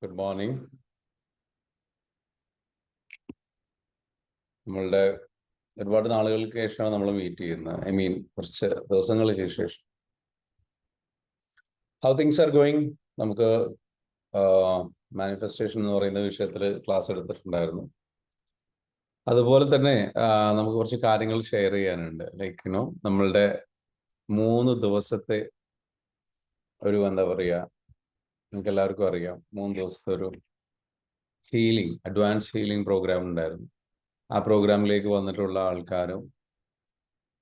Good morning. നമ്മളുടെ ഒരുപാട് നാളുകൾക്ക് ശേഷമാണ് നമ്മൾ മീറ്റ് ചെയ്യുന്നത്. കുറച്ച് ദിവസങ്ങൾക്ക് ശേഷം. How things are going? നമുക്ക് മാനിഫെസ്റ്റേഷൻ എന്ന് പറയുന്ന വിഷയത്തിൽ ക്ലാസ് എടുത്തിട്ടുണ്ടായിരുന്നു. അതുപോലെ തന്നെ നമുക്ക് കുറച്ച് കാര്യങ്ങൾ ഷെയർ ചെയ്യാനുണ്ട്. നമ്മളുടെ 3 ദിവസത്തെ ഒരു നിങ്ങൾക്ക് എല്ലാവർക്കും അറിയാം, 3 ദിവസത്തെ ഒരു അഡ്വാൻസ് ഹീലിംഗ് പ്രോഗ്രാം ഉണ്ടായിരുന്നു. ആ പ്രോഗ്രാമിലേക്ക് വന്നിട്ടുള്ള ആൾക്കാരും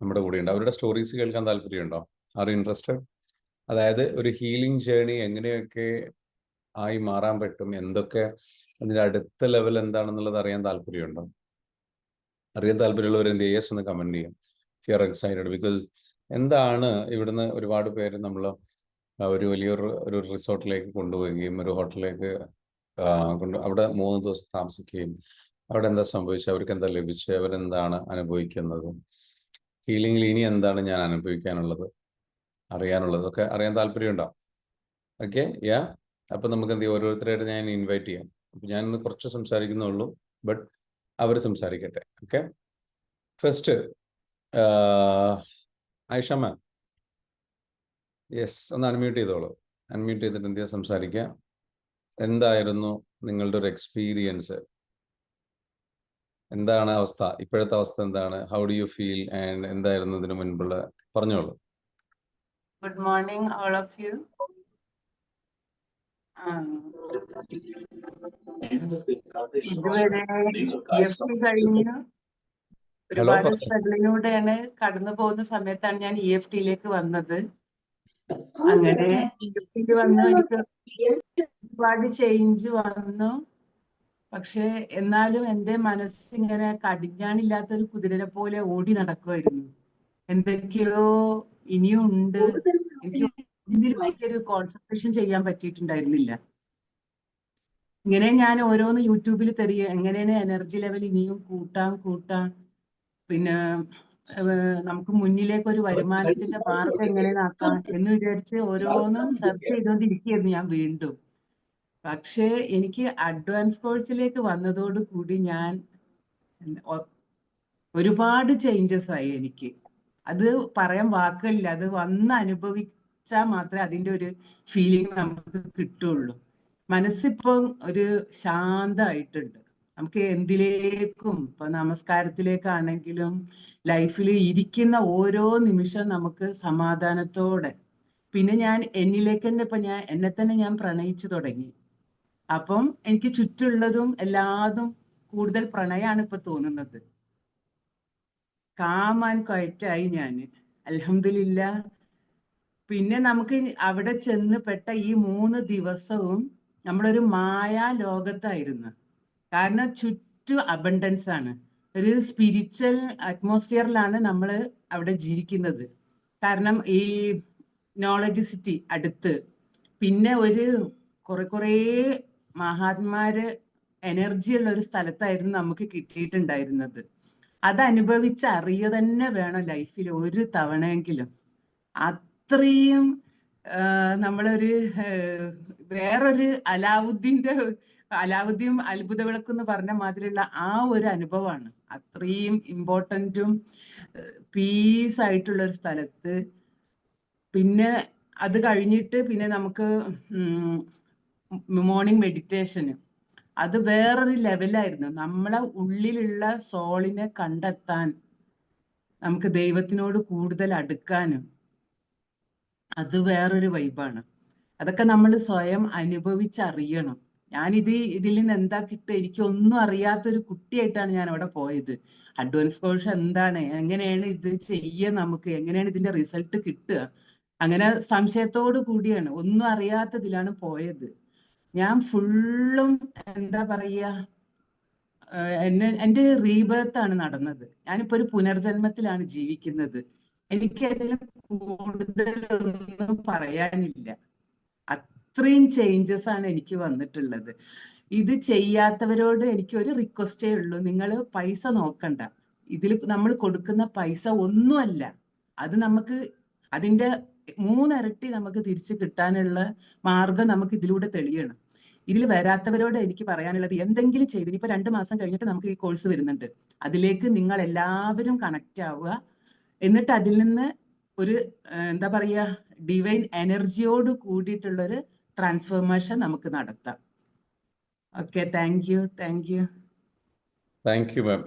നമ്മുടെ കൂടെയുണ്ട്. അവരുടെ സ്റ്റോറീസ് കേൾക്കാൻ താല്പര്യമുണ്ടോ? Are you interested? അതായത് ഒരു ഹീലിംഗ് ജേർണി എങ്ങനെയൊക്കെ ആയി മാറാൻ പറ്റും, എന്തൊക്കെ അതിൻ്റെ അടുത്ത ലെവൽ എന്താണെന്നുള്ളത് അറിയാൻ താല്പര്യമുണ്ടോ? അറിയാൻ താല്പര്യമുള്ളവർ എന്ത് യെസ് എന്ന് കമൻറ്റ് ചെയ്യാം. യു ആർ എക്സൈറ്റഡ് ബിക്കോസ് എന്താണ് ഇവിടുന്ന് ഒരുപാട് പേര് നമ്മൾ ഒരു വലിയൊരു റിസോർട്ടിലേക്ക് കൊണ്ടുപോവുകയും ഒരു ഹോട്ടലിലേക്ക് അവിടെ 3 ദിവസം താമസിക്കുകയും അവിടെ എന്താ സംഭവിച്ചത്, അവർക്ക് എന്താ ലഭിച്ചത്, അവരെന്താണ് അനുഭവിക്കുന്നത്, ഹീലിംഗിൽ ഇനി എന്താണ് ഞാൻ അനുഭവിക്കാനുള്ളത്, അറിയാനുള്ളതൊക്കെ അറിയാൻ താല്പര്യമുണ്ടോ? ഓക്കെ, അപ്പം നമുക്ക് എന്ത് ചെയ്യും, ഓരോരുത്തരായിട്ട് ഞാൻ ഇൻവൈറ്റ് ചെയ്യാം. അപ്പം ഞാനിന്ന് കുറച്ച് സംസാരിക്കുന്നുള്ളൂ, ബട്ട് അവർ സംസാരിക്കട്ടെ. ഓക്കെ, ഫസ്റ്റ് ആയിഷ മാം, യെസ്, ഒന്ന് അൺമ്യൂട്ട് ചെയ്തോളൂ. അൺമ്യൂട്ട് ചെയ്തിട്ട് എന്ത് ചെയ്യാൻ സംസാരിക്കുക. എന്തായിരുന്നു നിങ്ങളുടെ ഒരു എക്സ്പീരിയൻസ്? എന്താണ് അവസ്ഥ, ഇപ്പോഴത്തെ അവസ്ഥ എന്താണ്? How do you feel and എന്തായിരുന്നു ഇതിനു മുൻപുള്ള? പറഞ്ഞോളൂ. Good morning all of you. ഇതുവരെ EFT കഴിഞ്ഞു ഒരുപാട് സ്ട്രഗിളിലൂടെയാണ് കടന്നു പോകുന്ന സമയത്താണ് ഞാൻ EFTയിലേക്ക് വന്നത്. അങ്ങനെ EFTയിൽ വന്നു, എനിക്ക് ഒരുപാട് ചേഞ്ച് വന്നു. പക്ഷെ എന്നാലും എൻ്റെ മനസ്സിങ്ങനെ കടിഞ്ഞാണില്ലാത്തൊരു കുതിരനെ പോലെ ഓടി നടക്കുമായിരുന്നു. എന്തൊക്കെയോ ഇനിയും ഉണ്ട്. എനിക്കൊരു കോൺസെൻട്രേഷൻ ചെയ്യാൻ പറ്റിയിട്ടുണ്ടായിരുന്നില്ല. ഇങ്ങനെ ഞാൻ ഓരോന്ന് യൂട്യൂബിൽ എങ്ങനെയാണ് എനർജി ലെവൽ ഇനിയും കൂട്ടാം, പിന്നെ നമുക്ക് മുന്നിലേക്ക് ഒരു വരുമാനത്തിന്റെ മാർഗം എങ്ങനെയാക്കാം എന്ന് വിചാരിച്ച് ഓരോന്നും സെർച്ച് ചെയ്തുകൊണ്ടിരിക്കുകയായിരുന്നു ഞാൻ വീണ്ടും. പക്ഷേ എനിക്ക് അഡ്വാൻസ് കോഴ്സിലേക്ക് വന്നതോടുകൂടി ഞാൻ ഒരുപാട് ചേഞ്ചസ് ആയി. എനിക്ക് അത് പറയാൻ വാക്കുകളില്ല. അത് വന്ന് അനുഭവിച്ചാൽ മാത്രമേ അതിൻ്റെ ഒരു ഫീലിംഗ് നമുക്ക് കിട്ടുള്ളൂ. മനസ്സിപ്പം ഒരു ശാന്തമായിട്ടുണ്ട്. നമുക്ക് എന്തിലേക്കും, ഇപ്പൊ നമസ്കാരത്തിലേക്കാണെങ്കിലും ലൈഫിൽ ഇരിക്കുന്ന ഓരോ നിമിഷം നമുക്ക് സമാധാനത്തോടെ, പിന്നെ ഞാൻ എന്നിലേക്ക് തന്നെ എന്നെ തന്നെ ഞാൻ പ്രണയിച്ചു തുടങ്ങി. അപ്പം എനിക്ക് ചുറ്റുള്ളതും എല്ലാതും കൂടുതൽ പ്രണയമാണ് ഇപ്പൊ തോന്നുന്നത്. കാമാൻ ക്വയറ്റായി ഞാൻ, അൽഹംദുലില്ലാ. പിന്നെ നമുക്ക് അവിടെ ചെന്ന് പെട്ട ഈ 3 ദിവസവും നമ്മളൊരു മായാ ലോകത്തായിരുന്നു. കാരണം ചുറ്റും അബണ്ടൻസ് ആണ്. ഒരു സ്പിരിച്വൽ അറ്റ്മോസ്ഫിയറിലാണ് നമ്മൾ അവിടെ ജീവിക്കുന്നത്. കാരണം ഈ നോളജ് സിറ്റി അടുത്ത്, പിന്നെ ഒരു കുറേ മഹാത്മാര് എനർജി ഉള്ള ഒരു സ്ഥലത്തായിരുന്നു നമുക്ക് കിട്ടിയിട്ടുണ്ടായിരുന്നത്. അതനുഭവിച്ചറിയുക തന്നെ വേണം ലൈഫിൽ ഒരു തവണയെങ്കിലും. അത്രയും നമ്മളൊരു വേറൊരു അലാവുദ്ദീൻ അത്ഭുത വിളക്കെന്ന് പറഞ്ഞ മാതിരിയുള്ള ആ ഒരു അനുഭവമാണ്. അത്രയും ഇമ്പോർട്ടൻറ്റും പീസായിട്ടുള്ള ഒരു സ്ഥലത്ത്. പിന്നെ അത് കഴിഞ്ഞിട്ട് പിന്നെ നമുക്ക് മോർണിംഗ് മെഡിറ്റേഷന്, അത് വേറൊരു ലെവലായിരുന്നു. നമ്മളെ ഉള്ളിലുള്ള സോളിനെ കണ്ടെത്താൻ, നമുക്ക് ദൈവത്തിനോട് കൂടുതൽ അടുക്കാനും, അത് വേറൊരു വൈബാണ്. അതൊക്കെ നമ്മൾ സ്വയം അനുഭവിച്ചറിയണം. ഇതിൽ നിന്ന് എന്താ കിട്ടുക? എനിക്കൊന്നും അറിയാത്തൊരു കുട്ടിയായിട്ടാണ് ഞാൻ അവിടെ പോയത്. അഡ്വാൻസ് കോഴ്സ് എന്താണ്, എങ്ങനെയാണ് ഇത് ചെയ്യുക, നമുക്ക് എങ്ങനെയാണ് ഇതിന്റെ റിസൾട്ട് കിട്ടുക, അങ്ങനെ സംശയത്തോടു കൂടിയാണ്, ഒന്നും അറിയാത്തതിലാണ് പോയത്. ഞാൻ ഫുള്ളും എന്താ പറയുക, എൻ്റെ റീബർത്ത് ആണ് നടന്നത്. ഞാനിപ്പോ ഒരു പുനർജന്മത്തിലാണ് ജീവിക്കുന്നത്. എനിക്ക് അതിൽ കൂടുതലൊന്നും പറയാനില്ല. അത്രയും ചേഞ്ചസ് ആണ് എനിക്ക് വന്നിട്ടുള്ളത്. ഇത് ചെയ്യാത്തവരോട് എനിക്ക് ഒരു റിക്വസ്റ്റേ ഉള്ളൂ, നിങ്ങൾ പൈസ നോക്കണ്ട. ഇതിൽ നമ്മൾ കൊടുക്കുന്ന പൈസ ഒന്നുമല്ല, അത് നമുക്ക് അതിൻ്റെ 3 ഇരട്ടി നമുക്ക് തിരിച്ചു കിട്ടാനുള്ള മാർഗം നമുക്ക് ഇതിലൂടെ തെളിയണം. ഇതിൽ വരാത്തവരോട് എനിക്ക് പറയാനുള്ളത് എന്തെങ്കിലും ചെയ്ത് ഇനിയിപ്പോ 2 മാസം കഴിഞ്ഞിട്ട് നമുക്ക് ഈ കോഴ്സ് വരുന്നുണ്ട്. അതിലേക്ക് നിങ്ങൾ എല്ലാവരും കണക്റ്റ് ആവുക. എന്നിട്ട് അതിൽ നിന്ന് ഒരു എന്താ പറയാ ഡിവൈൻ എനർജിയോട് കൂടിയിട്ടുള്ള ഒരു ട്രാൻസ്ഫോർമേഷൻ നമുക്ക് നടത്താം. Okay, thank you. Thank you ma'am.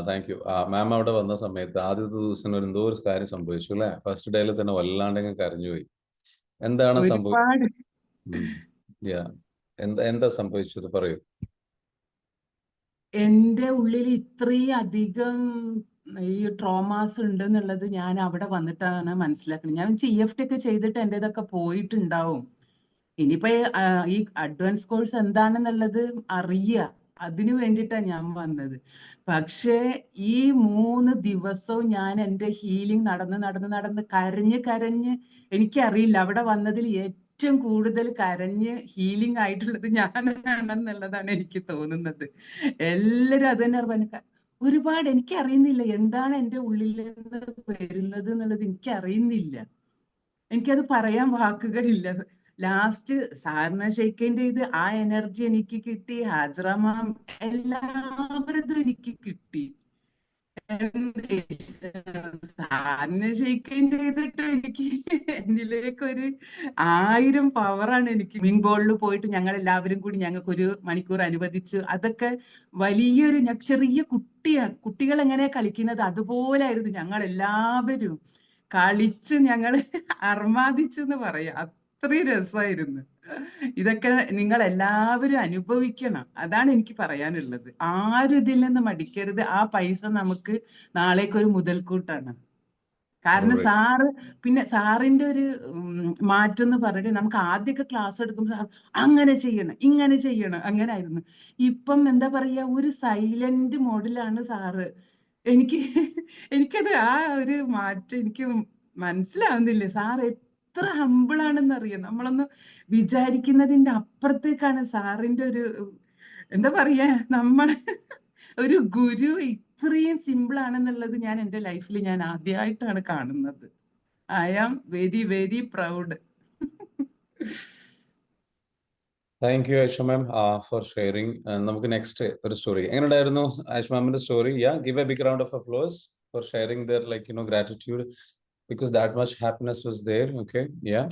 Thank you. Ma'am അവിടെ വന്ന സമയത്ത് ആദ്യത്തെ ദിവസം എന്തോ ഒരു കാര്യം സംഭവിച്ചു അല്ലേ? ഫസ്റ്റ് ഡേയിൽ തന്നെ വല്ലാണ്ടെങ്കിൽ കരഞ്ഞുപോയി. എന്താണ് സംഭവിച്ചത്? ഒരുപാട് എന്താ സംഭവിച്ചത് പറയൂ. എന്റെ ഉള്ളിൽ ഇത്രയും അധികം ഈ ട്രോമാസ് ഉണ്ട് എന്നുള്ളത് ഞാൻ അവിടെ വന്നിട്ടാണ് മനസ്സിലാക്കുന്നത്. ഞാൻ EFT ഒക്കെ ചെയ്തിട്ട് എന്റേതൊക്കെ പോയിട്ടുണ്ടാവും. ഇനിയിപ്പോ ഈ അഡ്വാൻസ് കോഴ്സ് എന്താണെന്നുള്ളത് അറിയുക, അതിനു വേണ്ടിയിട്ടാണ് ഞാൻ വന്നത്. പക്ഷേ ഈ 3 ദിവസവും ഞാൻ എൻ്റെ ഹീലിംഗ് നടന്ന് കരഞ്ഞ് എനിക്കറിയില്ല അവിടെ വന്നതിൽ ഏറ്റവും കൂടുതൽ കരഞ്ഞ് ഹീലിംഗ് ആയിട്ടുള്ളത് ഞാനാണെന്നുള്ളതാണ് എനിക്ക് തോന്നുന്നത്. എല്ലാവരും അത് തന്നെ പറഞ്ഞു. ഒരുപാട് എനിക്കറിയുന്നില്ല എന്താണ് എൻ്റെ ഉള്ളിൽ നിന്ന് വരുന്നത് എന്നുള്ളത് എനിക്കറിയുന്നില്ല. എനിക്കത് പറയാൻ വാക്കുകളില്ല. ലാസ്റ്റ് സാറിനെ ഷെയ്ക്കിൻ്റെ ഇത് ആ എനർജി എനിക്ക് കിട്ടി. ഹാജറ മാം എല്ലാവരതും എനിക്ക് കിട്ടി. സാറിനെ ഷെയ്ക്കിൻ്റെ ചെയ്തിട്ട് എനിക്ക് എന്നിലേക്ക് ഒരു 1000 പവറാണ് എനിക്ക്. സ്വിമ്മിംഗ് പൂളിൽ പോയിട്ട് ഞങ്ങൾ എല്ലാവരും കൂടി ഞങ്ങൾക്ക് 1 മണിക്കൂർ അനുവദിച്ചു. അതൊക്കെ വലിയൊരു ചെറിയ കുട്ടികൾ എങ്ങനെയാ കളിക്കുന്നത് അതുപോലെ ആയിരുന്നു. ഞങ്ങൾ എല്ലാവരും കളിച്ച് ഞങ്ങൾ അർമാദിച്ചെന്ന് പറയാം. അത്രയും രസമായിരുന്നു. ഇതൊക്കെ നിങ്ങൾ എല്ലാവരും അനുഭവിക്കണം. അതാണ് എനിക്ക് പറയാനുള്ളത്. ആരും ഇതിൽ നിന്ന് മടിക്കരുത്. ആ പൈസ നമുക്ക് നാളേക്കൊരു മുതൽക്കൂട്ടാണ്. കാരണം പിന്നെ സാറിന്റെ ഒരു മാറ്റം എന്ന് പറഞ്ഞിട്ട് നമുക്ക് ആദ്യമൊക്കെ ക്ലാസ് എടുക്കുമ്പോൾ സാർ അങ്ങനെ ചെയ്യണം ഇങ്ങനെ ചെയ്യണം അങ്ങനെ ആയിരുന്നു. ഇപ്പം എന്താ പറയാ ഒരു സൈലന്റ് മോഡിലാണ് സാറ്. എനിക്കത് ആ ഒരു മാറ്റം എനിക്ക് മനസ്സിലാവുന്നില്ല. സാർ എത്ര ഹമ്പിളാണെന്ന് അറിയാം. നമ്മളൊന്നും വിചാരിക്കുന്നതിന്റെ അപ്പുറത്തേക്കാണ് സാറിന്റെ ഒരു എന്താ പറയാ നമ്മളെ ഒരു ഗുരു ഇത്രയും സിമ്പിൾ ആണെന്നുള്ളത് ഞാൻ എൻ്റെ ലൈഫിൽ ഞാൻ ആദ്യമായിട്ടാണ് കാണുന്നത്. I am very very proud. Thank you Ayisha ma'am for sharing. നമുക്ക് നെക്സ്റ്റ് ഒരു സ്റ്റോറി എങ്ങനെയുണ്ടായിരുന്നു ആയിഷ മാമിന്റെ story? Give a big round of applause for sharing their gratitude because that much happiness was there. Okay,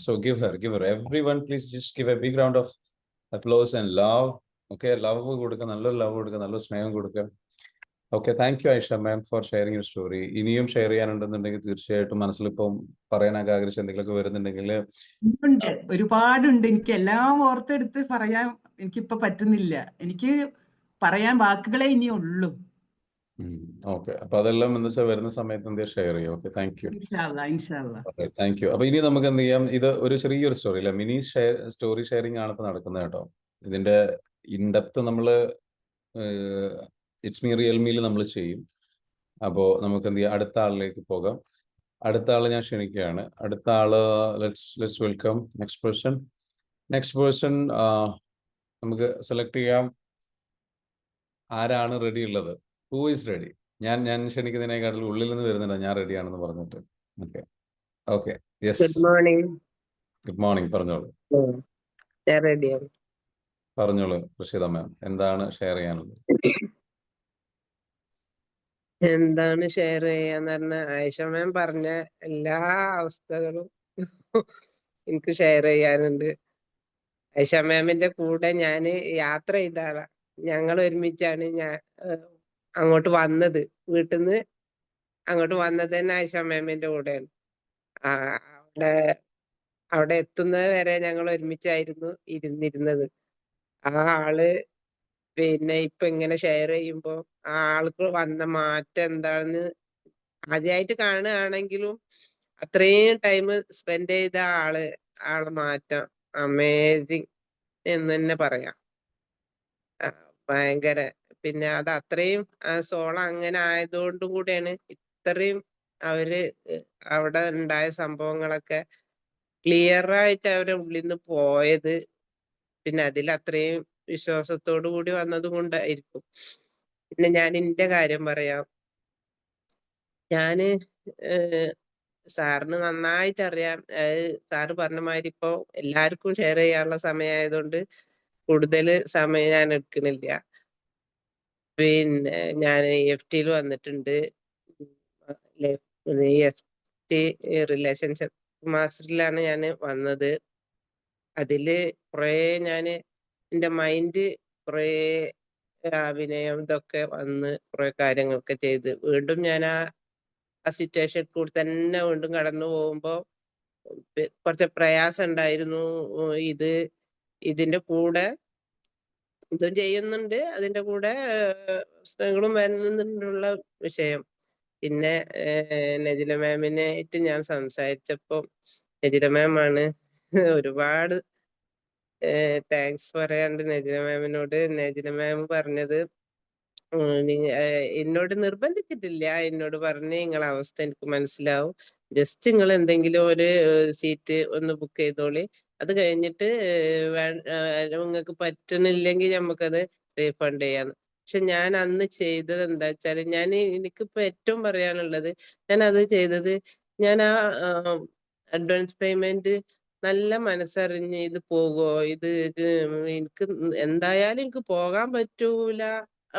so give her everyone, please just give a big round of applause and love. Okay, love കൊടുക്കുക, നല്ലൊരു love കൊടുക്കുക, നല്ല സ്നേഹം കൊടുക്കുക. Okay, thank you Ayisha ma'am for sharing your story. ഇനിയും share ചെയ്യാനുണ്ടെന്നുണ്ടെങ്കിൽ തീർച്ചയായിട്ടും മനസ്സിലിപ്പം പറയാനൊക്കെ ആഗ്രഹിച്ച എന്തെങ്കിലുമൊക്കെ വരുന്നുണ്ടെങ്കിൽ ഒരുപാടുണ്ട്. എനിക്ക് എല്ലാം ഓർത്തെടുത്ത് പറയാൻ എനിക്കിപ്പോ പറ്റുന്നില്ല. എനിക്ക് പറയാൻ വാക്കുകളെ ഇനി ഉള്ളൂ. ഓക്കെ, അപ്പൊ അതെല്ലാം എന്ന് വെച്ചാൽ വരുന്ന സമയത്ത് എന്തെങ്കിലും ഷെയർ ചെയ്യാം. Okay, thank you. Thank U. അപ്പൊ ഇനി നമുക്ക് എന്ത് ചെയ്യാം, ഇത് ഒരു ചെറിയൊരു സ്റ്റോറി അല്ല, മിനി സ്റ്റോറി ഷെയറിംഗ് ആണ് ഇപ്പൊ നടക്കുന്നത് കേട്ടോ. ഇതിന്റെ ഇൻഡെപ്ത് നമ്മള് ഇറ്റ്സ് മീ റിയൽമിയിൽ നമ്മൾ ചെയ്യും. അപ്പോൾ നമുക്ക് എന്ത് ചെയ്യാം, അടുത്ത ആളിലേക്ക് പോകാം. അടുത്ത ആള് ഞാൻ ക്ഷണിക്കുകയാണ്. അടുത്ത ആള് ലെറ്റ്സ് വെൽക്കം നെക്സ്റ്റ് പേഴ്സൺ. നമുക്ക് സെലക്ട് ചെയ്യാം. ആരാണ് റെഡി ഉള്ളത്? Who is ready? ഞാൻ ക്ഷണിക്കുന്നതിനേക്കാട്ടിൽ ഉള്ളിൽ നിന്ന് വരുന്നുണ്ട് ഞാൻ റെഡിയാണെന്ന് പറഞ്ഞിട്ട്. Okay yes. Good morning. പറഞ്ഞോളൂ. റഷീദ മാം, എന്താണ് ഷെയർ ചെയ്യാനുള്ളത്? എന്താണ് ഷെയർ ചെയ്യാന്ന് പറഞ്ഞ ആയിഷ മാം പറഞ്ഞ എല്ലാ അവസ്ഥകളും എനിക്ക് ഷെയർ ചെയ്യാനുണ്ട്. ആയിഷ മാമിന്റെ കൂടെ ഞാന് യാത്ര ചെയ്ത ആളാ. ഞങ്ങൾ ഒരുമിച്ചാണ് അങ്ങോട്ട് വന്നത്. വീട്ടിൽ നിന്ന് അങ്ങോട്ട് വന്നത് തന്നെ ആയിഷ മാമിന്റെ കൂടെയാണ്. അവിടെ എത്തുന്നത് വരെ ഞങ്ങൾ ഒരുമിച്ചായിരുന്നു ഇരുന്നിരുന്നത്. ആ ആള് പിന്നെ ഇപ്പൊ ഇങ്ങനെ ഷെയർ ചെയ്യുമ്പോ ആ ആൾക്ക് വന്ന മാറ്റം എന്താണെന്ന് ആദ്യമായിട്ട് കാണുകയാണെങ്കിലും അത്രയും ടൈം സ്പെൻഡ് ചെയ്ത ആളെ മാറ്റം അമേസിങ് എന്ന് തന്നെ പറയാം. ഭയങ്കര. പിന്നെ അത് അത്രയും സോള അങ്ങനെ ആയതുകൊണ്ടും കൂടെയാണ് ഇത്രയും അവിടെ ഉണ്ടായ സംഭവങ്ങളൊക്കെ ക്ലിയർ ആയിട്ട് അവരുടെ ഉള്ളിൽ നിന്ന് പോയത്. പിന്നെ അതിൽ അത്രയും വിശ്വാസത്തോടു കൂടി വന്നത് കൊണ്ടായിരിക്കും. പിന്നെ ഞാൻ എന്റെ കാര്യം പറയാം. ഞാന് സാറിന് നന്നായിട്ട് അറിയാം. സാറ് പറഞ്ഞ മാതിരി ഇപ്പൊ എല്ലാവർക്കും ഷെയർ ചെയ്യാനുള്ള സമയമായതുകൊണ്ട് കൂടുതൽ സമയം ഞാൻ എടുക്കണില്ല. പിന്നെ ഞാൻ EFT വന്നിട്ടുണ്ട്. EFT റിലേഷൻഷിപ്പ് മാസ്റ്ററിലാണ് ഞാൻ വന്നത്. അതില് കുറേ ഞാന് എന്റെ മൈൻഡ് കുറേ അഭിനയം ഇതൊക്കെ വന്ന് കുറെ കാര്യങ്ങളൊക്കെ ചെയ്ത് വീണ്ടും ഞാൻ ആ സിറ്റുവേഷൻ കൂടി തന്നെ വീണ്ടും കടന്നു പോകുമ്പോ കുറച്ച് പ്രയാസം ഉണ്ടായിരുന്നു. ഇതിന്റെ കൂടെ ഇതും ചെയ്യുന്നുണ്ട്, അതിന്റെ കൂടെ പ്രശ്നങ്ങളും വരുന്നുള്ള വിഷയം. പിന്നെ നജില മാമിനായിട്ട് ഞാൻ സംസാരിച്ചപ്പോ നജില മാമാണ് ഒരുപാട് താങ്ക്സ് പറയാണ്ട് നജില മാമിനോട്. നജില മാം പറഞ്ഞത് എന്നോട് നിർബന്ധിച്ചിട്ടില്ല, എന്നോട് പറഞ്ഞ് നിങ്ങളെ അവസ്ഥ എനിക്ക് മനസ്സിലാവും, ജസ്റ്റ് നിങ്ങൾ എന്തെങ്കിലും ഒരു സീറ്റ് ഒന്ന് ബുക്ക് ചെയ്തോളി, അത് കഴിഞ്ഞിട്ട് നിങ്ങൾക്ക് പറ്റണില്ലെങ്കിൽ നമുക്കത് റീഫണ്ട് ചെയ്യാന്ന്. പക്ഷെ ഞാൻ അന്ന് ചെയ്തത് എന്താ വെച്ചാല് എനിക്കിപ്പോ ഏറ്റവും പറയാനുള്ളത്, ഞാൻ അത് ചെയ്തത്, ഞാൻ ആ അഡ്വാൻസ് പേയ്മെന്റ് നല്ല മനസ്സറിഞ്ഞ് ഇത് പോകുമോ, ഇത് എനിക്ക് എന്തായാലും എനിക്ക് പോകാൻ പറ്റൂല,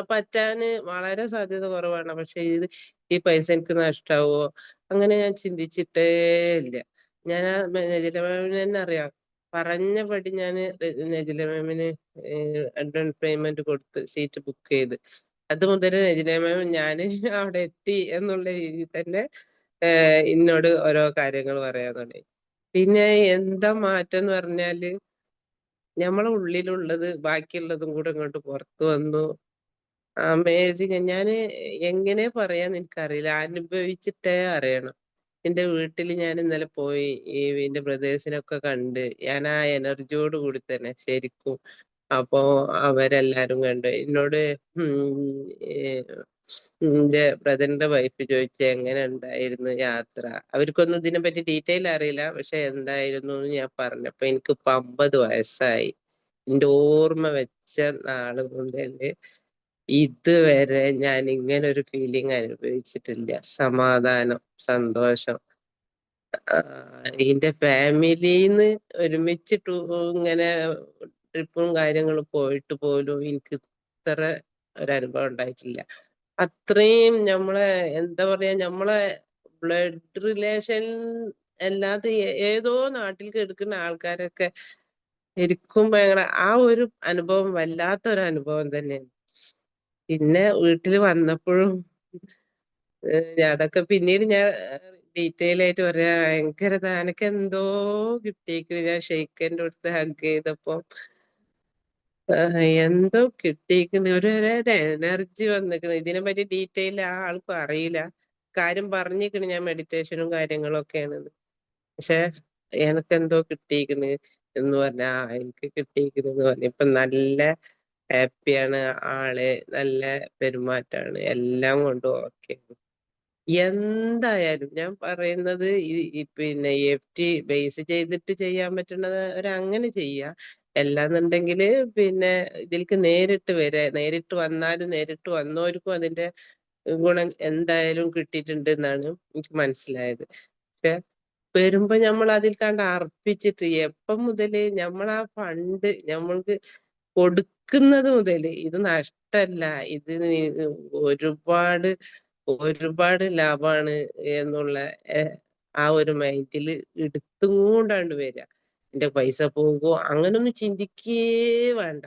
പറ്റാന് വളരെ സാധ്യത കുറവാണ്, പക്ഷെ ഈ പൈസ എനിക്ക് നഷ്ടാവോ, അങ്ങനെ ഞാൻ ചിന്തിച്ചിട്ടേ ഇല്ല. ഞാൻ ആ നജില മാമിന് തന്നെ അറിയാം, പറഞ്ഞപടി ഞാൻ നജില മാമിന് അഡ്വാൻസ് പേയ്മെന്റ് കൊടുത്ത് സീറ്റ് ബുക്ക് ചെയ്ത്. അത് മുതൽ നജില മാം ഞാൻ അവിടെ എത്തി എന്നുള്ള രീതിയിൽ തന്നെ എന്നോട് ഓരോ കാര്യങ്ങൾ പറയാൻ തുടങ്ങി. പിന്നെ എന്താ മാറ്റം എന്ന് പറഞ്ഞാല് നമ്മളെ ഉള്ളിലുള്ളത് ബാക്കിയുള്ളതും കൂടെ ഇങ്ങോട്ട് പുറത്തു വന്നു. അമേസിങ്. ഞാന് എങ്ങനെ പറയാന്ന് എനിക്കറിയില്ല, അനുഭവിച്ചിട്ടേ അറിയണം. എന്റെ വീട്ടിൽ ഞാൻ ഇന്നലെ പോയി എന്റെ ബ്രദേഴ്സിനൊക്കെ കണ്ട്, ഞാൻ ആ എനർജിയോട് കൂടി തന്നെ ശരിക്കും. അപ്പോ അവരെല്ലാരും കണ്ട് എന്നോട് എന്റെ ബ്രദറിന്റെ വൈഫ് ചോദിച്ചു എങ്ങനെ ഉണ്ടായിരുന്നു യാത്ര. അവർക്കൊന്നും ഇതിനെ പറ്റി ഡീറ്റെയിൽ അറിയില്ല, പക്ഷെ എന്തായിരുന്നു എന്ന് ഞാൻ പറഞ്ഞപ്പോ എനിക്കിപ്പോ 50 വയസ്സായി. എന്റെ ഓർമ്മ വെച്ച നാള് മുതല് ഇതുവരെ ഞാൻ ഇങ്ങനെ ഒരു ഫീലിംഗ് അനുഭവിച്ചിട്ടില്ല. സമാധാനം, സന്തോഷം. ഇതിന്റെ ഫാമിലിന്ന് ഒരുമിച്ച് ഇങ്ങനെ ട്രിപ്പും കാര്യങ്ങളും പോയിട്ട് പോലും എനിക്ക് ഇത്ര ഒരനുഭവം ഉണ്ടായിട്ടില്ല. അത്രയും നമ്മളെ എന്താ പറയാ, നമ്മളെ ബ്ലഡ് റിലേഷൻ അല്ലാതെ ഏതോ നാട്ടിലേക്ക് എടുക്കുന്ന ആൾക്കാരൊക്കെ ശരിക്കും ഭയങ്കര ആ ഒരു അനുഭവം വല്ലാത്തൊരു അനുഭവം തന്നെയാണ്. പിന്നെ വീട്ടിൽ വന്നപ്പോഴും അതൊക്കെ പിന്നീട് ഞാൻ ഡീറ്റെയിൽ ആയിട്ട് പറയാ. ഭയങ്കര എനിക്ക് എന്തോ കിട്ടിയേക്കണ്. ഞാൻ ഷെയ്ഖന്റെ അടുത്ത് ഹഗ് ചെയ്തപ്പോ എന്തോ കിട്ടിയേക്കണ്, ഒരു എനർജി വന്നിക്കണ്. ഇതിനെ പറ്റി ഡീറ്റെയിൽ ആ ആൾക്കും അറിയില്ല. കാര്യം പറഞ്ഞിക്കണ് ഞാൻ മെഡിറ്റേഷനും കാര്യങ്ങളും ഒക്കെയാണ്, പക്ഷെ എനക്ക് എന്തോ കിട്ടിയേക്കണ് എന്ന് പറഞ്ഞാ എനിക്ക് കിട്ടിയേക്കണ് എന്ന് പറഞ്ഞ ഇപ്പൊ നല്ല ഹാപ്പിയാണ് ആള്, നല്ല പെരുമാറ്റാണ്, എല്ലാം കൊണ്ടും ഓക്കെ. എന്തായാലും ഞാൻ പറയുന്നത് പിന്നെ EFT ബേസ് ചെയ്തിട്ട് ചെയ്യാൻ പറ്റുന്നത് അങ്ങനെ ചെയ്യാ. അല്ലാന്നുണ്ടെങ്കില് പിന്നെ ഇതിലേക്ക് നേരിട്ട് വന്നാലും നേരിട്ട് വന്നവർക്കും അതിന്റെ ഗുണം എന്തായാലും കിട്ടിയിട്ടുണ്ട് എന്നാണ് എനിക്ക് മനസ്സിലായത്. പക്ഷെ വരുമ്പോ നമ്മൾ അതിൽ കണ്ട് അർപ്പിച്ചിട്ട് എപ്പം മുതല് നമ്മൾ ആ ഫണ്ട് നമ്മൾക്ക് കൊടുക്കുന്നത് മുതല് ഇത് നഷ്ടല്ല, ഇതിന് ഒരുപാട് ഒരുപാട് ലാഭമാണ് എന്നുള്ള ആ ഒരു മൈൻഡില് എടുത്തും കൊണ്ടാണ്ട് വരിക. എന്റെ പൈസ പോകുമോ അങ്ങനൊന്നും ചിന്തിക്കേ വേണ്ട,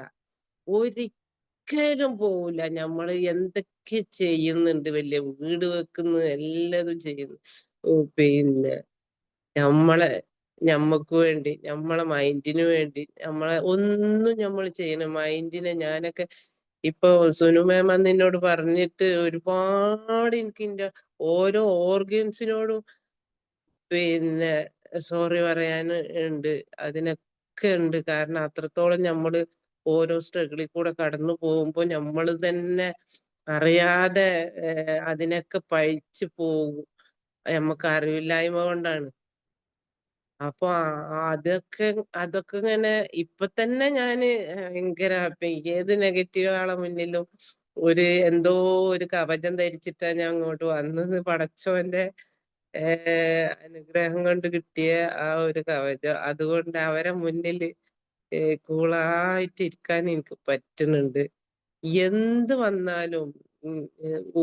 ഒരിക്കലും പോവില്ല. നമ്മള് എന്തൊക്കെ ചെയ്യുന്നുണ്ട്, വലിയ വീട് വെക്കുന്നു, എല്ലാതും ചെയ്യുന്നു. പിന്നെ ഞമ്മക്ക് വേണ്ടി, നമ്മളെ മൈൻഡിന് വേണ്ടി, ഒന്നും നമ്മൾ ചെയ്യണം മൈൻഡിനെ. ഞാനൊക്കെ ഇപ്പൊ സുനു മാം എന്നോട് പറഞ്ഞിട്ട് ഒരുപാട് എനിക്ക് എന്റെ ഓരോ ഓർഗൻസിനോടും പിന്നെ സോറി പറയാൻ ഉണ്ട്, അതിനൊക്കെ ഉണ്ട്. കാരണം അത്രത്തോളം നമ്മള് ഓരോ സ്ട്രഗിളിൽ കൂടെ കടന്നു പോകുമ്പോ നമ്മൾ തന്നെ അറിയാതെ അതിനൊക്കെ പഴിച്ചു പോകും, നമുക്ക് അറിവില്ലായ്മ കൊണ്ടാണ്. അപ്പൊ അതൊക്കെ ഇങ്ങനെ ഇപ്പൊ തന്നെ ഞാന് ഭയങ്കര ഹാപ്പി. ഏത് നെഗറ്റീവ് ആളെ മുന്നിലും എന്തോ ഒരു കവചം ധരിച്ചിട്ടാ ഞാൻ അങ്ങോട്ട് വന്നത്. പടച്ചോന്റെ അനുഗ്രഹം കൊണ്ട് കിട്ടിയ ആ ഒരു കവചം, അതുകൊണ്ട് അവരെ മുന്നിൽ കൂളായിട്ട് ഇരിക്കാൻ എനിക്ക് പറ്റുന്നുണ്ട്. എന്ത് വന്നാലും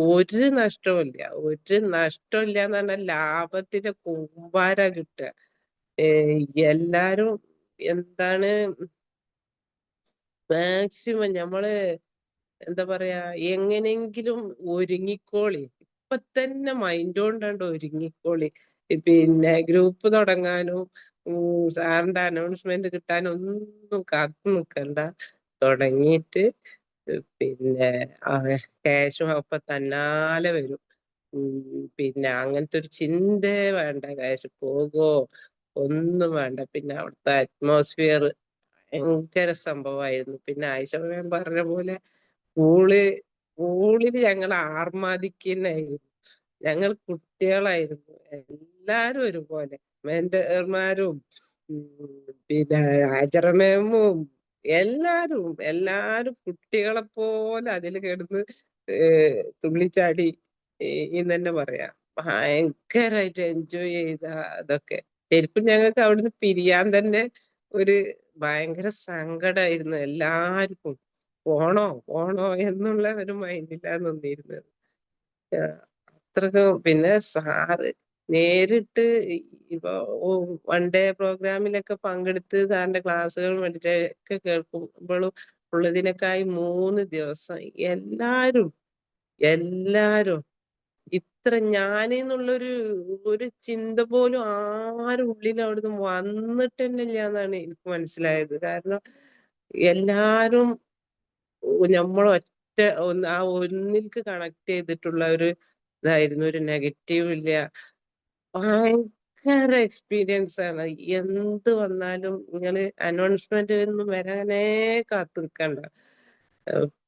ഒരു നഷ്ടവുമില്ല. ഒരു നഷ്ടമില്ല എന്ന് പറഞ്ഞാൽ ലാഭത്തിന്റെ കൂമ്പാരാ കിട്ടുക. എല്ലാരും എന്താണ് മാക്സിമം നമ്മള് എന്താ പറയാ എങ്ങനെങ്കിലും ഒരുങ്ങിക്കോളി. ഇപ്പൊ തന്നെ മൈൻഡ് കൊണ്ടാണ്ട് ഒരുങ്ങിക്കോളി. പിന്നെ ഗ്രൂപ്പ് തുടങ്ങാനും സാറിന്റെ അനൗൺസ്മെന്റ് കിട്ടാനും ഒന്നും കാത്തു നിക്കണ്ട. തുടങ്ങിയിട്ട് പിന്നെ ക്യാഷും അപ്പൊ തന്നാലെ വരും. പിന്നെ അങ്ങനത്തെ ഒരു ചിന്തേ വേണ്ട. ക്യാഷ് പോകോ ഒന്നും വേണ്ട. പിന്നെ അവിടുത്തെ അറ്റ്മോസ്ഫിയർ ഭയങ്കര സംഭവമായിരുന്നു. പിന്നെ ആയിഷ മാം പറഞ്ഞ പോലെ സ്കൂളില് ഞങ്ങൾ ആർമാദിക്കുന്നായിരുന്നു. ഞങ്ങൾ കുട്ടികളായിരുന്നു. എല്ലാരും ഒരുപോലെ മെന്റർമാരും പിന്നെ ഹാജറ മാമും എല്ലാരും കുട്ടികളെ പോലെ അതിൽ കിടന്ന് തുള്ളിച്ചാടി എന്ന് തന്നെ പറയാം. ഭയങ്കരായിട്ട് എൻജോയ് ചെയ്ത അതൊക്കെ. ശരിക്കും ഞങ്ങൾക്ക് അവിടുന്ന് പിരിയാൻ തന്നെ ഒരു ഭയങ്കര സങ്കടമായിരുന്നു എല്ലാവർക്കും. പോണോ എന്നുള്ള ഒരു മൈൻഡിലാണ് നിന്നിരുന്നത്. അത്രക്കും. പിന്നെ സാറ് നേരിട്ട് ഇപ്പൊ വൺ ഡേ പ്രോഗ്രാമിലൊക്കെ പങ്കെടുത്ത് സാറിന്റെ ക്ലാസ്സുകൾ പഠിച്ചൊക്കെ കേൾക്കുമ്പോഴും ഉള്ളതിനേക്കായി 3 ദിവസം എല്ലാരും ഇത്ര ഞാനെന്നുള്ളൊരു ഒരു ചിന്ത പോലും ആരും ഉള്ളിൽ അവിടുന്ന് വന്നിട്ട് തന്നെ ഇല്ല എന്നാണ് എനിക്ക് മനസ്സിലായത്. കാരണം എല്ലാരും നമ്മളൊറ്റ ആ ഒന്നിൽക്ക് കണക്ട് ചെയ്തിട്ടുള്ള ഒരു ഇതായിരുന്നു. ഒരു നെഗറ്റീവ് ഇല്ല. ഭയങ്കര എക്സ്പീരിയൻസ് ആണ്. എന്ത് വന്നാലും നിങ്ങള് അനൗൺസ്മെന്റ് ഒന്നും വരാനേ കാത്തു നിൽക്കണ്ട.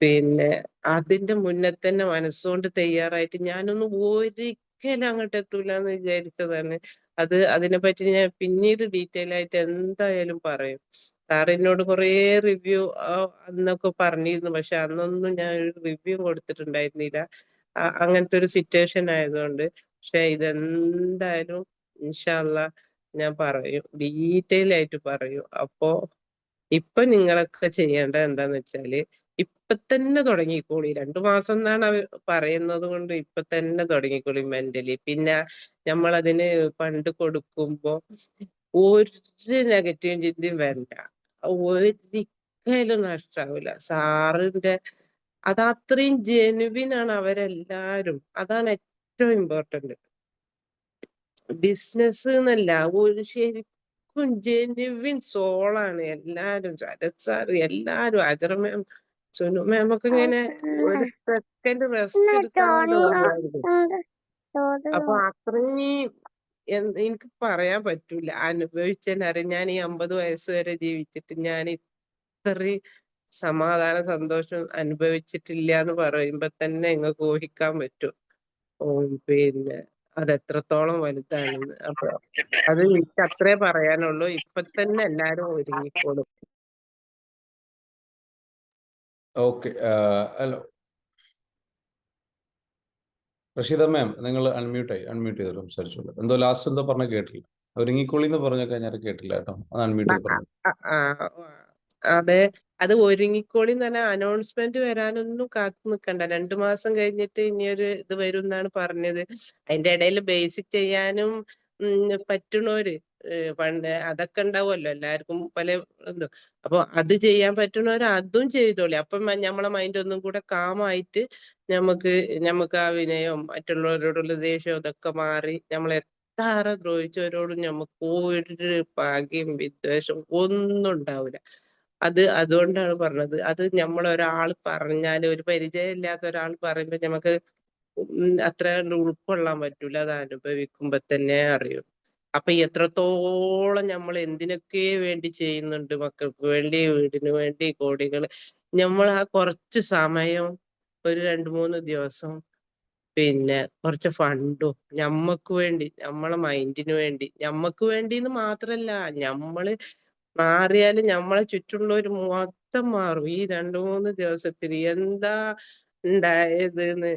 പിന്നെ അതിന്റെ മുന്നേ തന്നെ മനസ്സുകൊണ്ട് തയ്യാറായിട്ട് ഞാനൊന്നും ഒരിക്കലും അങ്ങോട്ട് എത്തൂല എന്ന് വിചാരിച്ചതാണ്. അതിനെപ്പറ്റി ഞാൻ പിന്നീട് ഡീറ്റെയിൽ ആയിട്ട് എന്തായാലും പറയും. സാറിനോട് കുറേ റിവ്യൂ അന്നൊക്കെ പറഞ്ഞിരുന്നു. പക്ഷെ അന്നൊന്നും ഞാൻ ഒരു റിവ്യൂ കൊടുത്തിട്ടുണ്ടായിരുന്നില്ല. അങ്ങനത്തെ ഒരു സിറ്റുവേഷൻ ആയതുകൊണ്ട്. പക്ഷെ ഇതെന്തായാലും ഇൻഷാ അള്ളാ ഞാൻ പറയും, ഡീറ്റെയിൽ ആയിട്ട് പറയും. അപ്പോ ഇപ്പൊ നിങ്ങളൊക്കെ ചെയ്യേണ്ടത് എന്താന്ന് വെച്ചാല് ഇപ്പൊ തന്നെ തുടങ്ങിക്കോളി. 2 മാസം എന്നാണ് പറയുന്നത് കൊണ്ട് ഇപ്പൊ തന്നെ തുടങ്ങിക്കോളി മെന്റലി. പിന്നെ നമ്മളതിന് ഫണ്ട് കൊടുക്കുമ്പോ ഒരു നെഗറ്റീവ് ചിന്തയും വരണ്ട. ഒരിക്കലും നഷ്ടാവില്ല. സാറിന്റെ അത് അത്രയും ജെനുവിൻ ആണ് അവരെല്ലാരും. അതാണ് ഏറ്റവും ഇമ്പോർട്ടന്റ്. ബിസിനസ് എന്നല്ല, ഒരു ശരിക്കും ജെനുവിൻ സോളാണ് എല്ലാരും. ശരത് സാർ എല്ലാരും, അജറ മാം, സുനു മാം ഒക്കെ ഇങ്ങനെ ഒരു സെക്കൻഡ് റെസ്റ്റ് എടുക്കാണ്ട് വന്നായിരുന്നു. അപ്പൊ അത്രയും എനിക്ക് പറയാൻ പറ്റൂല. അനുഭവിച്ചറിയാം. ഞാൻ ഈ 50 വയസ്സ് വരെ ജീവിച്ചിട്ട് ഞാൻ ഇത്രയും സമാധാനം സന്തോഷം അനുഭവിച്ചിട്ടില്ല എന്ന് പറയുമ്പോ തന്നെ നിങ്ങൾക്ക് ഊഹിക്കാൻ പറ്റും പിന്നെ അത് എത്രത്തോളം വലുതാണെന്ന്. അപ്പൊ അത് എനിക്ക് അത്രേ പറയാനുള്ളൂ. ഇപ്പൊ തന്നെ എല്ലാരും ഒരുങ്ങിക്കോളും. ഓക്കെ. ഹലോ റഷീദ മാം, നിങ്ങൾ അൺമ്യൂട്ട് ചെയ്തോളൂ, സംസാരിച്ചോളൂ. എന്തോ ലാസ്റ്റ് എന്തോ പറഞ്ഞ കേട്ടില്ല. ഒരുങ്ങിക്കോളി എന്ന് പറഞ്ഞൊക്കെ ഞാൻ കേട്ടില്ല കേട്ടോ. അത് അൺമ്യൂട്ട് ചെയ്ത് പറഞ്ഞു. അതെ, അത് ഒരുങ്ങിക്കോളി എന്ന് പറഞ്ഞാൽ അനൗൺസ്മെന്റ് വരാനൊന്നും കാത്തു നിൽക്കണ്ട. 2 മാസം കഴിഞ്ഞിട്ട് ഇനിയൊരു ഇത് വരും എന്നാണ് പറഞ്ഞത്. അതിന്റെ ഇടയിൽ ബേസിക് ചെയ്യാനും പറ്റണോര് പണ്ട് അതൊക്കെ ഉണ്ടാവുമല്ലോ എല്ലാവർക്കും പല ഇതും. അപ്പൊ അത് ചെയ്യാൻ പറ്റണവര് അതും ചെയ്തോളി. അപ്പം നമ്മളെ മൈൻഡ് ഒന്നും കൂടെ കാമായിട്ട് നമുക്ക് ആ വിനയം മറ്റുള്ളവരോടുള്ള ദേഷ്യം ഇതൊക്കെ മാറി നമ്മൾ എത്ര ദ്രോഹിച്ചവരോടും നമുക്ക് ഒരു പകയും വിദ്വേഷം ഒന്നും ഉണ്ടാവില്ല. അതുകൊണ്ടാണ് പറഞ്ഞത്. അത് ഒരാൾ പറഞ്ഞാല്, ഒരു പരിചയം ഇല്ലാത്ത ഒരാൾ പറയുമ്പോ നമുക്ക് അത്ര ഉൾക്കൊള്ളാൻ പറ്റൂല. അത് അനുഭവിക്കുമ്പോ തന്നെ അറിയും. അപ്പൊ എത്രത്തോളം നമ്മൾ എന്തിനൊക്കെ വേണ്ടി ചെയ്യുന്നുണ്ട്, മക്കൾക്ക് വേണ്ടി, വീടിന് വേണ്ടി കോടികൾ. നമ്മൾ ആ കുറച്ച് സമയം, ഒരു 2-3 ദിവസം, പിന്നെ കുറച്ച് ഫണ്ടും ഞമ്മക്ക് വേണ്ടി, നമ്മളെ മൈൻഡിന് വേണ്ടി, ഞമ്മക്ക് വേണ്ടിന്ന് മാത്രല്ല, നമ്മള് മാറിയാലും നമ്മളെ ചുറ്റുമുള്ളവർ മൊത്തം മാറും. ഈ 2-3 ദിവസത്തിൽ എന്താ ഉണ്ടായതെന്ന്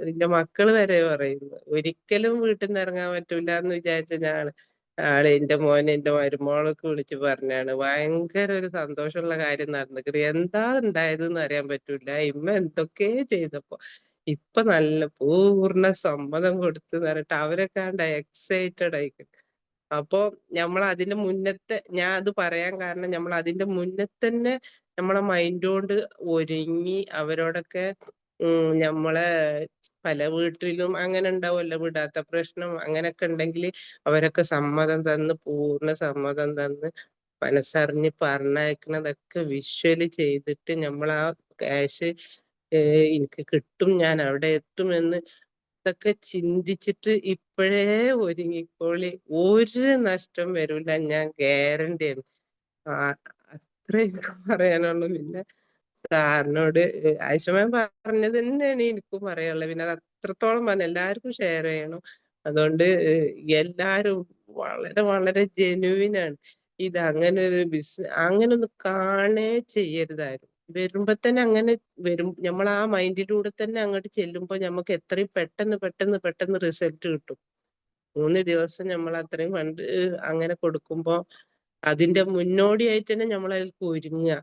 എന്റെ മക്കള് വരെ പറയുന്നു. ഒരിക്കലും വീട്ടിൽ നിന്ന് ഇറങ്ങാൻ പറ്റൂല എന്ന് വിചാരിച്ച ഞാൻ ആള് എന്റെ മോനെ എന്റെ മരുമോളൊക്കെ വിളിച്ച് പറഞ്ഞാണ് ഭയങ്കര ഒരു സന്തോഷമുള്ള കാര്യം നടന്നിട്ട് എന്താ ഉണ്ടായതെന്ന് അറിയാൻ പറ്റൂല. ഇമ്മ എന്തൊക്കെ ചെയ്തപ്പോ ഇപ്പൊ നല്ല പൂർണ്ണ സമ്മതം കൊടുത്ത് പറഞ്ഞിട്ട് അവരൊക്കെ എക്സൈറ്റഡ് ആയിക്കും. അപ്പൊ നമ്മൾ അതിന്റെ മുന്നത്തെ ഞാൻ അത് പറയാൻ കാരണം നമ്മൾ അതിന്റെ മുന്നേ തന്നെ നമ്മളെ മൈൻഡ് കൊണ്ട് ഒരുങ്ങി അവരോടൊക്കെ നമ്മളെ പല വീട്ടിലും അങ്ങനെ ഉണ്ടാവുമല്ലോ വിടാത്ത പ്രശ്നം അങ്ങനെയൊക്കെ ഉണ്ടെങ്കിൽ അവരൊക്കെ സമ്മതം തന്ന് പൂർണ്ണ സമ്മതം തന്ന് മനസ്സറിഞ്ഞ് പറഞ്ഞയക്കണതൊക്കെ വിഷ്വല് ചെയ്തിട്ട് നമ്മൾ ആ ക്യാഷ് എനിക്ക് കിട്ടും ഞാൻ അവിടെ എത്തുമെന്ന് ഇതൊക്കെ ചിന്തിച്ചിട്ട് ഇപ്പോഴേ ഒരുങ്ങിക്കോളി ഒരു നഷ്ടം വരില്ല ഞാൻ ഗ്യാരണ്ടിയാണ്. അത്രേ എനിക്ക് പറയാനുള്ളൂ. പിന്നെ സാറിനോട് ആയിഷമാൻ പറഞ്ഞത് തന്നെയാണ് എനിക്കും പറയാനുള്ളത്. പിന്നെ അത് അത്രത്തോളം പറഞ്ഞ എല്ലാവർക്കും ഷെയർ ചെയ്യണം. അതുകൊണ്ട് എല്ലാരും വളരെ വളരെ ജെനുവിനാണ്. ഇത് അങ്ങനെ ഒരു അങ്ങനെ ഒന്ന് കാണേ ചെയ്യരുതായിരുന്നു. വരുമ്പോ തന്നെ അങ്ങനെ വരും. നമ്മൾ ആ മൈൻഡിലൂടെ തന്നെ അങ്ങോട്ട് ചെല്ലുമ്പോ നമുക്ക് എത്രയും പെട്ടെന്ന് റിസൾട്ട് കിട്ടും. 3 ദിവസം നമ്മൾ അത്രയും ഫണ്ട് അങ്ങനെ കൊടുക്കുമ്പോ അതിന്റെ മുന്നോടിയായിട്ട് തന്നെ നമ്മൾ അതിലേക്ക് ഒരുങ്ങുക.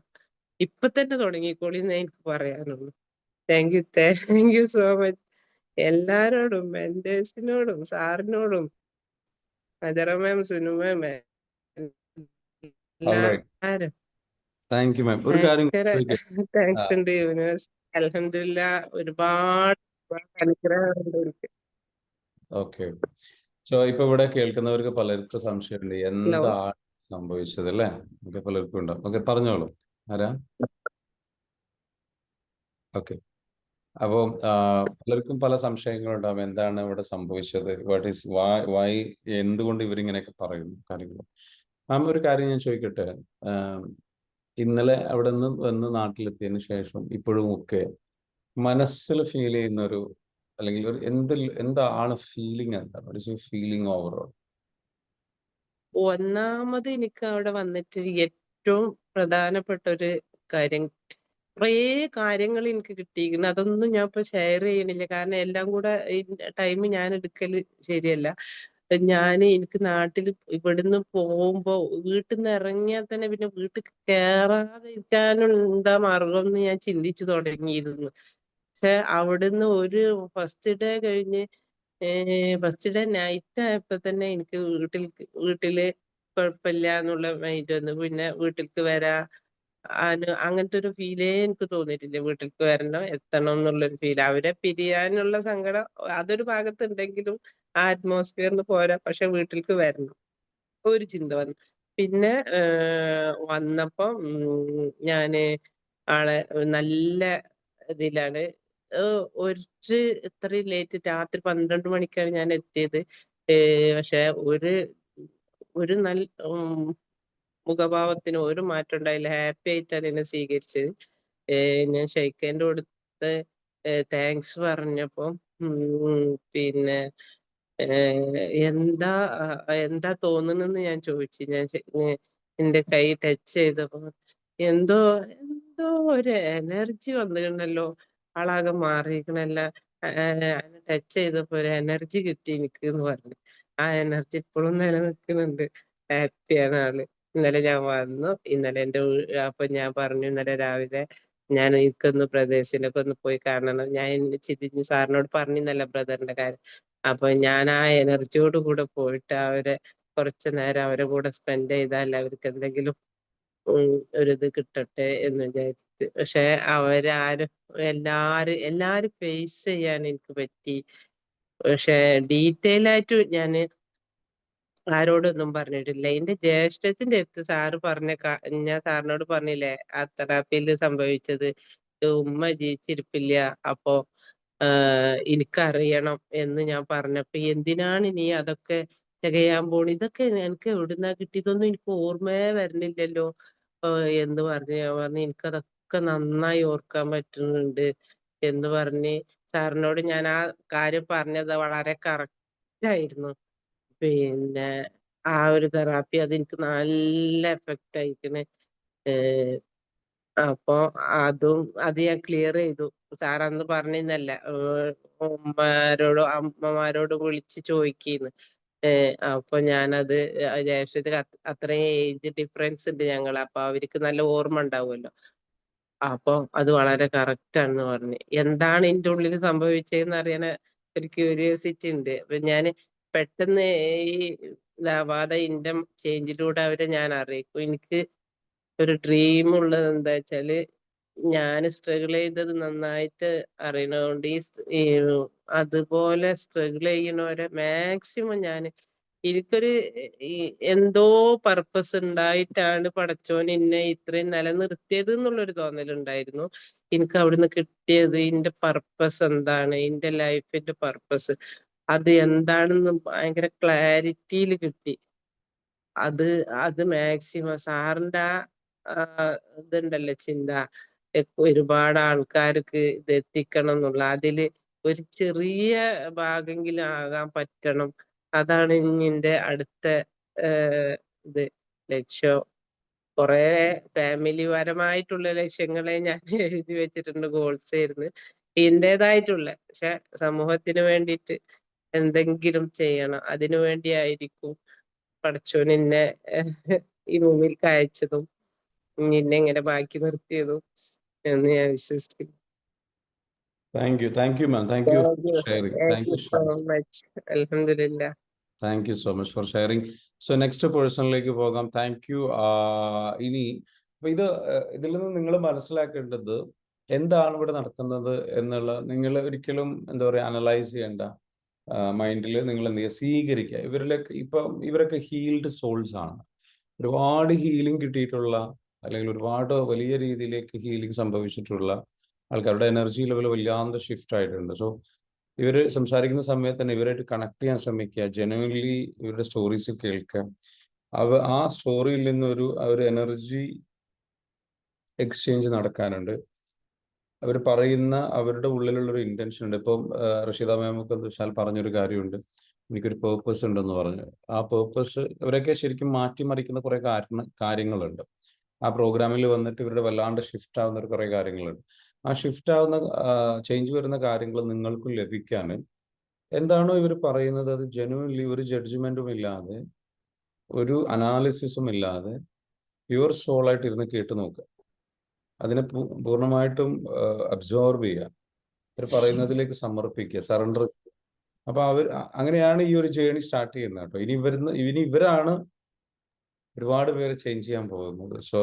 ഇപ്പൊ തന്നെ തുടങ്ങിക്കോളി എന്നേ എനിക്ക് പറയാനുള്ളൂ. താങ്ക് യു സോ മച്ച് എല്ലാരോടും, മെന്റേഴ്സിനോടും, സാറിനോടും, അജറ മാം, സുനു മാം, ഓൾറൈറ്റ്, എല്ലാരും താങ്ക് യു മാം. ഒരു കാര്യം ഭയങ്കര ചോദിക്കട്ടെ? താങ്ക്സ് ഉണ്ട് യൂണിവേഴ്സ്. അൽഹംദുലില്ലാ ഒരുപാട് അനുഗ്രഹമുണ്ട് എനിക്ക്. ഓക്കെ. സോ ഇപ്പൊ ഇവിടെ കേൾക്കുന്നവർക്ക് പലർക്കും സംശയമുണ്ട് ഹലോ, എന്താണ് സംഭവിച്ചത് അല്ലേ? ഓക്കെ, പലർക്കും ഉണ്ടാവും. ഓക്കെ, പറഞ്ഞോളൂ. ആരാ? ഓക്കെ. അപ്പോൾ പലർക്കും പല സംശയങ്ങളുണ്ടാവും. എന്താണ് ഇവിടെ സംഭവിച്ചത്? വാട്ട് ഈസ് വൈ എന്തുകൊണ്ട് ഇവരിങ്ങനെയൊക്കെ പറയുന്നു കാര്യങ്ങൾ? മാം, ഒരു കാര്യം ഞാൻ ചോദിക്കട്ടെ? ഇന്നലെ അവിടെ നിന്ന് വന്ന് നാട്ടിലെത്തിയതിന് ശേഷം ഇപ്പോഴും ഒക്കെ മനസ്സിൽ ഫീൽ ചെയ്യുന്ന ഒരു അല്ലെങ്കിൽ ഒരു എന്താണ് ഫീലിംഗ്? എന്താണ് ഫീലിംഗ് ഓവറോൾ? ഒന്നാമത് എനിക്ക് അവിടെ വന്നിട്ട് ഏറ്റവും പ്രധാനപ്പെട്ട ഒരു കാര്യം, കുറേ കാര്യങ്ങൾ എനിക്ക് കിട്ടിയിരിക്കുന്നു. അതൊന്നും ഞാൻ ഇപ്പൊ ഷെയർ ചെയ്യണില്ല. കാരണം എല്ലാം കൂടെ ടൈം ഞാൻ എടുക്കല് ശരിയല്ല. എനിക്ക് നാട്ടിൽ ഇവിടുന്ന് പോകുമ്പോ വീട്ടിൽ നിന്ന് ഇറങ്ങിയാൽ തന്നെ പിന്നെ വീട്ടിൽ കയറാതെ ഇരിക്കാനും എന്താ മാർഗം എന്ന് ഞാൻ ചിന്തിച്ചു തുടങ്ങിയിരുന്നു. പക്ഷെ അവിടുന്ന് ഒരു ഫസ്റ്റ് ഡേ കഴിഞ്ഞ് ഫസ്റ്റ് ഡേ നൈറ്റ് ആയപ്പോ തന്നെ എനിക്ക് വീട്ടില് കുഴപ്പമില്ല എന്നുള്ള മൈൻഡ് വന്നു. പിന്നെ വീട്ടിലേക്ക് അങ്ങനത്തെ ഒരു ഫീലേ എനിക്ക് തോന്നിയിട്ടില്ല. വീട്ടിലേക്ക് വരണം, എത്തണം എന്നുള്ളൊരു ഫീൽ. അവരെ പിരിയാനുള്ള സങ്കടം അതൊരു ഭാഗത്തുണ്ടെങ്കിലും ആ അറ്റ്മോസ്ഫിയറിന് പോരാ. പക്ഷെ വീട്ടിലേക്ക് വരണം ഒരു ചിന്ത വന്നു. പിന്നെ വന്നപ്പോ ഞാന് ആളെ നല്ല ഇതിലാണ് ഒരു ഇത്രയും ലേറ്റ് രാത്രി 12 മണിക്കാണ് ഞാൻ എത്തിയത്. പക്ഷെ ഒരു നല്ല മുഖഭാവത്തിന് ഒരു മാറ്റം ഉണ്ടായില്ല. ഹാപ്പി ആയിട്ടാണ് എന്നെ സ്വീകരിച്ചത്. ഞാൻ ഷെയ്ഖന്റെ കൊടുത്ത് താങ്ക്സ് പറഞ്ഞപ്പോ പിന്നെ എന്താ എന്താ തോന്നുന്നെന്ന് ഞാൻ ചോദിച്ചു. എന്റെ കൈ ടച്ച് ചെയ്തപ്പോ എന്തോ എന്തോ ഒരു എനർജി വന്നിട്ടുണ്ടല്ലോ, ആളാകെ മാറിയിരിക്കണല്ല, ടച്ച് ചെയ്തപ്പോ ഒരു എനർജി കിട്ടി എനിക്ക് എന്ന് പറഞ്ഞു. ആ എനർജി ഇപ്പോഴും നിലനിൽക്കുന്നുണ്ട്. ഹാപ്പിയാണ് ആള്. ഇന്നലെ ഞാൻ വന്നു. ഇന്നലെ അപ്പൊ ഞാൻ പറഞ്ഞു ഇന്നലെ രാവിലെ ഞാൻ എനിക്കൊന്ന് ബ്രദേഴ്സിനൊക്കെ ഒന്ന് പോയി കാണണം. ഞാൻ ചിന്തിച്ചു സാറിനോട് പറഞ്ഞിരുന്നല്ല ബ്രദറിന്റെ കാര്യം. അപ്പൊ ഞാൻ ആ എനർജിയോട് കൂടെ പോയിട്ട് കുറച്ചു നേരം അവരെ കൂടെ സ്പെൻഡ് ചെയ്താൽ അവർക്ക് എന്തെങ്കിലും ഒരിത് കിട്ടട്ടെ എന്ന് വിചാരിച്ചിട്ട്. പക്ഷെ എല്ലാരും ഫേസ് ചെയ്യാൻ എനിക്ക് പറ്റി. പക്ഷെ ഡീറ്റെയിൽ ആയിട്ട് ഞാന് ആരോടൊന്നും പറഞ്ഞിട്ടില്ല. എന്റെ ജ്യേഷ്ഠത്തിന്റെ അടുത്ത് സാറ് ഞാൻ സാറിനോട് പറഞ്ഞില്ലേ ആ തെറാപ്പിയിൽ സംഭവിച്ചത്. ഉമ്മ ജീവിച്ചിരിപ്പില്ല, അപ്പോ എനിക്കറിയണം എന്ന് ഞാൻ പറഞ്ഞപ്പോ എന്തിനാണ് നീ അതൊക്കെ തികയാൻ പോണ്, ഇതൊക്കെ എനിക്ക് എവിടുന്നാ കിട്ടിയതൊന്നും എനിക്ക് ഓർമ്മയെ വരുന്നില്ലല്ലോ എന്ന് പറഞ്ഞു. ഞാൻ പറഞ്ഞു എനിക്കതൊക്കെ നന്നായി ഓർക്കാൻ പറ്റുന്നുണ്ട് എന്ന് പറഞ്ഞ് സാറിനോട് ഞാൻ ആ കാര്യം പറഞ്ഞത് വളരെ കറക്റ്റ് ആയിരുന്നു. പിന്നെ ആ ഒരു തെറാപ്പി അതെനിക്ക് നല്ല എഫക്റ്റ് ആയിക്കണ്. അപ്പൊ അത് ഞാൻ ക്ലിയർ ചെയ്തു. സാർ അന്ന് പറഞ്ഞിരുന്നല്ല അമ്മമാരോടും വിളിച്ച് ചോദിക്കുന്നു അപ്പൊ ഞാനത് ജ്യേഷ്ഠത്തിന് അത്രയും ഏജ് ഡിഫറൻസ് ഉണ്ട് ഞങ്ങൾ. അപ്പൊ അവർക്ക് നല്ല ഓർമ്മ ഉണ്ടാവുമല്ലോ. അപ്പൊ അത് വളരെ കറക്റ്റ് ആണെന്ന് പറഞ്ഞു. എന്താണ് എന്റെ ഉള്ളിൽ സംഭവിച്ചതെന്ന് അറിയാൻ ഒരു ക്യൂരിയോസിറ്റി ഉണ്ട്. അപ്പൊ ഞാൻ പെട്ടെന്ന് ഈ ഇതാവാതെ എന്റെ ചേഞ്ചിലൂടെ അവരെ ഞാൻ അറിയിക്കും. എനിക്ക് ഒരു ഡ്രീം ഉള്ളത് എന്താ വെച്ചാല്, ഞാൻ സ്ട്രഗിൾ ചെയ്തത് നന്നായിട്ട് അറിയണതുകൊണ്ട് ഈ അതുപോലെ സ്ട്രഗിൾ ചെയ്യണവരെ മാക്സിമം ഞാൻ എനിക്കൊരു ഈ എന്തോ പർപ്പസ് ഉണ്ടായിട്ടാണ് പടച്ചോൻ എന്നെ ഇത്രയും നിലനിർത്തിയത് എന്നുള്ളൊരു തോന്നലുണ്ടായിരുന്നു. എനിക്ക് അവിടുന്ന് കിട്ടിയത് എന്റെ പർപ്പസ് എന്താണ്, എന്റെ ലൈഫിന്റെ പർപ്പസ് അത് എന്താണെന്ന് ഭയങ്കര ക്ലാരിറ്റിയിൽ കിട്ടി. അത് അത് മാക്സിമം സാറിന്റെ ആ ഇതുണ്ടല്ലോ ചിന്ത, ഒരുപാട് ആൾക്കാർക്ക് ഇത് എത്തിക്കണം എന്നുള്ള, അതില് ഒരു ചെറിയ ഭാഗമെങ്കിലും ആകാൻ പറ്റണം. അതാണ് ഇനി എന്റെ അടുത്ത ഇത് ലക്ഷ്യം. കുറെ ഫാമിലി പരമായിട്ടുള്ള ലക്ഷ്യങ്ങളെ ഞാൻ എഴുതി വെച്ചിട്ടുണ്ട്, ഗോൾസ് ആയിരുന്നു എന്റേതായിട്ടുള്ള. പക്ഷെ സമൂഹത്തിന് വേണ്ടിയിട്ട് എന്തെങ്കിലും ചെയ്യണം, അതിനു വേണ്ടിയായിരിക്കും പടച്ചോൻ എന്നെ ഈ ഭൂമിയിലേക്ക് അയച്ചതും നിന്നെ ഇങ്ങനെ ബാക്കി നിർത്തിയതും എന്ന് ഞാൻ വിശ്വസിക്കുന്നു. Thank you ma'am, thank you for sharing. Thank you so much. അൽഹംദുലില്ലാ. Thank you so much for sharing. So next പേഴ്സണിലേക്ക് പോകാം. Thank you. ഇനി ഇതിൽ നിന്ന് നിങ്ങൾ മനസ്സിലാക്കേണ്ടത് എന്താണ് ഇവിടെ നടക്കുന്നത് എന്നുള്ള നിങ്ങൾ ഒരിക്കലും എന്താ പറയുക അനലൈസ് ചെയ്യേണ്ട. മൈൻഡിൽ നിങ്ങൾ എന്ത് ചെയ്യുക, സ്വീകരിക്കുക. ഇവരൊക്കെ ഹീൽഡ് സോൾസ് ആണ്. ഒരുപാട് ഹീലിംഗ് കിട്ടിയിട്ടുള്ള, അല്ലെങ്കിൽ ഒരുപാട് വലിയ രീതിയിലേക്ക് ഹീലിംഗ് സംഭവിച്ചിട്ടുള്ള ആൾക്കാരുടെ എനർജി ലെവൽ വല്ലാണ്ട് ഷിഫ്റ്റ് ആയിട്ടുണ്ട്. സോ ഇവർ സംസാരിക്കുന്ന സമയത്ത് തന്നെ ഇവരായിട്ട് കണക്ട് ചെയ്യാൻ ശ്രമിക്കുക, ജെനുവൻലി ഇവരുടെ സ്റ്റോറീസ് കേൾക്കുക. ആ സ്റ്റോറിയിൽ നിന്ന് ഒരു എനർജി എക്സ്ചേഞ്ച് നടക്കാനുണ്ട്. അവർ പറയുന്ന അവരുടെ ഉള്ളിലുള്ളൊരു ഇന്റൻഷൻ ഉണ്ട്. ഇപ്പം റഷീദ മാമൊക്കെ വിശാൽ പറഞ്ഞൊരു കാര്യമുണ്ട്, എനിക്കൊരു പേർപ്പസ് ഉണ്ടെന്ന് പറഞ്ഞു. ആ പേർപ്പസ് ഇവരൊക്കെ ശരിക്കും മാറ്റിമറിക്കുന്ന കുറെ കാര്യങ്ങളുണ്ട്. ആ പ്രോഗ്രാമിൽ വന്നിട്ട് ഇവരുടെ വല്ലാണ്ട് ഷിഫ്റ്റ് ആവുന്ന ഒരു കുറെ കാര്യങ്ങളുണ്ട്. ആ ഷിഫ്റ്റ് ആവുന്ന ചേഞ്ച് വരുന്ന കാര്യങ്ങൾ നിങ്ങൾക്കും ലഭിക്കാൻ എന്താണോ ഇവർ പറയുന്നത് അത് ജെനുവൻലി ഒരു ജഡ്ജ്മെന്റും ഇല്ലാതെ, ഒരു അനാലിസിസും ഇല്ലാതെ പ്യുവർ സോളായിട്ട് ഇരുന്ന് കേട്ട് നോക്കുക. അതിനെ പൂർണ്ണമായിട്ടും അബ്സോർബ് ചെയ്യുക, അവർ പറയുന്നതിലേക്ക് സമർപ്പിക്കുക, സറണ്ടർ. അപ്പൊ അങ്ങനെയാണ് ഈ ഒരു ജേണി സ്റ്റാർട്ട് ചെയ്യുന്നത് കേട്ടോ. ഇനി ഇവരാണ് ഒരുപാട് പേര് ചേഞ്ച് ചെയ്യാൻ പോകുന്നത്. സോ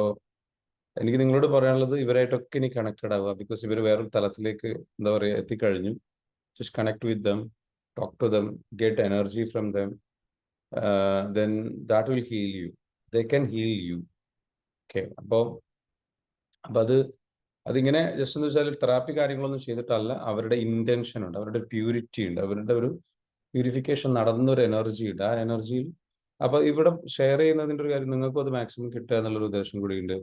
എനിക്ക് നിങ്ങളോട് പറയാനുള്ളത്, ഇവരായിട്ടൊക്കെ ഇനി കണക്റ്റഡ് ആവുക. ബിക്കോസ് ഇവർ വേറൊരു തലത്തിലേക്ക് എന്താ പറയുക എത്തിക്കഴിഞ്ഞു. Just connect with dum, talk to them, get energy from them, then that will heal you. They can heal you. Okay. അപ്പോൾ അതിങ്ങനെ ജസ്റ്റ് എന്ന് വെച്ചാൽ തെറാപ്പി കാര്യങ്ങളൊന്നും ചെയ്തിട്ടല്ല, അവരുടെ ഇന്റൻഷൻ ഉണ്ട്, അവരുടെ പ്യൂരിറ്റി ഉണ്ട്, അവരുടെ ഒരു പ്യൂരിഫിക്കേഷൻ നടന്നൊരു എനർജി ഉണ്ട്. ആ എനർജിയിൽ അപ്പൊ ഇവിടെ ഷെയർ ചെയ്യുന്നതിന്റെ ഒരു കാര്യം നിങ്ങൾക്കും അത് മാക്സിമം കിട്ടുക എന്നുള്ളൊരു ഉദ്ദേശം കൂടി ഉണ്ട്.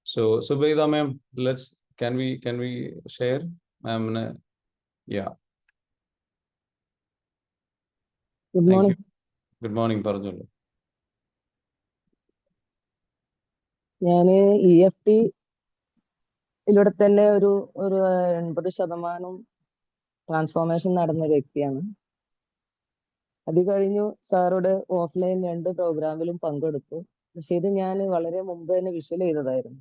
So Zubaida ma'am, can we share മാമിന്? Yeah. Good morning. Good morning, പറഞ്ഞോളൂ. ഞാൻ EFT യിലൂടെ തന്നെ ഒരു 80% ട്രാൻസ്ഫോർമേഷൻ നടന്ന വ്യക്തിയാണ്. അത് കഴിഞ്ഞു സാറുടെ ഓഫ്ലൈൻ 2 പ്രോഗ്രാമിലും പങ്കെടുത്തു. പക്ഷെ ഇത് ഞാൻ വളരെ മുമ്പ് തന്നെ വിഷ്വൽ ചെയ്തതായിരുന്നു.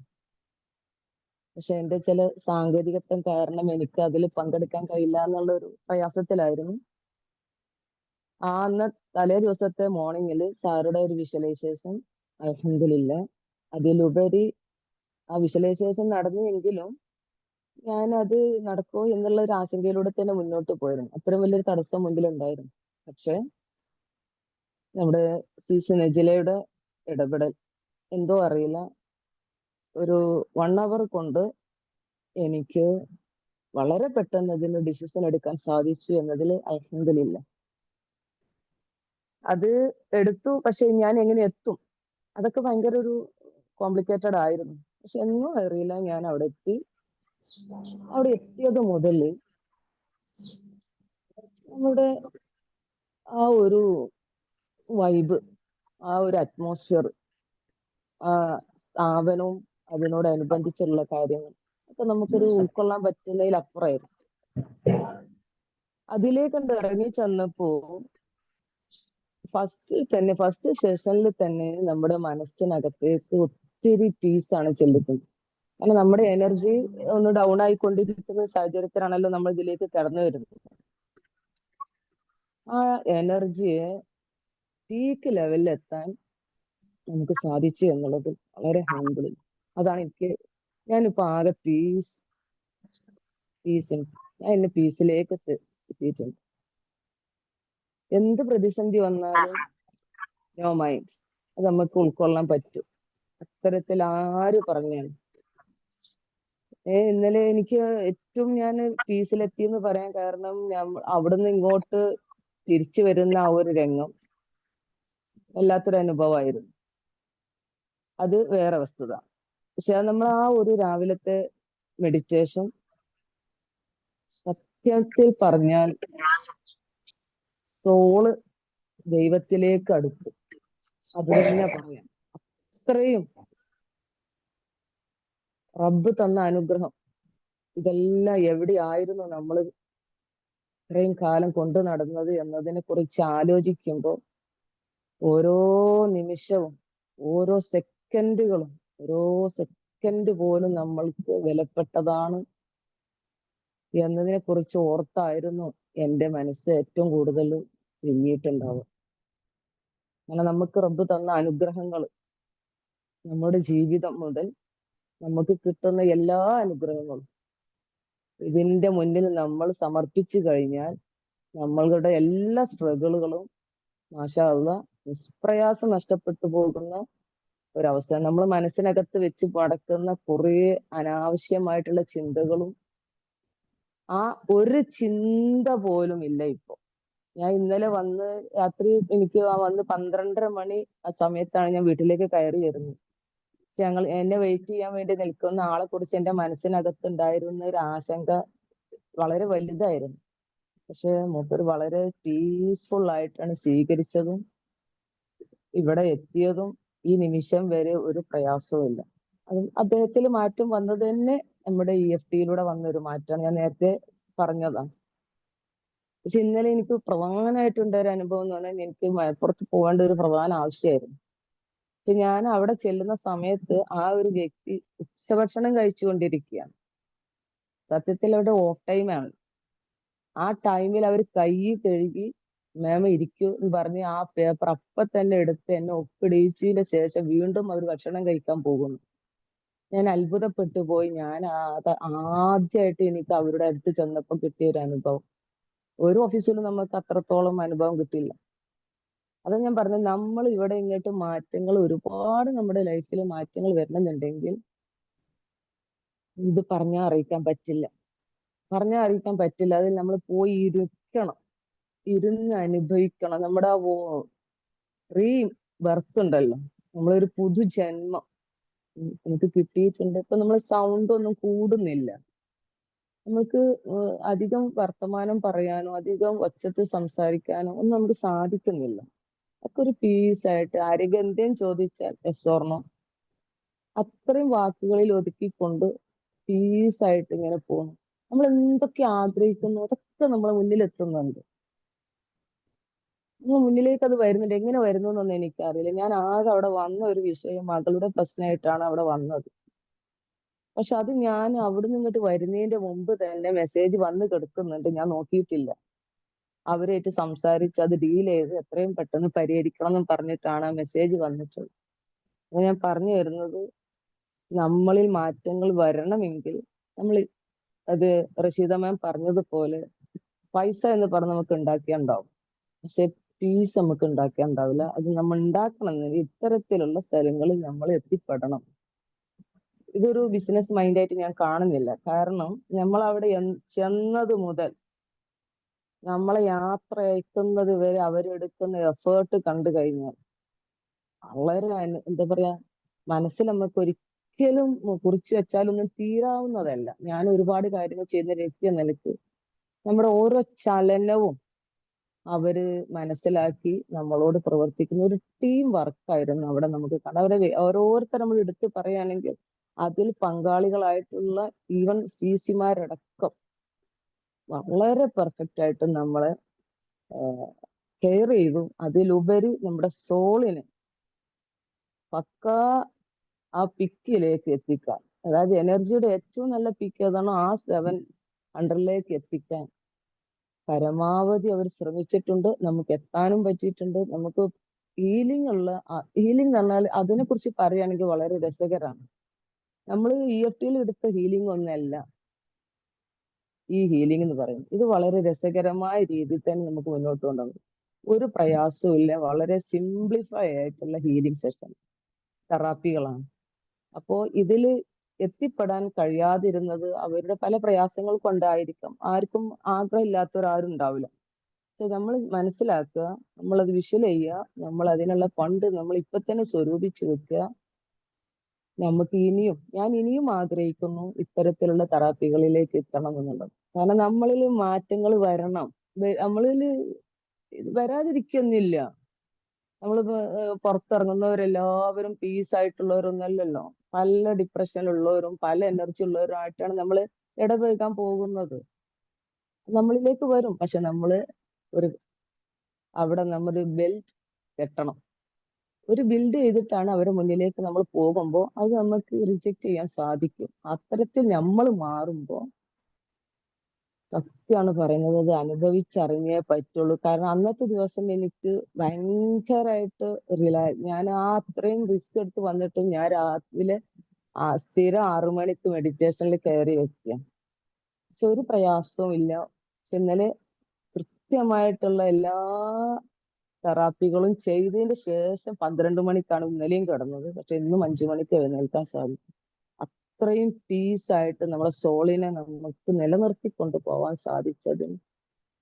പക്ഷെ എൻ്റെ ചില സാങ്കേതികത്വം കാരണം എനിക്ക് അതിൽ പങ്കെടുക്കാൻ കഴിയില്ല എന്നുള്ള ഒരു പ്രയാസത്തിലായിരുന്നു. അന്ന് തലേ ദിവസത്തെ മോർണിംഗിൽ സാറുടെ ഒരു വിഷ്വലൈസേഷൻ, അൽഹംദുലില്ലാ, അതിലുപരി ആ വിഷ്വലൈസേഷൻ നടന്നു എങ്കിലും ഞാൻ അത് നടക്കുമോ എന്നുള്ള ഒരു ആശങ്കയിലൂടെ തന്നെ മുന്നോട്ട് പോയിരുന്നു. അത്രയും വലിയൊരു തടസ്സം മുമ്പിലുണ്ടായിരുന്നു. പക്ഷെ നമ്മുടെ CC നജിലയുടെ ഇടപെടൽ എന്തോ അറിയില്ല, ഒരു 1 hour കൊണ്ട് എനിക്ക് വളരെ പെട്ടെന്ന് അതിന് ഡിസിഷൻ എടുക്കാൻ സാധിച്ചു എന്നതിൽ അൽഹംദുലില്ലാ. അത് എടുത്തു. പക്ഷെ ഞാൻ എങ്ങനെ എത്തും, അതൊക്കെ ഭയങ്കര ഒരു കോംപ്ലിക്കേറ്റഡ് ആയിരുന്നു. പക്ഷെ ഒന്നും അറിയില്ല, ഞാൻ അവിടെ എത്തി. അവിടെ എത്തിയത് മുതൽ നമ്മുടെ ആ ഒരു വൈബ്, ആ ഒരു അറ്റ്മോസ്ഫിയർ, ആ സ്ഥാപനവും അതിനോടനുബന്ധിച്ചുള്ള കാര്യങ്ങൾ ഒക്കെ നമുക്കൊരു ഉൾക്കൊള്ളാൻ പറ്റുന്നതിലപ്പുറമായിരുന്നു. അതിലേക്കണ്ട് ഇറങ്ങി ചെന്നപ്പോ ഫസ്റ്റ് സെഷനിൽ തന്നെ നമ്മുടെ മനസ്സിനകത്തേക്ക് ഒത്തിരി പീസാണ് ചെല്ലുന്നത്. കാരണം നമ്മുടെ എനർജി ഒന്ന് ഡൗൺ ആയിക്കൊണ്ടിരിക്കുന്ന സാഹചര്യത്തിലാണല്ലോ നമ്മൾ ഇതിലേക്ക് കടന്നു വരുന്നത്. ആ എനർജിയെ പീക്ക് ലെവലിൽ എത്താൻ നമുക്ക് സാധിച്ചു എന്നുള്ളത് വളരെ ഹംബിളിങ്. അതാണ് ഞാനിപ്പോ ആകെ പീസ് ഞാൻ എന്നെ പീസിലേക്ക് എത്തിയിട്ടുണ്ട്. എന്ത് പ്രതിസന്ധി വന്നാലും നോ മൈൻഡ്സ്, അത് നമുക്ക് ഉൾക്കൊള്ളാൻ പറ്റും. അത്തരത്തിൽ ആര് പറഞ്ഞാണ് ഇന്നലെ എനിക്ക് ഏറ്റവും ഞാൻ പീസിലെത്തി എന്ന് പറയാൻ കാരണം അവിടുന്ന് ഇങ്ങോട്ട് തിരിച്ചു വരുന്ന ആ ഒരു രംഗം വല്ലാത്തൊരു അനുഭവമായിരുന്നു. അത് വേറെ വസ്തുത. പക്ഷെ നമ്മൾ ആ ഒരു രാവിലത്തെ മെഡിറ്റേഷൻ സത്യത്തിൽ പറഞ്ഞാൽ സോള് ദൈവത്തിലേക്ക് അടുത്തു. അത് തന്നെ പറയാം. അത്രയും റബ്ബ് തന്ന അനുഗ്രഹം. ഇതെല്ലാം എവിടെയായിരുന്നു നമ്മൾ ഇത്രയും കാലം കൊണ്ടു നടന്നത് എന്നതിനെ കുറിച്ച് ആലോചിക്കുമ്പോൾ ഓരോ നിമിഷവും ഓരോ സെക്കൻഡ് പോലും നമ്മൾക്ക് വിലപ്പെട്ടതാണ് എന്നതിനെ കുറിച്ച് ഓർത്തായിരുന്നു എൻ്റെ മനസ്സ് ഏറ്റവും കൂടുതൽ പിന്നിയിട്ടുണ്ടാവുക. അങ്ങനെ നമുക്ക് റബ്ബ് തന്ന അനുഗ്രഹങ്ങൾ, നമ്മുടെ ജീവിതം മുതൽ നമുക്ക് കിട്ടുന്ന എല്ലാ അനുഗ്രഹങ്ങളും ഇതിന്റെ മുന്നിൽ നമ്മൾ സമർപ്പിച്ചു കഴിഞ്ഞാൽ നമ്മളുടെ എല്ലാ സ്ട്രഗിളുകളും മാഷാ അല്ലാഹ് നിഷ്പ്രയാസം നഷ്ടപ്പെട്ടു പോകുന്ന ഒരവസ്ഥ. നമ്മൾ മനസ്സിനകത്ത് വെച്ച് പടക്കുന്ന കുറേ അനാവശ്യമായിട്ടുള്ള ചിന്തകളും ആ ഒരു ചിന്ത പോലും ഇല്ല ഇപ്പൊ. ഞാൻ ഇന്നലെ രാത്രി എനിക്ക് വന്ന് 12:30 മണി ആ സമയത്താണ് ഞാൻ വീട്ടിലേക്ക് കയറി വരുന്നത്. എന്നെ വെയിറ്റ് ചെയ്യാൻ വേണ്ടി നിൽക്കുന്ന ആളെ കുറിച്ച് എന്റെ മനസ്സിനകത്തുണ്ടായിരുന്ന ഒരു ആശങ്ക വളരെ വലുതായിരുന്നു. പക്ഷെ മൂപ്പർ വളരെ പീസ്ഫുൾ ആയിട്ടാണ് സ്വീകരിച്ചതും ഇവിടെ എത്തിയതും. ഈ നിമിഷം വരെ ഒരു പ്രയാസവും ഇല്ല. അദ്ദേഹത്തിൽ മാറ്റം വന്നത് തന്നെ നമ്മുടെ EFT-യിലൂടെ വന്നൊരു മാറ്റമാണ്. ഞാൻ നേരത്തെ പറഞ്ഞതാണ്. പക്ഷെ ഇന്നലെ എനിക്ക് പ്രധാനമായിട്ടുണ്ടായ ഒരു അനുഭവം എന്ന് പറഞ്ഞാൽ എനിക്ക് മലപ്പുറത്ത് പോകേണ്ട ഒരു പ്രധാന ആവശ്യമായിരുന്നു. പക്ഷെ ഞാൻ അവിടെ ചെല്ലുന്ന സമയത്ത് ആ ഒരു വ്യക്തി ഉച്ചഭക്ഷണം കഴിച്ചുകൊണ്ടിരിക്കുകയാണ്. സത്യത്തിൽ അവിടെ ഓഫ് ടൈമാണ്. ആ ടൈമിൽ അവർ കൈ കഴുകി മാം ഇരിക്കൂ എന്ന് പറഞ്ഞ് ആ പേപ്പർ അപ്പൊ തന്നെ എടുത്ത് എന്നെ ഒപ്പിടിച്ചതിന് ശേഷം വീണ്ടും അവർ ഭക്ഷണം കഴിക്കാൻ പോകുന്നു. ഞാൻ അത്ഭുതപ്പെട്ടു പോയി. ഞാൻ ആദ്യമായിട്ട് എനിക്ക് അവരുടെ അടുത്ത് ചെന്നപ്പോൾ കിട്ടിയ ഒരു അനുഭവം. ഒരു ഓഫീസിലും നമുക്ക് അത്രത്തോളം അനുഭവം കിട്ടില്ല. അത് ഞാൻ പറഞ്ഞു, നമ്മൾ ഇവിടെ ഇങ്ങോട്ട് മാറ്റങ്ങൾ ഒരുപാട് നമ്മുടെ ലൈഫിൽ മാറ്റങ്ങൾ വരണമെന്നുണ്ടെങ്കിൽ ഇത് പറഞ്ഞാൽ അറിയിക്കാൻ പറ്റില്ല. അതിൽ നമ്മൾ പോയി ഇരുന്ന് അനുഭവിക്കണം. നമ്മുടെ റീ ബർത്ത് ഉണ്ടല്ലോ, നമ്മളൊരു പുതുജന്മം നമുക്ക് കിട്ടിയിട്ടുണ്ട്. ഇപ്പൊ നമ്മൾ സൗണ്ട് ഒന്നും കൂടുന്നില്ല. നമുക്ക് അധികം വർത്തമാനം പറയാനോ അധികം ഒച്ചത്തിൽ സംസാരിക്കാനോ ഒന്നും നമുക്ക് സാധിക്കുന്നില്ല. ഒക്കെ ഒരു പീസായിട്ട് ആരെങ്കിലും എന്തേലും ചോദിച്ചാൽ എസ്സോർണോ അത്രയും വാക്കുകളിൽ ഒതുക്കിക്കൊണ്ട് പീസായിട്ട് ഇങ്ങനെ പോകുന്നു. നമ്മൾ എന്തൊക്കെ ആഗ്രഹിക്കുന്നു അതൊക്കെ നമ്മളെ മുന്നിലെത്തുന്നുണ്ട്. മുന്നിലേക്ക് അത് വരുന്നുണ്ട്. എങ്ങനെ വരുന്നു എന്നൊന്നും എനിക്കറിയില്ല. ഞാൻ ആകെ അവിടെ വന്ന ഒരു വിഷയം മകളുടെ പ്രശ്നമായിട്ടാണ് അവിടെ വന്നത്. പക്ഷെ അത് ഞാൻ അവിടുന്ന് ഇങ്ങോട്ട് വരുന്നതിന്റെ മുമ്പ് തന്നെ മെസ്സേജ് വന്ന് കിടക്കുന്നുണ്ട്. ഞാൻ നോക്കിയിട്ടില്ല. അവരായിട്ട് സംസാരിച്ച് അത് ഡീൽ ചെയ്ത് എത്രയും പെട്ടെന്ന് പരിഹരിക്കണം എന്ന് പറഞ്ഞിട്ടാണ് ആ മെസ്സേജ് വന്നിട്ടുള്ളത്. അപ്പൊ ഞാൻ പറഞ്ഞു വരുന്നത്, നമ്മളിൽ മാറ്റങ്ങൾ വരണമെങ്കിൽ നമ്മൾ അത് റഷീദ മാം പറഞ്ഞതുപോലെ പൈസ എന്ന് പറഞ്ഞ് നമുക്ക് ഉണ്ടാക്കിയുണ്ടാവും. പക്ഷെ പീസ് നമുക്ക് ഉണ്ടാക്കിയുണ്ടാവില്ല. അത് നമ്മൾ ഉണ്ടാക്കണമെങ്കിൽ ഇത്തരത്തിലുള്ള സ്ഥലങ്ങളിൽ നമ്മൾ എത്തിപ്പെടണം. ഇതൊരു ബിസിനസ് മൈൻഡായിട്ട് ഞാൻ കാണുന്നില്ല. കാരണം നമ്മൾ അവിടെ ചെന്നത് മുതൽ നമ്മളെ യാത്ര അയക്കുന്നത് വരെ അവരെടുക്കുന്ന എഫേർട്ട് കണ്ടു കഴിഞ്ഞാൽ വളരെ എന്താ പറയാ, മനസ്സിൽ നമുക്ക് ഒരിക്കലും കുറിച്ചു വെച്ചാലൊന്നും തീരാവുന്നതല്ല. ഞാൻ ഒരുപാട് കാര്യങ്ങൾ ചെയ്യുന്ന വ്യക്തി എന്ന നിലയ്ക്ക് നമ്മുടെ ഓരോ ചലനവും അവര് മനസ്സിലാക്കി നമ്മളോട് പ്രവർത്തിക്കുന്ന ഒരു ടീം വർക്കായിരുന്നു അവിടെ നമുക്ക് കാണാം. ഓരോരുത്തർ നമ്മൾ എടുത്ത് പറയുകയാണെങ്കിൽ അതിൽ പങ്കാളികളായിട്ടുള്ള ഈവൻ CC-മാരടക്കം വളരെ പെർഫെക്റ്റ് ആയിട്ട് നമ്മളെ കെയർ ചെയ്തു. അതിലുപരി നമ്മുടെ സോളിനെ പക്കാ ആ പിക്കിലേക്ക് എത്തിക്കാൻ, അതായത് എനർജിയുടെ ഏറ്റവും നല്ല പിക്ക് ഏതാണോ ആ 700 എത്തിക്കാൻ പരമാവധി അവർ ശ്രമിച്ചിട്ടുണ്ട്. നമുക്ക് എത്താനും പറ്റിയിട്ടുണ്ട്. നമുക്ക് ഹീലിംഗ് എന്ന് പറഞ്ഞാൽ അതിനെക്കുറിച്ച് പറയുകയാണെങ്കിൽ വളരെ രസകരമാണ്. നമ്മൾ EFTയിൽ എടുത്ത ഹീലിംഗ് ഒന്നല്ല ഈ ഹീലിംഗ് എന്ന് പറയുന്നത്. ഇത് വളരെ രസകരമായ രീതിയിൽ തന്നെ നമുക്ക് മുന്നോട്ട് കൊണ്ടുപോകും. ഒരു പ്രയാസവും ഇല്ല. വളരെ സിംപ്ലിഫൈ ആയിട്ടുള്ള ഹീലിംഗ് സെഷൻ തെറാപ്പികളാണ്. അപ്പോ ഇതില് എത്തിപ്പെടാൻ കഴിയാതിരുന്നത് അവരുടെ പല പ്രയാസങ്ങൾ കൊണ്ടായിരിക്കാം. ആർക്കും ആഗ്രഹമില്ലാത്തവരാരും ഉണ്ടാവില്ല. പക്ഷെ നമ്മൾ മനസ്സിലാക്കുക, നമ്മളത് വിഷ്വൽ ചെയ്യുക, നമ്മൾ അതിനുള്ള ഫണ്ട് നമ്മൾ ഇപ്പൊ തന്നെ സ്വരൂപിച്ച് വെക്കുക. നമുക്ക് ഞാൻ ഇനിയും ആഗ്രഹിക്കുന്നു ഇത്തരത്തിലുള്ള തെറാപ്പികളിലേക്ക് എത്തണം എന്നുള്ളത്. കാരണം നമ്മളിൽ മാറ്റങ്ങൾ വരണം. നമ്മളിൽ വരാതിരിക്കൊന്നുമില്ല. നമ്മളിപ്പോ പുറത്തിറങ്ങുന്നവരെല്ലാവരും പീസ് ആയിട്ടുള്ളവരൊന്നല്ലല്ലോ. പല ഡിപ്രഷനിലുള്ളവരും പല എനർജി ഉള്ളവരും ആയിട്ടാണ് നമ്മൾ ഇടപഴകാൻ പോകുന്നത്. നമ്മളിലേക്ക് വരും. പക്ഷെ നമ്മള് അവിടെ നമ്മൾ ബെൽറ്റ് കെട്ടണം. ഒരു ബിൽഡ് ചെയ്തിട്ടാണ് അവരുടെ മുന്നിലേക്ക് നമ്മൾ പോകുമ്പോൾ അത് നമുക്ക് റിജക്ട് ചെയ്യാൻ സാധിക്കും. അത്തരത്തിൽ നമ്മൾ മാറുമ്പോൾ സത്യമാണ് പറയുന്നത്, അത് അനുഭവിച്ചറിഞ്ഞേ പറ്റുള്ളൂ. കാരണം അന്നത്തെ ദിവസം എനിക്ക് ഭയങ്കരമായിട്ട് ഞാൻ അത്രയും റിസ്ക് എടുത്ത് വന്നിട്ടും ഞാൻ രാവിലെ സ്ഥിരം 6 മണിക്ക് മെഡിറ്റേഷനിൽ കയറി വ്യക്തിയാണ്. പക്ഷെ ഒരു പ്രയാസവും ഇല്ല. ഇന്നലെ കൃത്യമായിട്ടുള്ള എല്ലാ തെറാപ്പികളും ചെയ്തതിന് ശേഷം 12 മണിക്കാണ് ഇന്നലെയും കിടന്നത്. പക്ഷെ ഇന്നും 5 മണിക്ക് എഴുന്നേൽക്കാൻ സാധിക്കും. അത്രയും പീസായിട്ട് നമ്മുടെ സോളിനെ നമുക്ക് നിലനിർത്തിക്കൊണ്ട് പോവാൻ സാധിച്ചതിന്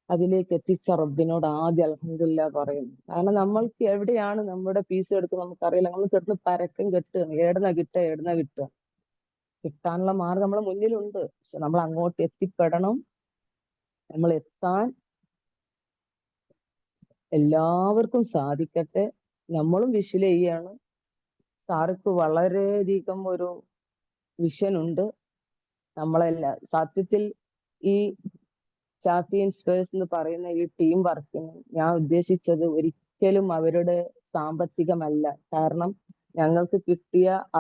അതിലേക്ക് എത്തിച്ച റബ്ബിനോട് ആദ്യം അൽഹംദുലില്ലാ പറയുന്നു. കാരണം നമ്മൾക്ക് എവിടെയാണ് നമ്മുടെ പീസ് എടുത്ത് നമുക്കറിയില്ല. നമ്മൾ കിടന്ന് പരക്കം കെട്ടുകയാണ്. ഏടുന്ന കിട്ടുക കിട്ടാനുള്ള മാർഗം നമ്മുടെ മുന്നിലുണ്ട്. പക്ഷെ നമ്മൾ അങ്ങോട്ട് എത്തിപ്പെടണം. നമ്മൾ എത്താൻ എല്ലാവർക്കും സാധിക്കട്ടെ. നമ്മളും വിഷ്വൽ ചെയ്യാണ്. സാർക്ക് വളരെയധികം ഒരു വിഷൻ ഉണ്ട്. സത്യത്തിൽ ഈ ഷാഫി ഇൻസ്പയേഴ്സ് എന്ന് പറയുന്ന ഈ ടീം വർക്കിന് ഞാൻ ഉദ്ദേശിച്ചത് ഒരിക്കലും അവരുടെ സാമ്പത്തികമല്ല. കാരണം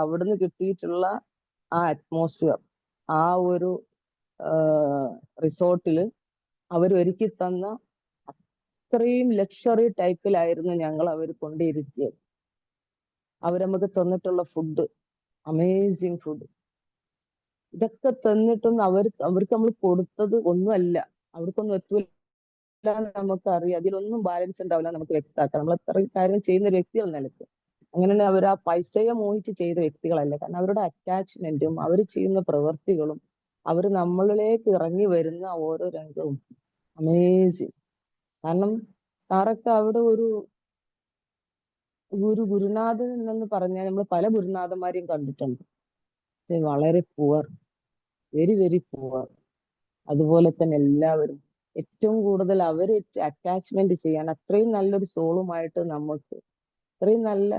അവിടുന്ന് കിട്ടിയിട്ടുള്ള ആ അറ്റ്മോസ്ഫിയർ, ആ ഒരു റിസോർട്ടിൽ അവരൊരുക്കി തന്ന അത്രയും ലക്ഷറി ടൈപ്പിലായിരുന്നു അവർ കൊണ്ടിരുത്തിയത്. അവർ നമുക്ക് തന്നിട്ടുള്ള ഫുഡ്, അമേസിങ് ഫുഡ്, ഇതൊക്കെ തന്നിട്ടും അവർക്ക് നമ്മൾ കൊടുത്തത് ഒന്നുമല്ല. അവർക്കൊന്നും എത്തൂല നമുക്കറിയാം. അതിലൊന്നും ബാലൻസ് ഉണ്ടാവില്ല നമുക്ക് വ്യക്തമാക്കാം. നമ്മൾ അത്രയും കാര്യം ചെയ്യുന്ന ഒരു വ്യക്തി നിലക്ക് അങ്ങനെ അവർ ആ പൈസയെ മോഹിച്ച് ചെയ്ത വ്യക്തികളല്ല. കാരണം അവരുടെ അറ്റാച്ച്മെന്റും അവർ ചെയ്യുന്ന പ്രവൃത്തികളും അവർ നമ്മളിലേക്ക് ഇറങ്ങി വരുന്ന ഓരോ രംഗവും അമേസിങ്. കാരണം സാറൊക്കെ അവിടെ ഒരു ഗുരുനാഥൻ എന്ന് പറഞ്ഞാൽ നമ്മൾ പല ഗുരുനാഥന്മാരെയും കണ്ടിട്ടുണ്ട്. വളരെ പുവർ, വെരി വെരി പുവർ. അതുപോലെ തന്നെ എല്ലാവരും ഏറ്റവും കൂടുതൽ അവര് അറ്റാച്ച്മെന്റ് ചെയ്യാൻ അത്രയും നല്ലൊരു സോളുമായിട്ട് നമുക്ക് അത്രയും നല്ല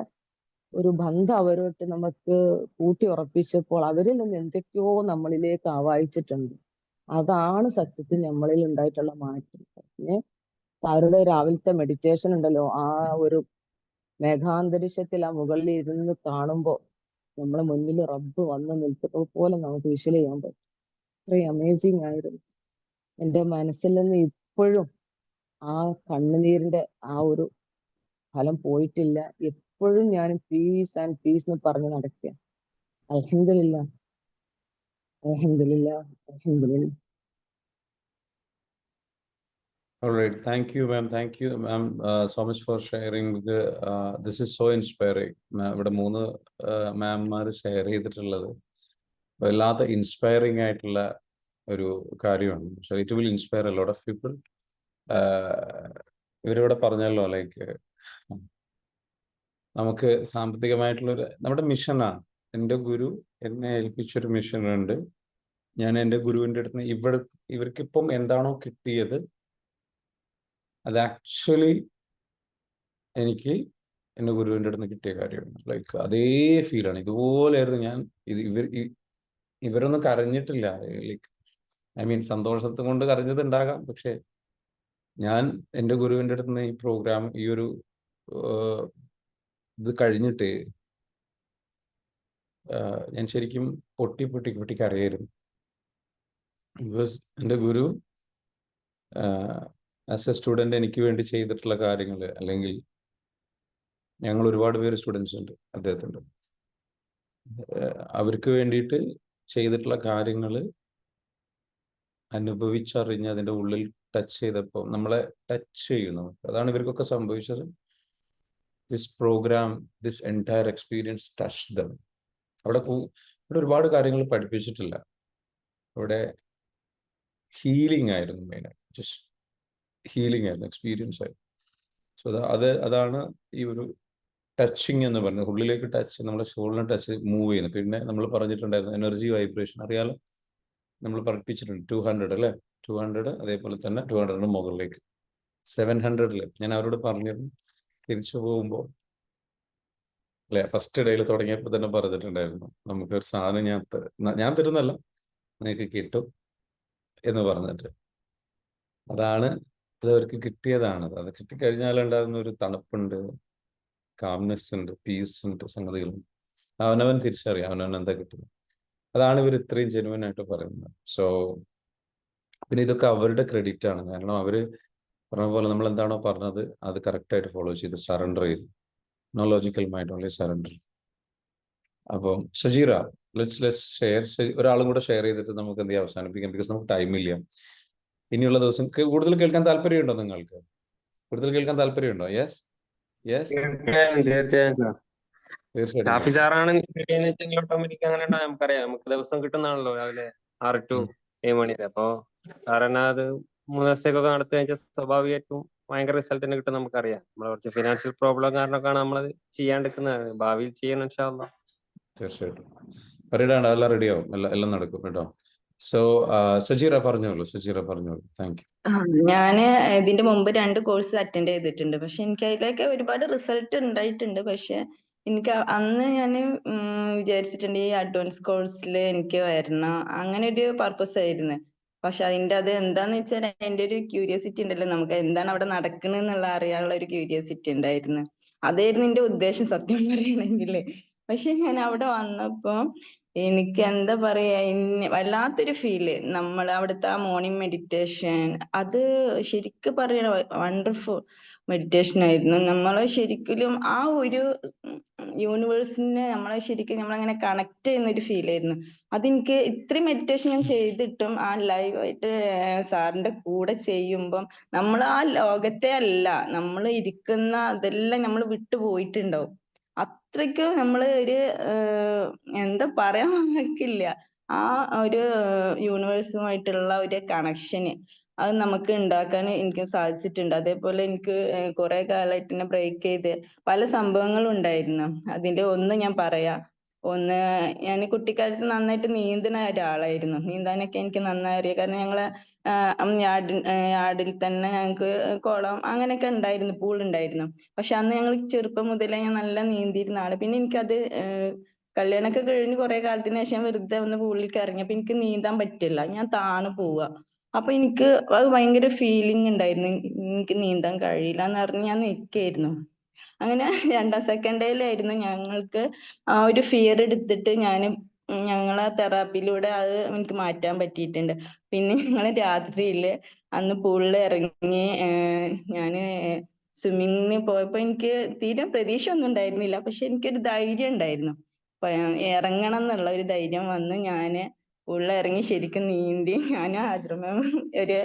ഒരു ബന്ധം അവരോട്ട് നമുക്ക് കൂട്ടി ഉറപ്പിച്ചപ്പോൾ അവരിൽ നിന്ന് എന്തൊക്കെയോ നമ്മളിലേക്ക് ആവാഹിച്ചിട്ടുണ്ട്. അതാണ് സത്യത്തിൽ നമ്മളിൽ ഉണ്ടായിട്ടുള്ള മാറ്റം. പിന്നെ സാറുടെ രാവിലത്തെ മെഡിറ്റേഷൻ ഉണ്ടല്ലോ, ആ ഒരു മേഘാന്തരീക്ഷത്തിൽ ആ മുകളിൽ ഇരുന്ന് കാണുമ്പോൾ നമ്മളെ മുന്നിൽ റബ്ബ് വന്ന് നിൽക്കുന്നത് പോലെ നമുക്ക് വിഷ്വൽ ചെയ്യാൻ പറ്റും. അത്രയും അമേസിങ് ആയിരുന്നു. എൻ്റെ മനസ്സിൽ നിന്ന് ഇപ്പോഴും ആ കണ്ണുനീരിന്റെ ആ ഒരു ഫലം പോയിട്ടില്ല. എപ്പോഴും ഞാൻ പീസ് ആൻഡ് പീസ് എന്ന് പറഞ്ഞ് നടക്കുക. അൽഹംദുലില്ലാ, അൽഹംദുലില്ലാ, അൽഹംദുലില്ലാ. All right. Thank you, ma'am. Thank you, ma'am, so much for sharing. This is so inspiring. ഇവിടെ 3 മാംമാർ ഷെയർ ചെയ്തിട്ടുള്ളത് വല്ലാത്ത ഇൻസ്പയറിംഗ് ആയിട്ടുള്ള ഒരു കാര്യമാണ്. So it will inspire a lot of people. ഇവരിവിടെ പറഞ്ഞല്ലോ, ലൈക്ക് നമുക്ക് സാമ്പത്തികമായിട്ടുള്ളൊരു നമ്മുടെ മിഷനാണ്. എൻ്റെ ഗുരു എന്നെ ഏൽപ്പിച്ചൊരു മിഷനുണ്ട്. ഞാൻ എൻ്റെ ഗുരുവിൻ്റെ അടുത്ത് ഇവർക്കിപ്പം എന്താണോ കിട്ടിയത് അത് ആക്ച്വലി എനിക്ക് എൻ്റെ ഗുരുവിൻ്റെ അടുത്ത് കിട്ടിയ കാര്യമാണ്. ലൈക്ക് അതേ ഫീലാണ്. ഇതുപോലെയായിരുന്നു ഞാൻ. ഇവരൊന്നും കരഞ്ഞിട്ടില്ല. ലൈക്ക് സന്തോഷത്തെ കൊണ്ട് കരഞ്ഞത് ഉണ്ടാകാം, പക്ഷെ ഞാൻ എൻ്റെ ഗുരുവിൻ്റെ അടുത്ത് നിന്ന് ഈ പ്രോഗ്രാം ഈ ഒരു ഇത് കഴിഞ്ഞിട്ട് ഞാൻ ശരിക്കും പൊട്ടി പൊട്ടി പൊട്ടി കരയായിരുന്നു. ബിക്കോസ് എൻ്റെ ഗുരു ആസ് എ സ്റ്റുഡൻ്റ് എനിക്ക് വേണ്ടി ചെയ്തിട്ടുള്ള കാര്യങ്ങൾ, അല്ലെങ്കിൽ ഞങ്ങൾ ഒരുപാട് പേര് സ്റ്റുഡൻസ് ഉണ്ട് അദ്ദേഹത്തിൻ്റെ, അവർക്ക് വേണ്ടിയിട്ട് ചെയ്തിട്ടുള്ള കാര്യങ്ങൾ അനുഭവിച്ചറിഞ്ഞ് അതിൻ്റെ ഉള്ളിൽ ടച്ച് ചെയ്തപ്പോൾ നമ്മളെ ടച്ച് ചെയ്യുന്നു. അതാണ് ഇവർക്കൊക്കെ സംഭവിച്ചത്. This programme, this entire experience touch them. അവിടെ ഒരുപാട് കാര്യങ്ങൾ പഠിപ്പിച്ചിട്ടില്ല. അവിടെ ഹീലിംഗ് ആയിരുന്നു മെയിനായിട്ട്, ജസ്റ്റ് ഹീലിംഗ് ആയിരുന്നു, എക്സ്പീരിയൻസ് ആയിരുന്നു. സോ അതാണ് ഈ ഒരു ടച്ചിങ് എന്ന് പറയുന്നത്. ഉള്ളിലേക്ക് ടച്ച്, നമ്മുടെ സോളിനെ ടച്ച് മൂവ് ചെയ്യുന്നു. പിന്നെ നമ്മൾ പറഞ്ഞിട്ടുണ്ടായിരുന്നു എനർജി വൈബ്രേഷൻ, അറിയാലോ, നമ്മൾ പഠിപ്പിച്ചിട്ടുണ്ട് 200 അല്ലേ, 200, അതേപോലെ തന്നെ 200 മുകളിലേക്ക് 700 ഞാൻ അവരോട് പറഞ്ഞിരുന്നു. തിരിച്ചു പോകുമ്പോൾ അല്ലെ, ഫസ്റ്റ് ഡേയിൽ തുടങ്ങിയപ്പോൾ തന്നെ പറഞ്ഞിട്ടുണ്ടായിരുന്നു, നമുക്കൊരു സാധനം ഞാൻ തരുന്നല്ല, നിങ്ങൾക്ക് കിട്ടും എന്ന് പറഞ്ഞിട്ട്. അത് അവർക്ക് കിട്ടിയതാണ്. അത് കിട്ടിക്കഴിഞ്ഞാൽ ഉണ്ടാകുന്ന ഒരു തണുപ്പുണ്ട്, കാംനെസ് ഉണ്ട്, പീസ് ഉണ്ട്, സംഗതികളുണ്ട്. അവനവൻ തിരിച്ചറിയാം അവനവൻ എന്താ കിട്ടുന്നത്. അതാണ് ഇവർ ഇത്രയും ജെനുവൻ ആയിട്ട് പറയുന്നത്. സോ പിന്നെ ഇതൊക്കെ അവരുടെ ക്രെഡിറ്റ് ആണ്. കാരണം അവര് പറഞ്ഞ പോലെ നമ്മൾ എന്താണോ പറഞ്ഞത് അത് കറക്റ്റായിട്ട് ഫോളോ ചെയ്ത് സറണ്ടർ ചെയ്തു. No logical mind, only surrender. അപ്പം ഷജീറ, ലെറ്റ്സ് ഷെയർ. ഒരാളും കൂടെ ഷെയർ ചെയ്തിട്ട് നമുക്ക് എന്ത് ചെയ്യാം, അവസാനിപ്പിക്കാം. ബിക്കോസ് നമുക്ക് ടൈമില്ല. ഇനിയുള്ള ദിവസം കൂടുതൽ കേൾക്കാൻ താല്പര്യമുണ്ടോ നിങ്ങൾക്ക്? കൂടുതൽ കേൾക്കാൻ താല്പര്യമുണ്ടോ? യെസ് യെസ്, തീർച്ചയായും സാർ. ഷാഫി തീർച്ചയായിട്ടും. സാറാണ് ഓട്ടോമാറ്റിക് അങ്ങനെ നമുക്കറിയാം. നമുക്ക് ദിവസം കിട്ടുന്നതാണല്ലോ രാവിലെ 6 to 7 മണി വരെ. അപ്പൊ സാറന്നെ അത് 3 ദിവസത്തേക്കൊക്കെ നടത്തി കഴിഞ്ഞാൽ സ്വാഭാവികമായിട്ടും ഭയങ്കര റിസൾട്ട് തന്നെ കിട്ടും. നമുക്കറിയാം നമ്മളെ കുറച്ച് ഫിനാൻഷ്യൽ പ്രോബ്ലം കാരണമൊക്കെയാണ് നമ്മളത് ചെയ്യാണ്ടിരിക്കുന്നത്. ഭാവിയിൽ ചെയ്യണം ഇൻഷാ അല്ലാഹ്. തീർച്ചയായിട്ടും പറയടാണ്ട്, എല്ലാം റെഡിയാവും, എല്ലാം നടക്കും കേട്ടോ. സോ സജീറ പറഞ്ഞോളൂ, താങ്ക് യു. ഞാന് ഇതിന്റെ മുമ്പ് 2 കോഴ്സ് അറ്റൻഡ് ചെയ്തിട്ടുണ്ട്. പക്ഷെ എനിക്ക് അതിലൊക്കെ ഒരുപാട് റിസൾട്ട് ഉണ്ടായിട്ടുണ്ട്. പക്ഷെ എനിക്ക് അന്ന് ഞാൻ വിചാരിച്ചിട്ടുണ്ട് ഈ അഡ്വാൻസ് കോഴ്സിൽ എനിക്ക് വരണം, അങ്ങനെ ഒരു പർപ്പസ് ആയിരുന്നു. പക്ഷെ അത് എന്താന്ന് വെച്ചാൽ അതിന്റെ ഒരു ക്യൂരിയോസിറ്റി ഉണ്ടല്ലോ, നമുക്ക് എന്താണ് അവിടെ നടക്കണെന്നുള്ള അറിയാനുള്ള ഒരു ക്യൂരിയോസിറ്റി ഉണ്ടായിരുന്നു. അതായിരുന്നു എന്റെ ഉദ്ദേശം സത്യം പറയണെങ്കിൽ. പക്ഷെ ഞാൻ അവിടെ വന്നപ്പോ എനിക്ക് എന്താ പറയാ, വല്ലാത്തൊരു ഫീല്. നമ്മൾ അവിടുത്തെ ആ മോർണിംഗ് മെഡിറ്റേഷൻ, അത് ശരിക്കും പറയണ വണ്ടർഫുൾ മെഡിറ്റേഷൻ ആയിരുന്നു. നമ്മളെ ശരിക്കും ആ ഒരു യൂണിവേഴ്സിനെ നമ്മളങ്ങനെ കണക്ട് ചെയ്യുന്ന ഒരു ഫീൽ ആയിരുന്നു. അതെനിക്ക് ഇത്രയും മെഡിറ്റേഷൻ ഞാൻ ചെയ്തിട്ടും ആ ലൈവായിട്ട് സാറിന്റെ കൂടെ ചെയ്യുമ്പം നമ്മൾ ആ ലോകത്തെ അല്ല, നമ്മൾ ഇരിക്കുന്ന അതെല്ലാം നമ്മൾ വിട്ടുപോയിട്ടുണ്ടാവും. അത്രയ്ക്കും നമ്മൾ ഒരു എന്താ പറയാൻ വാക്കില്ല, ആ ഒരു യൂണിവേഴ്സുമായിട്ടുള്ള ഒരു കണക്ഷന് അത് നമുക്ക് ഉണ്ടാക്കാൻ എനിക്ക് സാധിച്ചിട്ടുണ്ട്. അതേപോലെ എനിക്ക് കുറെ കാലമായിട്ട് എന്നെ ബ്രേക്ക് ചെയ്ത് പല സംഭവങ്ങളും ഉണ്ടായിരുന്നു. അതിന്റെ ഒന്ന് ഞാൻ പറയാം. ഒന്ന്, ഞാൻ കുട്ടിക്കാലത്ത് നന്നായിട്ട് നീന്തുന്ന ഒരാളായിരുന്നു. നീന്താനൊക്കെ എനിക്ക് നന്നായി അറിയാം. കാരണം ഞങ്ങളെ യാർഡിൽ തന്നെ ഞങ്ങൾക്ക് കുളം അങ്ങനെയൊക്കെ ഉണ്ടായിരുന്നു, പൂൾ ഉണ്ടായിരുന്നു. പക്ഷെ അന്ന് ഞങ്ങൾ ചെറുപ്പം മുതലേ ഞാൻ നല്ല നീന്തിയിരുന്ന ആള്. പിന്നെ എനിക്കത് കല്യാണമൊക്കെ കഴിഞ്ഞ് കുറെ കാലത്തിന് ശേഷം വെറുതെ ഒന്ന് പൂളിലേക്ക് ഇറങ്ങിയപ്പോ എനിക്ക് നീന്താൻ പറ്റില്ല, ഞാൻ താണു പോവുക. അപ്പൊ എനിക്ക് അത് ഭയങ്കര ഫീലിംഗ് ഉണ്ടായിരുന്നു, എനിക്ക് നീന്താൻ കഴിയില്ല എന്ന് പറഞ്ഞ് ഞാൻ നിൽക്കായിരുന്നു. അങ്ങനെ 2ാം സെക്കൻഡ് ഡേയിലായിരുന്നു ഞങ്ങൾക്ക് ആ ഒരു ഫിയർ എടുത്തിട്ട് ഞങ്ങളെ തെറാപ്പിയിലൂടെ അത് എനിക്ക് മാറ്റാൻ പറ്റിയിട്ടുണ്ട്. പിന്നെ ഞങ്ങള് രാത്രിയില് അന്ന് പൂളിൽ ഇറങ്ങി ഞാന് സ്വിമ്മിങ്ങിന് പോയപ്പോ എനിക്ക് തീരെ പ്രതീക്ഷ ഒന്നും ഉണ്ടായിരുന്നില്ല. പക്ഷെ എനിക്കൊരു ധൈര്യം ഉണ്ടായിരുന്നു, ഇറങ്ങണം എന്നുള്ള ഒരു ധൈര്യം വന്ന് ഞാന് പൂളിൽ ഇറങ്ങി ശരിക്കും നീന്തി. ഞാനും ഹാജറ മാം ഒരു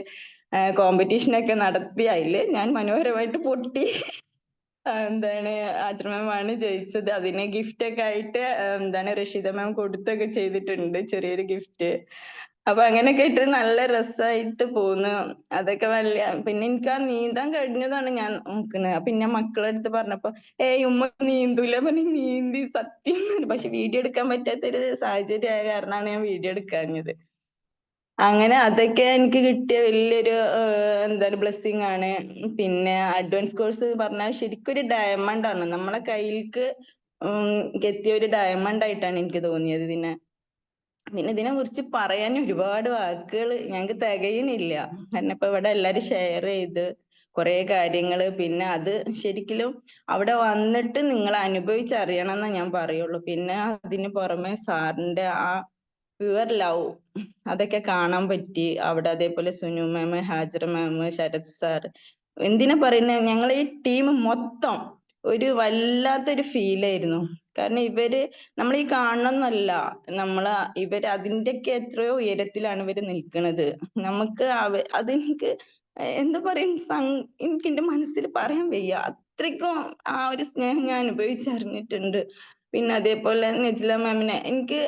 കോമ്പറ്റീഷനൊക്കെ നടത്തി, അതില് ഞാൻ മനോഹരമായിട്ട് പൊട്ടി. ഹാജറ മാം ആണ് ജയിച്ചത്. അതിന് ഗിഫ്റ്റ് ഒക്കെ ആയിട്ട് റഷീദ മാം കൊടുത്തൊക്കെ ചെയ്തിട്ടുണ്ട്, ചെറിയൊരു ഗിഫ്റ്റ്. അപ്പൊ അങ്ങനെയൊക്കെ ഇട്ട് നല്ല രസമായിട്ട് പോന്നു. അതൊക്കെ പിന്നെ എനിക്ക് ആ നീന്താൻ കഴിഞ്ഞതാണ് ഞാൻ നോക്കുന്നത്. പിന്നെ മക്കളുടെ അടുത്ത് പറഞ്ഞപ്പോ ഉമ്മ നീന്തൂല പറഞ്ഞ് നീന്തി സത്യം. പക്ഷെ വീഡിയോ എടുക്കാൻ പറ്റാത്തൊരു സാഹചര്യം ആയ കാരണമാണ് ഞാൻ വീഡിയോ എടുക്കാഞ്ഞത്. അങ്ങനെ അതൊക്കെ എനിക്ക് കിട്ടിയ വലിയൊരു ബ്ലെസ്സിങ് ആണ്. പിന്നെ അഡ്വാൻസ് കോഴ്സ് പറഞ്ഞാൽ ശരിക്കും ഒരു ഡയമണ്ട് ആണ്, നമ്മളെ കയ്യിലേക്ക് എത്തിയ ഒരു ഡയമണ്ട് ആയിട്ടാണ് എനിക്ക് തോന്നിയത് ഇതിനെ. പിന്നെ ഇതിനെ കുറിച്ച് പറയാൻ ഒരുപാട് വാക്കുകൾ ഞങ്ങൾക്ക് തികയണില്ല. കാരണം ഇപ്പൊ ഇവിടെ എല്ലാരും ഷെയർ ചെയ്ത് കുറെ കാര്യങ്ങള്, പിന്നെ അത് ശരിക്കും അവിടെ വന്നിട്ട് നിങ്ങൾ അനുഭവിച്ചറിയണം എന്നേ ഞാൻ പറയുള്ളൂ. പിന്നെ അതിന് പുറമെ സാറിന്റെ ആ പ്യുവർ ലവ് അതൊക്കെ കാണാൻ പറ്റി അവിടെ. അതേപോലെ സുനു മാം, ഹാജറ മാം, ശരത് സാർ, എന്തിനാ പറയുന്നത്, ഞങ്ങൾ ഈ ടീം മൊത്തം ഒരു വല്ലാത്തൊരു ഫീലായിരുന്നു. കാരണം ഇവര് നമ്മൾ ഈ കാണണമെന്നല്ല, ഇവര് അതിന്റെയൊക്കെ എത്രയോ ഉയരത്തിലാണ് ഇവര് നിൽക്കുന്നത്. നമുക്ക് അതെനിക്ക് എന്താ പറയും, എനിക്ക് എന്റെ മനസ്സിൽ പറയാൻ വയ്യ. അത്രയ്ക്കും ആ ഒരു സ്നേഹം ഞാൻ അനുഭവിച്ചറിഞ്ഞിട്ടുണ്ട്. പിന്നെ അതേപോലെ നെജില മാമിനെ എനിക്ക്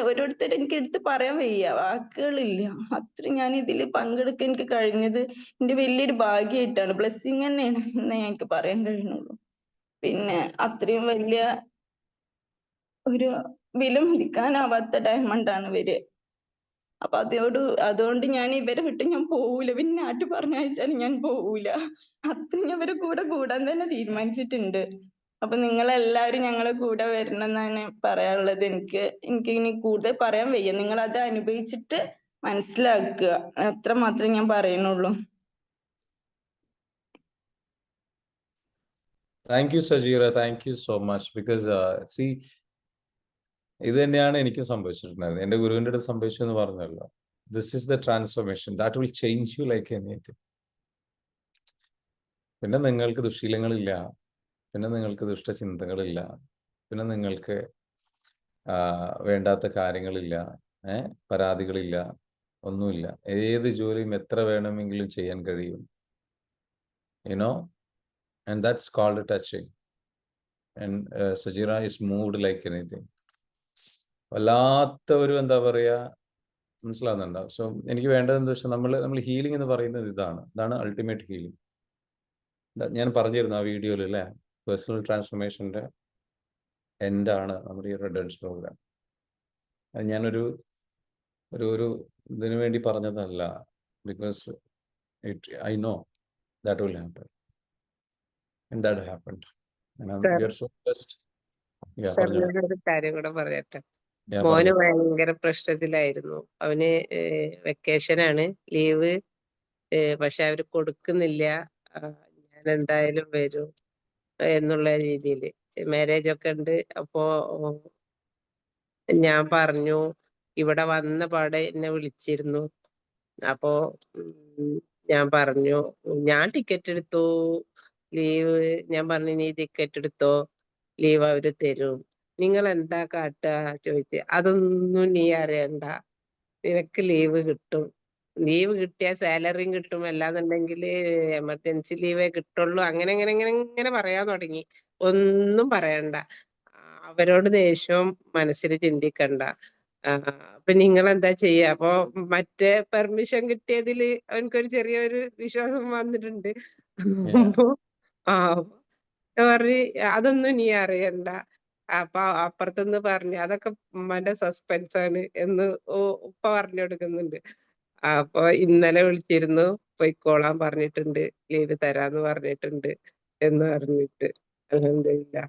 ഓരോരുത്തരും എനിക്ക് എടുത്ത് പറയാൻ വയ്യ, വാക്കുകളില്ല. അത്രയും ഞാൻ ഇതിൽ പങ്കെടുക്കാൻ എനിക്ക് കഴിഞ്ഞത് എന്റെ വലിയൊരു ഭാഗ്യമായിട്ടാണ്, ബ്ലെസ്സിങ് തന്നെയാണ് എന്നേ എനിക്ക് പറയാൻ കഴിയുന്നുള്ളൂ. പിന്നെ അത്രയും വലിയ ഒരു വിലമതിക്കാനാവാത്ത ഡയമണ്ടാണ് ഇവര്. അപ്പൊ അതുകൊണ്ട് ഞാൻ ഇവരെ വിട്ട് ഞാൻ പോവൂല. പിന്നെ നാട്ടിൽ പറഞ്ഞയച്ചാലും ഞാൻ പോവൂല. അത്രയും ഇവരെ കൂടെ കൂടാൻ തന്നെ തീരുമാനിച്ചിട്ടുണ്ട്. അപ്പൊ നിങ്ങളെല്ലാവരും ഞങ്ങളെ കൂടെ വരണം എന്നാണ് പറയാനുള്ളത്. എനിക്ക് ഇനി കൂടുതൽ പറയാൻ വയ്യ. നിങ്ങൾ അത് അനുഭവിച്ചിട്ട് മനസ്സിലാക്കുക, അത്ര മാത്രമേ ഞാൻ പറയുന്നുള്ളൂ. Thank you Sajeera, thank you so much. Because C, ഇത് തന്നെയാണ് എനിക്ക് സംഭവിച്ചിട്ടുണ്ടായിരുന്നത്. എൻ്റെ ഗുരുവിൻ്റെ അടുത്ത് സംഭവിച്ചു എന്ന് പറഞ്ഞല്ലോ. This is the transformation that will change you like anything. പിന്നെ നിങ്ങൾക്ക് ദുശീലങ്ങളില്ല, പിന്നെ നിങ്ങൾക്ക് ദുഷ്ടചിന്തകളില്ല, പിന്നെ നിങ്ങൾക്ക് വേണ്ടാത്ത കാര്യങ്ങളില്ല, പരാതികളില്ല, ഒന്നുമില്ല. ഏത് ജോലിയും എത്ര വേണമെങ്കിലും ചെയ്യാൻ കഴിയും. You know, and that's called touching. And Sajeera is moved like anything. വല്ലാത്ത ഒരു എന്താ പറയുക, മനസ്സിലാകുന്നുണ്ടോ? സോ എനിക്ക് വേണ്ടത് എന്താ വെച്ചാൽ നമ്മൾ ഹീലിംഗ് എന്ന് പറയുന്നത് ഇതാണ് അൾട്ടിമേറ്റ് ഹീലിംഗ്. ഞാൻ പറഞ്ഞിരുന്നു ആ വീഡിയോയിൽ അല്ലേ, പേഴ്സണൽ ട്രാൻസ്ഫോർമേഷൻ്റെ എൻഡാണ് നമ്മുടെ ഈ റെഡ് ഡാൻസ് പ്രോഗ്രാം. അത് ഞാനൊരു ഒരു ഇതിനു വേണ്ടി പറഞ്ഞതല്ല. Because I know that will happen and that happened. You are so blessed. Sir ഞാനൊരു കാര്യം കൂടെ പറയട്ടെ. മോന് ഭയങ്കര പ്രശ്നത്തിലായിരുന്നു. അവന് വെക്കേഷനാണ്, ലീവ്, പക്ഷെ അവര് കൊടുക്കുന്നില്ല. ഞാൻ എന്തായാലും വരും എന്നുള്ള രീതിയിൽ മാരേജ് ഒക്കെ ഉണ്ട്. അപ്പോ ഞാൻ പറഞ്ഞു, ഇവിടെ വന്ന പാടെ എന്നെ വിളിച്ചിരുന്നു. അപ്പോ ഞാൻ പറഞ്ഞു, ഞാൻ ടിക്കറ്റ് എടുത്തു, ലീവ്. ഞാൻ പറഞ്ഞു, നീ ടിക്കറ്റ് എടുത്തോ, ലീവ് അവര് തരും. നിങ്ങൾ എന്താ കാട്ടുക ചോദിച്ചു. അതൊന്നും നീ അറിയണ്ട, നിനക്ക് ലീവ് കിട്ടും. ലീവ് കിട്ടിയാൽ സാലറിയും കിട്ടും, അല്ലാന്നുണ്ടെങ്കിൽ എമർജൻസി ലീവേ കിട്ടുള്ളൂ. അങ്ങനെ പറയാൻ തുടങ്ങി. ഒന്നും പറയണ്ട, അവരോട് ദേഷ്യം മനസ്സിൽ ചിന്തിക്കണ്ട. അപ്പൊ നിങ്ങൾ എന്താ ചെയ്യാ? അപ്പൊ മറ്റേ പെർമിഷൻ കിട്ടിയതില് അവനക്കൊരു ചെറിയൊരു വിശ്വാസം വന്നിട്ടുണ്ട്. അപ്പൊ പറഞ്ഞ് അതൊന്നും നീ അറിയണ്ട. അപ്പൊ അപ്പുറത്തുനിന്ന് പറഞ്ഞു, അതൊക്കെ ഉമ്മാന്റെ സസ്പെൻസ് ആണ് എന്ന് ഉപ്പ പറഞ്ഞു കൊടുക്കുന്നുണ്ട്. അപ്പൊ ഇന്നലെ വിളിച്ചിരുന്നു, പൊയ്ക്കോളാൻ പറഞ്ഞിട്ടുണ്ട്, ലീവ് തരാന്ന് പറഞ്ഞിട്ടുണ്ട് എന്ന് പറഞ്ഞിട്ട്. അൽഹംദുലില്ലാ.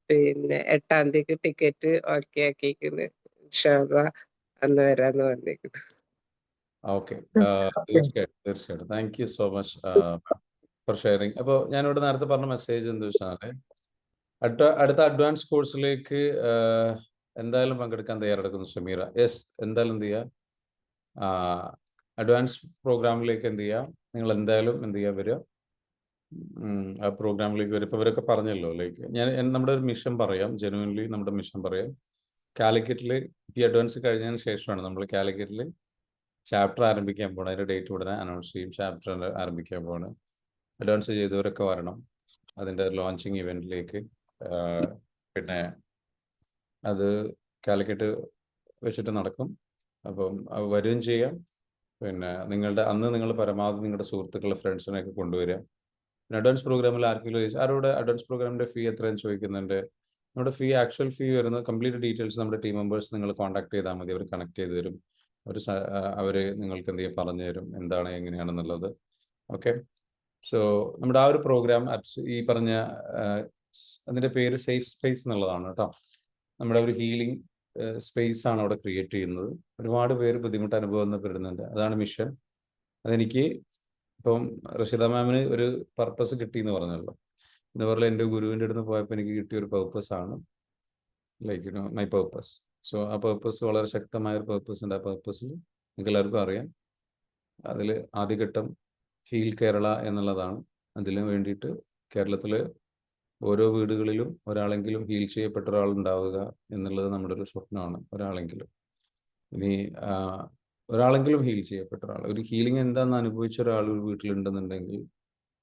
പിന്നെ 8-ാം തീയതിക്ക് ടിക്കറ്റ് ഓക്കെ ആക്കിയിരിക്കുന്നു. ഇൻഷാ അല്ലാഹ് അന്ന് വരാന്ന് പറഞ്ഞിരിക്കുന്നു. ഓക്കെ, തീർച്ചയായിട്ടും. Thank you so much for sharing. അപ്പോൾ ഞാനിവിടെ നേരത്തെ പറഞ്ഞ മെസ്സേജ് എന്താ വെച്ചാൽ, അടുത്ത അഡ്വാൻസ് കോഴ്സിലേക്ക് എന്തായാലും പങ്കെടുക്കാൻ തയ്യാറെടുക്കുന്നു സമീറ. യെസ്, എന്തായാലും എന്ത് ചെയ്യുക, അഡ്വാൻസ് പ്രോഗ്രാമിലേക്ക് എന്ത് ചെയ്യുക, നിങ്ങൾ എന്തായാലും എന്ത് ചെയ്യുക, വരിക. ആ പ്രോഗ്രാമിലേക്ക് വരും. ഇപ്പോൾ ഇവരൊക്കെ പറഞ്ഞല്ലോ, ലൈക്ക് നമ്മുടെ ഒരു മിഷൻ പറയാം, ജെനുവൻലി നമ്മുടെ മിഷൻ പറയാം. കാലിക്കറ്റിൽ ഈ അഡ്വാൻസ് കഴിഞ്ഞതിന് ശേഷമാണ് നമ്മൾ കാലിക്കറ്റിൽ ചാപ്റ്റർ ആരംഭിക്കാൻ പോകണം. അതിൻ്റെ ഡേറ്റ് ഉടനെ അനൗൺസ് ചെയ്യും. ചാപ്റ്റർ ആരംഭിക്കാൻ പോവാണ്. അഡ്വാൻസ് ചെയ്തവരൊക്കെ വരണം അതിൻ്റെ ലോഞ്ചിങ് ഇവൻറ്റിലേക്ക്. പിന്നെ അത് കാലിക്കറ്റ് വെച്ചിട്ട് നടക്കും. അപ്പം വരികയും ചെയ്യാം. പിന്നെ അന്ന് നിങ്ങൾ പരമാവധി നിങ്ങളുടെ സുഹൃത്തുക്കളെ, ഫ്രണ്ട്സിനെയൊക്കെ കൊണ്ടുവരിക. പിന്നെ അഡ്വാൻസ് പ്രോഗ്രാമിൽ ആരോട് അഡ്വാൻസ് പ്രോഗ്രാമിൻ്റെ ഫീ എത്രയെന്ന് ചോദിക്കുന്നുണ്ട്. നമ്മുടെ ആക്ച്വൽ ഫീ വരുന്ന കംപ്ലീറ്റ് ഡീറ്റെയിൽസ് നമ്മുടെ ടീം മെമ്പേഴ്സ് നിങ്ങൾ കോൺടാക്ട് ചെയ്താൽ മതി. അവർ കണക്ട് ചെയ്ത് തരും. അവർ നിങ്ങൾക്ക് എന്ത് ചെയ്യും, പറഞ്ഞു തരും എന്താണ് എങ്ങനെയാണെന്നുള്ളത്. ഓക്കെ, സോ നമ്മുടെ ആ ഒരു പ്രോഗ്രാം ഈ പറഞ്ഞ അതിൻ്റെ പേര് സേഫ് സ്പേസ് എന്നുള്ളതാണ് കേട്ടോ. നമ്മുടെ ഒരു ഹീലിംഗ് സ്പേസ് ആണ് അവിടെ ക്രിയേറ്റ് ചെയ്യുന്നത്. ഒരുപാട് പേര് ബുദ്ധിമുട്ട് അനുഭവപ്പെടുന്നുണ്ട്. അതാണ് മിഷൻ. അതെനിക്ക് ഇപ്പം റഷിദ മാമിന് ഒരു പർപ്പസ് കിട്ടി എന്ന് പറഞ്ഞല്ലോ. ഇതുപോലെ എൻ്റെ ഗുരുവിൻ്റെ അടുത്ത് പോയപ്പോൾ എനിക്ക് കിട്ടിയ ഒരു പർപ്പസ് ആണ് ലൈക്ക് മൈ പർപ്പസ്. സോ ആ പർപ്പസ് വളരെ ശക്തമായ ഒരു പർപ്പസ് ഉണ്ട്. ആ പർപ്പസിൽ നിങ്ങൾക്ക് എല്ലാവർക്കും അറിയാം. അതിൽ ആദ്യഘട്ടം ഹീൽ കേരള എന്നുള്ളതാണ്. അതിന് വേണ്ടിയിട്ട് കേരളത്തിൽ ഓരോ വീടുകളിലും ഒരാളെങ്കിലും ഹീൽ ചെയ്യപ്പെട്ട ഒരാളുണ്ടാവുക എന്നുള്ളത് നമ്മുടെ ഒരു സ്വപ്നമാണ്. ഒരാളെങ്കിലും ഇനി ഒരാളെങ്കിലും ഹീൽ ചെയ്യപ്പെട്ട ഒരാൾ, ഒരു ഹീലിംഗ് എന്താണെന്ന് അനുഭവിച്ച ഒരാൾ ഒരു വീട്ടിലുണ്ടെന്നുണ്ടെങ്കിൽ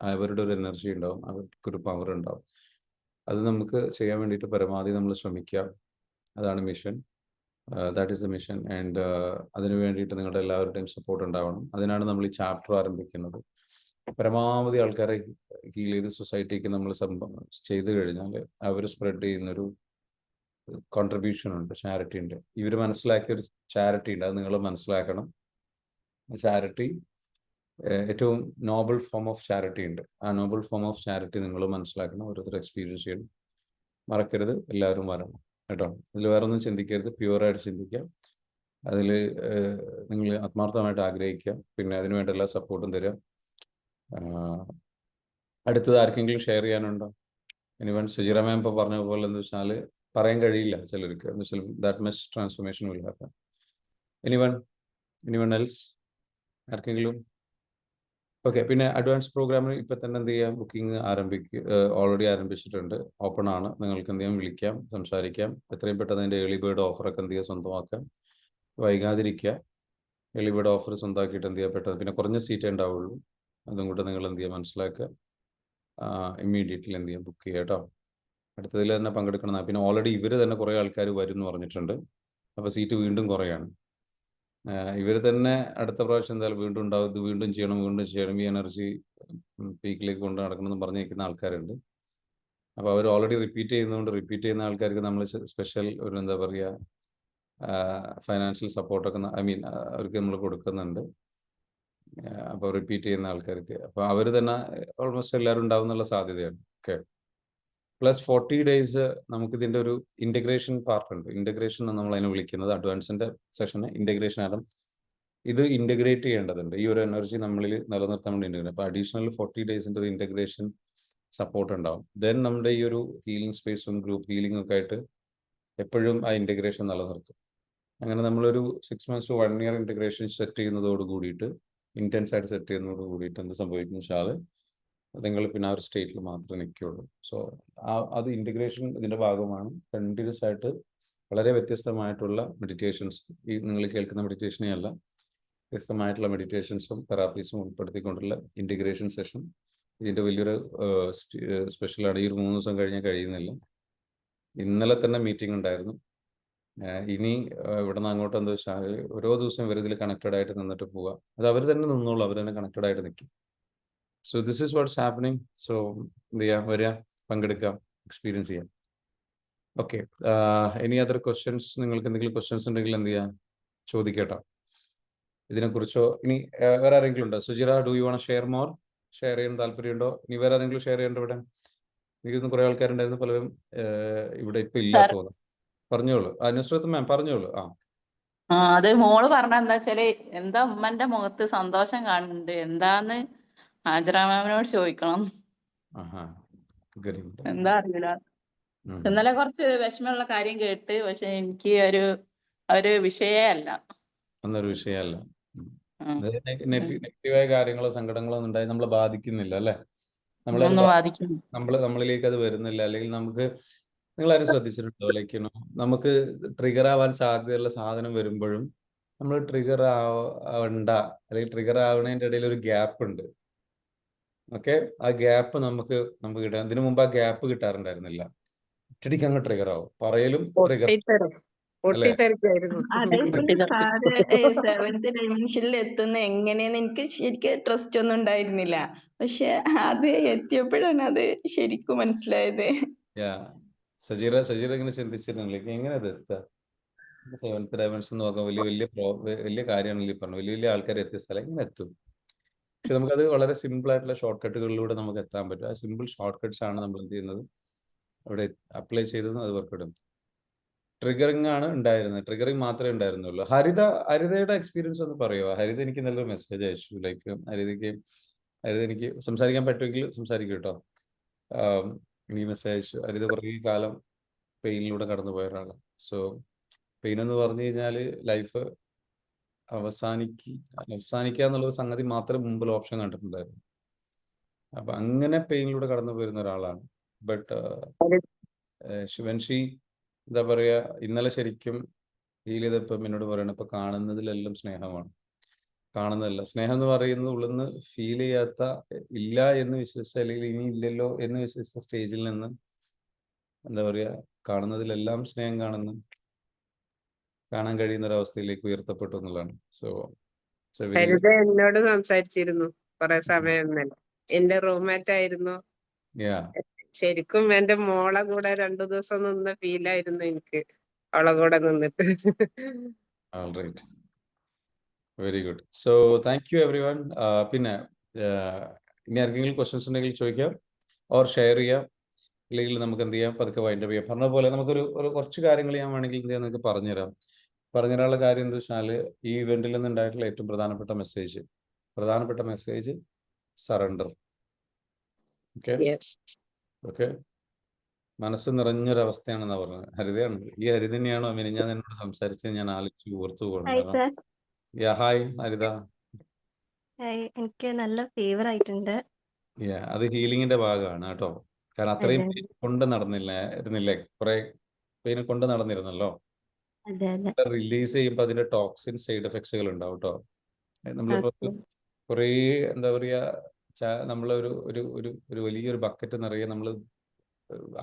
അവരുടെ ഒരു എനർജി ഉണ്ടാവും, അവർക്കൊരു പവർ ഉണ്ടാവും. അത് നമുക്ക് ചെയ്യാൻ വേണ്ടിയിട്ട് പരമാവധി നമ്മൾ ശ്രമിക്കാം. അതാണ് mission. That is the mission. And അതിനു വേണ്ടിയിട്ട് നിങ്ങളുടെ എല്ലാവരുടെയും സപ്പോർട്ട് ഉണ്ടാവണം. അതിനാണ് നമ്മൾ ഈ ചാപ്റ്റർ ആരംഭിക്കുന്നത്. പരമാവധി ആൾക്കാരെ ഹീൽ ചെയ്ത് സൊസൈറ്റിക്ക് നമ്മൾ ചെയ്തു കഴിഞ്ഞാൽ അവർ സ്പ്രെഡ് ചെയ്യുന്നൊരു കോൺട്രിബ്യൂഷൻ ഉണ്ട്, ചാരിറ്റി ഉണ്ട്. ഇവർ മനസ്സിലാക്കിയ ഒരു ചാരിറ്റി ഉണ്ട്, അത് നിങ്ങൾ മനസ്സിലാക്കണം. ചാരിറ്റി ഏറ്റവും നോബൽ ഫോം ഓഫ് ചാരിറ്റി ഉണ്ട്. ആ നോബൽ ഫോം ഓഫ് ചാരിറ്റി നിങ്ങൾ മനസ്സിലാക്കണം, ഓരോരുത്തർ എക്സ്പീരിയൻസ് ചെയ്യണം. മറക്കരുത്, എല്ലാവരും വരണം കേട്ടോ. അതിൽ വേറെ ഒന്നും ചിന്തിക്കരുത്, പ്യുവറായിട്ട് ചിന്തിക്കാം. അതിൽ നിങ്ങൾ ആത്മാർത്ഥമായിട്ട് ആഗ്രഹിക്കുക, പിന്നെ അതിനു വേണ്ട എല്ലാ സപ്പോർട്ടും തരിക. അടുത്തത് ആർക്കെങ്കിലും ഷെയർ ചെയ്യാനുണ്ടോ? എനിവൺ? സുജിറ മാം ഇപ്പോൾ പറഞ്ഞ പോലെ എന്താ വെച്ചാൽ പറയാൻ കഴിയില്ല ചിലർക്ക്, എന്ന് വെച്ചാൽ that much transformation will happen. Anyone else? ആർക്കെങ്കിലും? ഓക്കെ. പിന്നെ അഡ്വാൻസ് പ്രോഗ്രാമിന് ഇപ്പം തന്നെ എന്ത് ചെയ്യാം, ബുക്കിംഗ് ഓൾറെഡി ആരംഭിച്ചിട്ടുണ്ട്, ഓപ്പൺ ആണ്. നിങ്ങൾക്ക് എന്ത് ചെയ്യാം, വിളിക്കാം, സംസാരിക്കാം. എത്രയും പെട്ടെന്ന് അതിൻ്റെ ഏർലി ബേർഡ് ഓഫറൊക്കെ എന്ത് ചെയ്യുക, സ്വന്തമാക്കാം. വൈകാതിരിക്കുക. ഏർലി ബേർഡ് ഓഫർ സ്വന്തമാക്കിയിട്ട് എന്ത് ചെയ്യുക, പെട്ടെന്ന്. പിന്നെ കുറഞ്ഞ സീറ്റേ ഉണ്ടാവുള്ളൂ, അതും കൂടെ നിങ്ങൾ എന്ത് ചെയ്യുക, മനസ്സിലാക്കുക. ഇമ്മീഡിയറ്റ്ലി എന്ത് ചെയ്യാം, ബുക്ക് ചെയ്യുക കേട്ടോ. അടുത്തതിൽ തന്നെ പങ്കെടുക്കണം. പിന്നെ ഓൾറെഡി ഇവർ തന്നെ കുറേ ആൾക്കാർ വരും എന്ന് പറഞ്ഞിട്ടുണ്ട്. അപ്പോൾ സീറ്റ് വീണ്ടും കുറയാണ്. ഇവർ തന്നെ അടുത്ത പ്രാവശ്യം എന്തായാലും വീണ്ടും ഉണ്ടാവും, ഇത് വീണ്ടും ചെയ്യണം, ഈ എനർജി പീക്കിലേക്ക് കൊണ്ട് നടക്കണമെന്ന് പറഞ്ഞിരിക്കുന്ന ആൾക്കാരുണ്ട്. അപ്പോൾ അവർ ഓൾറെഡി റിപ്പീറ്റ് ചെയ്യുന്ന ആൾക്കാർക്ക് നമ്മൾ സ്പെഷ്യൽ ഒരു എന്താ പറയുക, ഫൈനാൻഷ്യൽ സപ്പോർട്ടൊക്കെ അവർക്ക് നമ്മൾ കൊടുക്കുന്നുണ്ട്. അപ്പോൾ റിപ്പീറ്റ് ചെയ്യുന്ന ആൾക്കാർക്ക്, അപ്പോൾ അവർ തന്നെ ഓൾമോസ്റ്റ് എല്ലാവരും ഉണ്ടാവും എന്നുള്ള സാധ്യതയാണ്. ഓക്കെ. പ്ലസ് 40 days നമുക്കിതിൻ്റെ ഒരു ഇൻ്റഗ്രേഷൻ പാർട്ട് ഉണ്ട്. ഇൻ്റഗ്രേഷൻ എന്ന് നമ്മൾ അതിനെ വിളിക്കുന്നത്. അഡ്വാൻസിൻ്റെ സെഷന് ഇൻ്റഗ്രേഷൻ ആണ്. ഇത് ഇൻ്റഗ്രേറ്റ് ചെയ്യേണ്ടതുണ്ട്, ഈ ഒരു എനർജി നമ്മളിൽ നിലനിർത്താൻ വേണ്ടി ഇൻ്റഗ്രേറ്റ്. അപ്പോൾ അഡീഷണൽ 40 days ഒരു ഇൻ്റഗ്രേഷൻ സപ്പോർട്ട് ഉണ്ടാവും. ദെൻ നമ്മുടെ ഈ ഒരു ഹീലിംഗ് സ്പേസും ഗ്രൂപ്പ് ഹീലിംഗും ഒക്കെ ആയിട്ട് എപ്പോഴും ആ ഇൻ്റഗ്രേഷൻ നിലനിർത്തും. അങ്ങനെ നമ്മളൊരു 6 months to 1 year integration set ചെയ്യുന്നതോട് കൂടിയിട്ട്, ഇൻറ്റൻസ് ആയിട്ട് സെറ്റ് ചെയ്യുന്നതോട് കൂടിയിട്ട് എന്ത് സംഭവിക്കുന്നു വെച്ചാൽ നിങ്ങൾ പിന്നെ ആ ഒരു സ്റ്റേറ്റിൽ മാത്രമേ നിൽക്കുകയുള്ളൂ. സോ അത് ഇൻ്റഗ്രേഷൻ ഇതിൻ്റെ ഭാഗമാണ്. കണ്ടിന്യൂസ് ആയിട്ട് വളരെ വ്യത്യസ്തമായിട്ടുള്ള മെഡിറ്റേഷൻസ്, ഈ നിങ്ങൾ കേൾക്കുന്ന മെഡിറ്റേഷനേ അല്ല, വ്യത്യസ്തമായിട്ടുള്ള മെഡിറ്റേഷൻസും തെറാപ്പീസും ഉൾപ്പെടുത്തിക്കൊണ്ടുള്ള ഇൻ്റഗ്രേഷൻ സെഷൻ ഇതിൻ്റെ വലിയൊരു സ്പെഷ്യലാണ്. ഈ ഒരു 3 ദിവസം കഴിഞ്ഞാൽ കഴിയുന്നില്ല. ഇന്നലെ തന്നെ മീറ്റിംഗ് ഉണ്ടായിരുന്നു. ഇനി ഇവിടെ നിന്ന് അങ്ങോട്ട് എന്താ വെച്ചാൽ ഓരോ ദിവസം ഇവർ ഇതിൽ കണക്റ്റഡ് ആയിട്ട് നിന്നിട്ട് പോവുക. അത് അവർ തന്നെ നിന്നോളൂ, അവർ തന്നെ കണക്റ്റഡ് ആയിട്ട് നിൽക്കും. So this is what's happening. So എന്ത് ചെയ്യാം, വരിക, പങ്കെടുക്കാം, എക്സ്പീരിയൻസ് ചെയ്യാം. ഓക്കെ. Any other questions? നിങ്ങൾക്ക് എന്തെങ്കിലും ക്വസ്റ്റ്യൻസ് ഉണ്ടെങ്കിൽ എന്ത് ചെയ്യാം, ചോദിക്കട്ടോ ഇതിനെക്കുറിച്ചോ. ഇനി വേറെ ആരെങ്കിലും ഉണ്ടോ? Sujira, do you want share more? Share ചെയ്യാൻ താല്പര്യമുണ്ടോ? ഇനി വേറെ ആരെങ്കിലും ഷെയർ ചെയ്യേണ്ട? ഇവിടെ എനിക്കൊന്ന് കുറേ ആൾക്കാരുണ്ടായിരുന്നു, പലരും ഇവിടെ ഇപ്പം ഇല്ല തോന്നുന്നു. പറഞ്ഞോളൂ. നുസ്രത്ത് മാം പറഞ്ഞോളൂ. അത് മോള് പറഞ്ഞ എന്താ വെച്ചാല്, എന്താ ഉമ്മന്റെ മുഖത്ത് സന്തോഷം കാണുന്നുണ്ട്, എന്താന്ന് ഹാജറ മാമിനോട് ചോദിക്കണം. എന്താ അറിയില്ല. ഇന്നലെ കുറച്ച് വിഷമമുള്ള കാര്യം കേട്ട്, പക്ഷെ എനിക്ക് ഒരു വിഷയേ അല്ല. അന്നൊരു വിഷയമല്ല. നെഗറ്റീവായ കാര്യങ്ങളോ സങ്കടങ്ങളോ ഒന്നും ഉണ്ടായി നമ്മളെ ബാധിക്കുന്നില്ല അല്ലേ? നമ്മളിലേക്ക് അത് വരുന്നില്ല. അല്ലെങ്കിൽ നമുക്ക്, നിങ്ങളാരും ശ്രദ്ധിച്ചിട്ടുണ്ടോ, ലൈക്ക് നമുക്ക് ട്രിഗർ ആവാൻ സാധ്യതയുള്ള സാധനം വരുമ്പോഴും നമ്മൾ ട്രിഗർ ആവണ്ട, അല്ലെങ്കിൽ ട്രിഗർ ആവുന്നതിൻ്റെ ഇടയിൽ ഒരു ഗ്യാപ്പ് ഉണ്ട്. ഓക്കെ. ആ ഗ്യാപ്പ് നമുക്ക് കിട്ടാൻ, ഇതിനു മുമ്പ് ആ ഗ്യാപ്പ് കിട്ടാറുണ്ടായിരുന്നില്ല. ഒറ്റടിക്ക് അങ്ങ് ട്രിഗർ ആവും, പറയലും ട്രിഗർ. സെവൻത് ഡയമെൻഷനിൽ എത്തുന്ന എങ്ങനെയെന്ന് എനിക്ക് ശരിക്കും ട്രസ്റ്റ് ഒന്നും ഉണ്ടായിരുന്നില്ല. പക്ഷെ അത് എത്തിയപ്പോഴാണ് അത് ശരിക്കും മനസ്സിലായത്. സജീറ ഇങ്ങനെ ചിന്തിച്ചിരുന്നില്ലേ, എങ്ങനെ അത് എത്താ? 7th dimension നോക്കാം, വലിയ കാര്യമാണല്ലോ ഈ പറഞ്ഞു. വലിയ ആൾക്കാർ എത്തിയ സ്ഥലം എങ്ങനെ എത്തും? പക്ഷെ നമുക്കത് വളരെ സിമ്പിൾ ആയിട്ടുള്ള ഷോർട്ട് കട്ടുകളിലൂടെ നമുക്ക് എത്താൻ പറ്റും. ആ സിമ്പിൾ ഷോർട്ട് കട്ട്സ് ആണ് നമ്മൾ എന്ത് ചെയ്യുന്നത്, അവിടെ അപ്ലൈ ചെയ്തതും അത് വർക്കിടും. ട്രിഗറിങ് ആണ് ഉണ്ടായിരുന്നത്. ട്രിഗറിങ് മാത്രമേ ഉണ്ടായിരുന്നുള്ളൂ. ഹരിതയുടെ എക്സ്പീരിയൻസ് ഒന്ന് പറയുമോ? ഹരിത എനിക്ക് നല്ലൊരു മെസ്സേജ് അയച്ചു. ലൈക്ക് ഹരിത എനിക്ക് സംസാരിക്കാൻ പറ്റുമെങ്കിൽ സംസാരിക്കും കേട്ടോ. എനിക്ക് മെസ്സേജ് അയച്ചു. ഹരിത കുറേ കാലം പെയിനിലൂടെ കടന്നു പോയ ഒരാളാണ്. സോ പെയിൻ എന്ന് പറഞ്ഞു കഴിഞ്ഞാൽ ലൈഫ് അവസാനിക്കുക എന്നുള്ളൊരു സംഗതി മാത്രമേ മുമ്പിൽ ഓപ്ഷൻ കണ്ടിട്ടുണ്ടായിരുന്നു. അപ്പൊ അങ്ങനെ പെയിനിലൂടെ കടന്നു പോയിരുന്ന ഒരാളാണ്. ബട്ട് ശിവൻഷി എന്താ പറയാ, ഇന്നലെ ശരിക്കും ഫീൽ ചെയ്തപ്പം എന്നോട് പറയണം, ഇപ്പൊ കാണുന്നതിലെല്ലാം സ്നേഹമാണ്. കാണുന്നതല്ല സ്നേഹം എന്ന് പറയുന്നത് ഉള്ളിന്ന് ഫീൽ ചെയ്യാത്ത, ഇല്ല എന്ന് വിശ്വസിച്ച, അല്ലെങ്കിൽ ഇനി ഇല്ലല്ലോ എന്ന് വിശ്വസിച്ച സ്റ്റേജിൽ നിന്ന് എന്താ പറയാ, കാണുന്നതിലെല്ലാം സ്നേഹം കാണാൻ കഴിയുന്ന ഒരു അവസ്ഥയിലേക്ക് ഉയർത്തപ്പെട്ടു എന്നുള്ളതാണ്. സോ ഹരിത എന്നോട് സംസാരിച്ചിരുന്നു കുറെ സമയം ഇന്നലെ. എന്റെ റൂംമേറ്റ് ആയിരുന്നു. ശരിക്കും എന്റെ മോളെ കൂടെ 2 ദിവസം നിന്ന ഫീലായിരുന്നു എനിക്ക് അവളെ കൂടെ നിന്നിട്ട്. Very good. So thank you every one. പിന്നെ ഇനി ആർക്കെങ്കിലും ക്വസ്റ്റ്യൻസ് ഉണ്ടെങ്കിൽ ചോദിക്കാം, ഓർ ഷെയർ ചെയ്യാം. ഇല്ലെങ്കിൽ നമുക്ക് എന്ത് ചെയ്യാം, പതുക്കെ വൈൻഡപ്പ് ചെയ്യാം. പറഞ്ഞ പോലെ നമുക്കൊരു കുറച്ച് കാര്യങ്ങൾ ഞാൻ വേണമെങ്കിൽ എന്ത് ചെയ്യാം നിങ്ങൾക്ക് പറഞ്ഞുതരാനുള്ള കാര്യം എന്താ വെച്ചാൽ, ഈ ഇവന്റിൽ നിന്ന് ഉണ്ടായിട്ടുള്ള ഏറ്റവും പ്രധാനപ്പെട്ട മെസ്സേജ് സറണ്ടർ. ഓക്കെ, മനസ്സ് നിറഞ്ഞൊരവസ്ഥയാണെന്നാ പറഞ്ഞത്. ഹരിതയാണ്, ഈ ഹരിത തന്നെയാണോ ഞാൻ എന്നോട് സംസാരിച്ചത്? ഞാൻ ഓർത്തു പോകണം. ഹായ് ഹരിത. എനിക്ക് നല്ല ഫീവർ ആയിട്ടുണ്ട്. അത് ഹീലിംഗിന്റെ ഭാഗമാണ് കേട്ടോ. കാരണം അത്രയും അതെ പെയിൻ കൊണ്ട് നടന്നില്ലേ, കുറെ പെയിൻ കൊണ്ട് നടന്നിരുന്നല്ലോ. അതെ അതെ റിലീസ് ചെയ്യുമ്പോൾ അതിന്റെ ടോക്സിൻ സൈഡ് എഫക്ട്സുകൾ ഉണ്ടാവും കേട്ടോ. നമ്മളിപ്പോ ഓക്കെ കുറേ എന്താ പറയാ, നമ്മളൊരു ഒരു ഒരു ഒരു വലിയൊരു ബക്കറ്റ് നിറയെ നമ്മൾ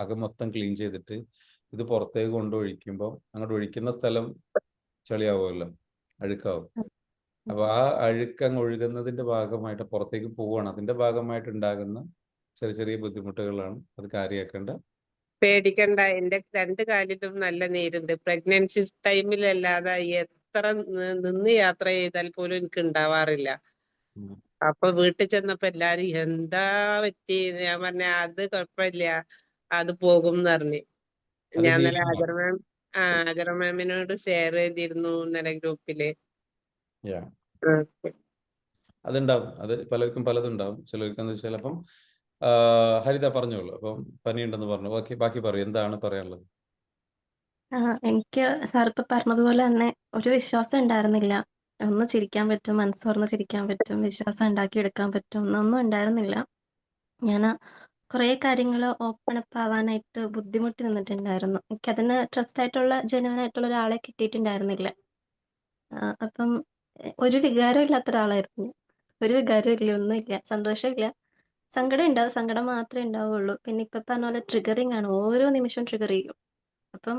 അകം മൊത്തം ക്ലീൻ ചെയ്തിട്ട് ഇത് പുറത്തേക്ക് കൊണ്ടൊഴിക്കുമ്പോൾ അങ്ങോട്ട് ഒഴിക്കുന്ന സ്ഥലം ചളിയാവുമല്ലോ, അഴുക്കാവും. അപ്പൊ ആ അഴുക്ക് അങ്ങ് ഒഴുകുന്നതിന്റെ ഭാഗമായിട്ട് പുറത്തേക്ക് പോവാണ്. അതിന്റെ ഭാഗമായിട്ട് ഉണ്ടാകുന്ന ചെറിയ ചെറിയ ബുദ്ധിമുട്ടുകളാണ്. അത് കാര്യമാക്കേണ്ട. പേടിക്കണ്ട, എന്റെ 2 കാലിലും നല്ല നീരുണ്ട്. പ്രഗ്നൻസി ടൈമിലല്ലാതെ എത്ര നിന്ന് യാത്ര ചെയ്താൽ പോലും എനിക്ക് ഉണ്ടാവാറില്ല. അപ്പൊ വീട്ടിൽ ചെന്നപ്പോ എല്ലാരും എന്താ പറ്റി, ഞാൻ പറഞ്ഞ അത് കുഴപ്പമില്ല, അത് പോകും എന്ന് പറഞ്ഞു. ഞാൻ ഇന്നലെ ആജറ മാമിനോട് ഷെയർ ചെയ്തിരുന്നു ഇന്നലെ ഗ്രൂപ്പില്. അതുണ്ടാവും, അത് പലർക്കും പലതുണ്ടാവും. ചിലർക്ക് എന്താ വെച്ചാൽ, അപ്പം ഹരിത പറഞ്ഞോളൂ. അപ്പം പനിയുണ്ടെന്ന് പറഞ്ഞു. ബാക്കി പറയൂ, എന്താണ് പറയാനുള്ളത്? എനിക്ക് സാർ ഇപ്പൊ പറഞ്ഞതുപോലെ തന്നെ ഒരു വിശ്വാസം ഉണ്ടായിരുന്നില്ല. ഒന്ന് ചിരിക്കാൻ പറ്റും, മനസ്സ് തുറന്ന് ചിരിക്കാൻ പറ്റും, വിശ്വാസം ഉണ്ടാക്കിയെടുക്കാൻ പറ്റും എന്നൊന്നും ഉണ്ടായിരുന്നില്ല. ഞാൻ കുറേ കാര്യങ്ങൾ ഓപ്പൺ അപ്പ് ആവാനായിട്ട് ബുദ്ധിമുട്ടി നിന്നിട്ടുണ്ടായിരുന്നു. എനിക്കതിന് ട്രസ്റ്റ് ആയിട്ടുള്ള ജെന്യുവൻ ആയിട്ടുള്ള ഒരാളെ കിട്ടിയിട്ടുണ്ടായിരുന്നില്ല. അപ്പം ഒരു വികാരം ഇല്ലാത്ത ഒരാളായിരുന്നു. ഒരു വികാരവും ഇല്ല, ഒന്നുമില്ല, സന്തോഷമില്ല, സങ്കടം ഉണ്ടാവും, സങ്കടം മാത്രമേ ഉണ്ടാവുള്ളൂ. പിന്നെ ഇപ്പൊ പറഞ്ഞ പോലെ ട്രിഗറിങ് ആണ്, ഓരോ നിമിഷവും ട്രിഗർ ചെയ്യും. അപ്പം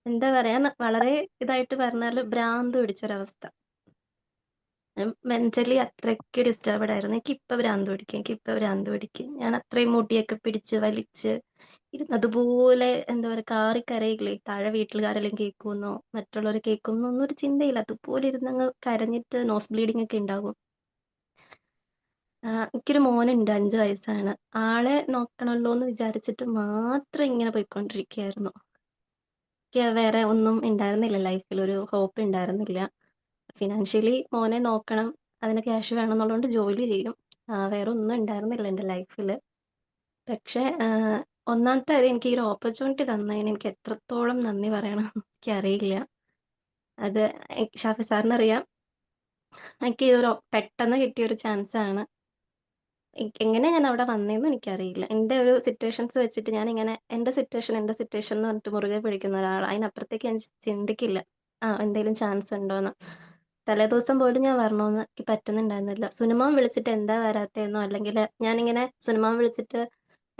എന്താ പറയാ, വളരെ ഇതായിട്ട് പറഞ്ഞാൽ ഭ്രാന്ത് പിടിച്ചൊരവസ്ഥ. മെന്റലി അത്രയ്ക്ക് ഡിസ്റ്റർബ്ഡ് ആയിരുന്നു. എനിക്കിപ്പോൾ ഭ്രാന്ത് പിടിക്കും. ഞാൻ അത്രയും മുടിയൊക്കെ പിടിച്ച് വലിച്ച് ഇരുന്നതുപോലെ എന്താ പറയുക, കാറിക്കരയില്ലേ, താഴെ വീട്ടിലുകാരെല്ലാം കേൾക്കുമെന്നോ മറ്റുള്ളവർ കേൾക്കുമെന്നോ ഒന്നും ഒരു ചിന്തയില്ല. അതുപോലെ ഇരുന്നങ്ങ് കരഞ്ഞിട്ട് നോസ് ബ്ലീഡിങ് ഒക്കെ ഉണ്ടാകും. എനിക്കൊരു മോനുണ്ട്, 5 വയസ്സാണ്. ആളെ നോക്കണമല്ലോ എന്ന് വിചാരിച്ചിട്ട് മാത്രം ഇങ്ങനെ പോയിക്കൊണ്ടിരിക്കുകയായിരുന്നു. എനിക്ക് വേറെ ഒന്നും ഉണ്ടായിരുന്നില്ല ലൈഫിൽ, ഒരു ഹോപ്പ് ഉണ്ടായിരുന്നില്ല. ഫിനാൻഷ്യലി മോനെ നോക്കണം, അതിന് ക്യാഷ് വേണം എന്നുള്ളതുകൊണ്ട് ജോലി ചെയ്യും. വേറെ ഒന്നും ഉണ്ടായിരുന്നില്ല എൻ്റെ ലൈഫിൽ. പക്ഷേ ഒന്നാമത്തെ കാര്യം, എനിക്ക് ഈ ഒരു ഓപ്പർച്യൂണിറ്റി തന്നതിന് എനിക്ക് എത്രത്തോളം നന്ദി പറയണം എനിക്കറിയില്ല. അത് ഷാഫി സാറിനറിയാം. എനിക്ക് ഇതൊരു പെട്ടെന്ന് കിട്ടിയൊരു ചാൻസാണ്. എങ്ങനെ ഞാൻ അവിടെ വന്നതെന്ന് എനിക്കറിയില്ല. എൻ്റെ ഒരു സിറ്റുവേഷൻസ് വെച്ചിട്ട് ഞാനിങ്ങനെ എൻ്റെ സിറ്റുവേഷൻ എന്ന് പറഞ്ഞിട്ട് മുറുകെ പിടിക്കുന്ന ഒരാൾ, അതിനപ്പുറത്തേക്ക് ഞാൻ ചിന്തിക്കില്ല എന്തെങ്കിലും ചാൻസ് ഉണ്ടോയെന്ന്. തലേദിവസം പോലും ഞാൻ വരണമെന്ന് എനിക്ക് പറ്റുന്നുണ്ടായിരുന്നില്ല. സുനിമാൻ വിളിച്ചിട്ട് എന്താ വരാത്തതെന്നോ, അല്ലെങ്കിൽ ഞാനിങ്ങനെ സുനിമാൻ വിളിച്ചിട്ട്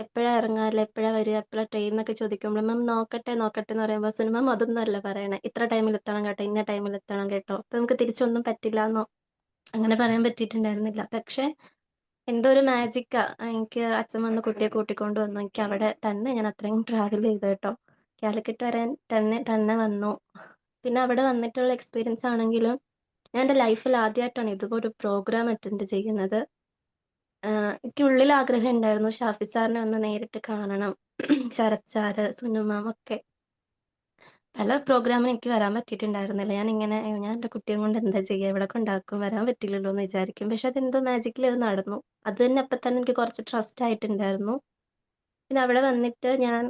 എപ്പോഴാണ് ഇറങ്ങുക, അല്ല എപ്പോഴാണ് വരിക, എപ്പോഴാണ് ട്രെയിൻ എന്നൊക്കെ ചോദിക്കുമ്പോൾ മാം നോക്കട്ടെ എന്ന് പറയുമ്പോൾ സുനിമാം അതൊന്നും അല്ല പറയണേ, ഇത്ര ടൈമിൽ എത്തണം കേട്ടോ, ഇന്ന ടൈമിൽ എത്തണം കേട്ടോ. അപ്പം നമുക്ക് തിരിച്ചൊന്നും പറ്റില്ല എന്നോ അങ്ങനെ പറയാൻ പറ്റിയിട്ടുണ്ടായിരുന്നില്ല. പക്ഷേ എന്തോ ഒരു മാജിക്കാ, എനിക്ക് അച്ഛൻ വന്ന് കുട്ടിയെ കൂട്ടിക്കൊണ്ട് വന്നു. എനിക്ക് അവിടെ തന്നെ, ഞാൻ അത്രയും ട്രാവൽ ചെയ്തു കേട്ടോ, കാലിക്കറ്റ് വരാൻ തന്നെ വന്നു. പിന്നെ അവിടെ വന്നിട്ടുള്ള എക്സ്പീരിയൻസ് ആണെങ്കിലും, ഞാൻ എൻ്റെ ലൈഫിൽ ആദ്യമായിട്ടാണ് ഇതുപോലെ ഒരു പ്രോഗ്രാം അറ്റൻഡ് ചെയ്യുന്നത്. എനിക്ക് ഉള്ളിൽ ആഗ്രഹം ഉണ്ടായിരുന്നു ഷാഫി സാറിനെ ഒന്ന് നേരിട്ട് കാണണം, ശരത് സാറ്, സുനു മാം ഒക്കെ. പല പ്രോഗ്രാമിന് എനിക്ക് വരാൻ പറ്റിയിട്ടുണ്ടായിരുന്നില്ല. ഞാൻ എൻ്റെ കുട്ടിയെ കൊണ്ട് എന്താ ചെയ്യുക, ഇവിടെ കൊണ്ടാക്കും, വരാൻ പറ്റില്ലല്ലോ എന്ന് വിചാരിക്കും. പക്ഷെ അതെന്തോ മാജിക്കലി അത് നടന്നു. അത് തന്നെ അപ്പം തന്നെ എനിക്ക് കുറച്ച് ട്രസ്റ്റ് ആയിട്ടുണ്ടായിരുന്നു. പിന്നെ അവിടെ വന്നിട്ട് ഞാൻ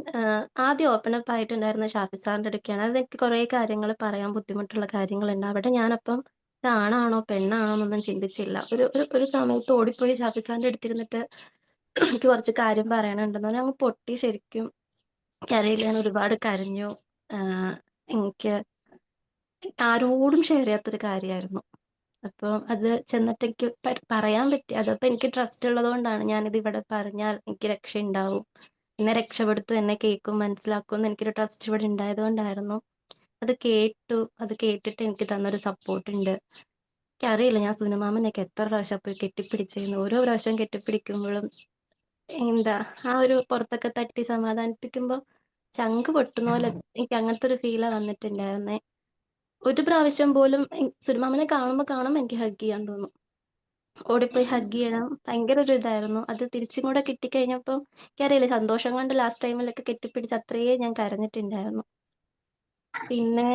ആദ്യം ഓപ്പൺ അപ്പ് ആയിട്ടുണ്ടായിരുന്ന ഷാഫി സാറിൻ്റെ അടുക്കാണ്. അതെനിക്ക് കുറേ കാര്യങ്ങൾ പറയാൻ ബുദ്ധിമുട്ടുള്ള കാര്യങ്ങളുണ്ട്. അവിടെ ഞാനപ്പം ഇത് ആണാണോ പെണ്ണാണോ എന്നൊന്നും ചിന്തിച്ചില്ല. ഒരു ഒരു ഒരു സമയത്ത് ഓടിപ്പോയി ഷാഫി സാറിൻ്റെ അടുത്തിരുന്നിട്ട് എനിക്ക് കുറച്ച് കാര്യം പറയാനുണ്ടെന്ന് പറഞ്ഞാൽ അങ്ങ് പൊട്ടി ശരിക്കും. എനിക്കറിയില്ല, ഞാൻ ഒരുപാട് കരഞ്ഞു. എനിക്ക് ആരോടും ഷെയർ ചെയ്യാത്തൊരു കാര്യമായിരുന്നു. അപ്പോൾ അത് ചെന്നിട്ട് എനിക്ക് പറയാൻ പറ്റി. അതപ്പോൾ എനിക്ക് ട്രസ്റ്റ് ഉള്ളത് കൊണ്ടാണ് ഞാനിത് ഇവിടെ പറഞ്ഞാൽ എനിക്ക് രക്ഷയുണ്ടാവും, എന്നെ രക്ഷപ്പെടുത്തും, എന്നെ കേൾക്കും, മനസ്സിലാക്കും എന്ന് എനിക്കൊരു ട്രസ്റ്റ് ഇവിടെ ഉണ്ടായത് കൊണ്ടായിരുന്നു. അത് കേട്ടു. അത് കേട്ടിട്ട് എനിക്ക് തന്നൊരു സപ്പോർട്ടുണ്ട്. എനിക്കറിയില്ല, ഞാൻ സുനമാമനെയൊക്കെ എത്ര പ്രാവശ്യം പോയി കെട്ടിപ്പിടിച്ചിരുന്നു. ഓരോ പ്രാവശ്യം കെട്ടിപ്പിടിക്കുമ്പോഴും എന്താ ആ ഒരു പുറത്തൊക്കെ തട്ടി സമാധാനിപ്പിക്കുമ്പോൾ ചങ്ക് പൊട്ടുന്ന പോലെ എനിക്ക് അങ്ങനത്തെ ഒരു ഫീലാണ് വന്നിട്ടുണ്ടായിരുന്നേ. ഒരു പ്രാവശ്യം പോലും സുനമാമനെ കാണുമ്പോൾ എനിക്ക് ഹഗ് ചെയ്യാൻ തോന്നും. ഓടിപ്പോയി ഹഗ് ചെയ്യണം, ഭയങ്കര ഒരു ഇതായിരുന്നു. അത് തിരിച്ചും കൂടെ കിട്ടിക്കഴിഞ്ഞപ്പോൾ എനിക്കറിയില്ല, സന്തോഷം കൊണ്ട് ലാസ്റ്റ് ടൈമിലൊക്കെ കെട്ടിപ്പിടിച്ച് അത്രയേ ഞാൻ കരഞ്ഞിട്ടുണ്ടായിരുന്നു. പിന്നെ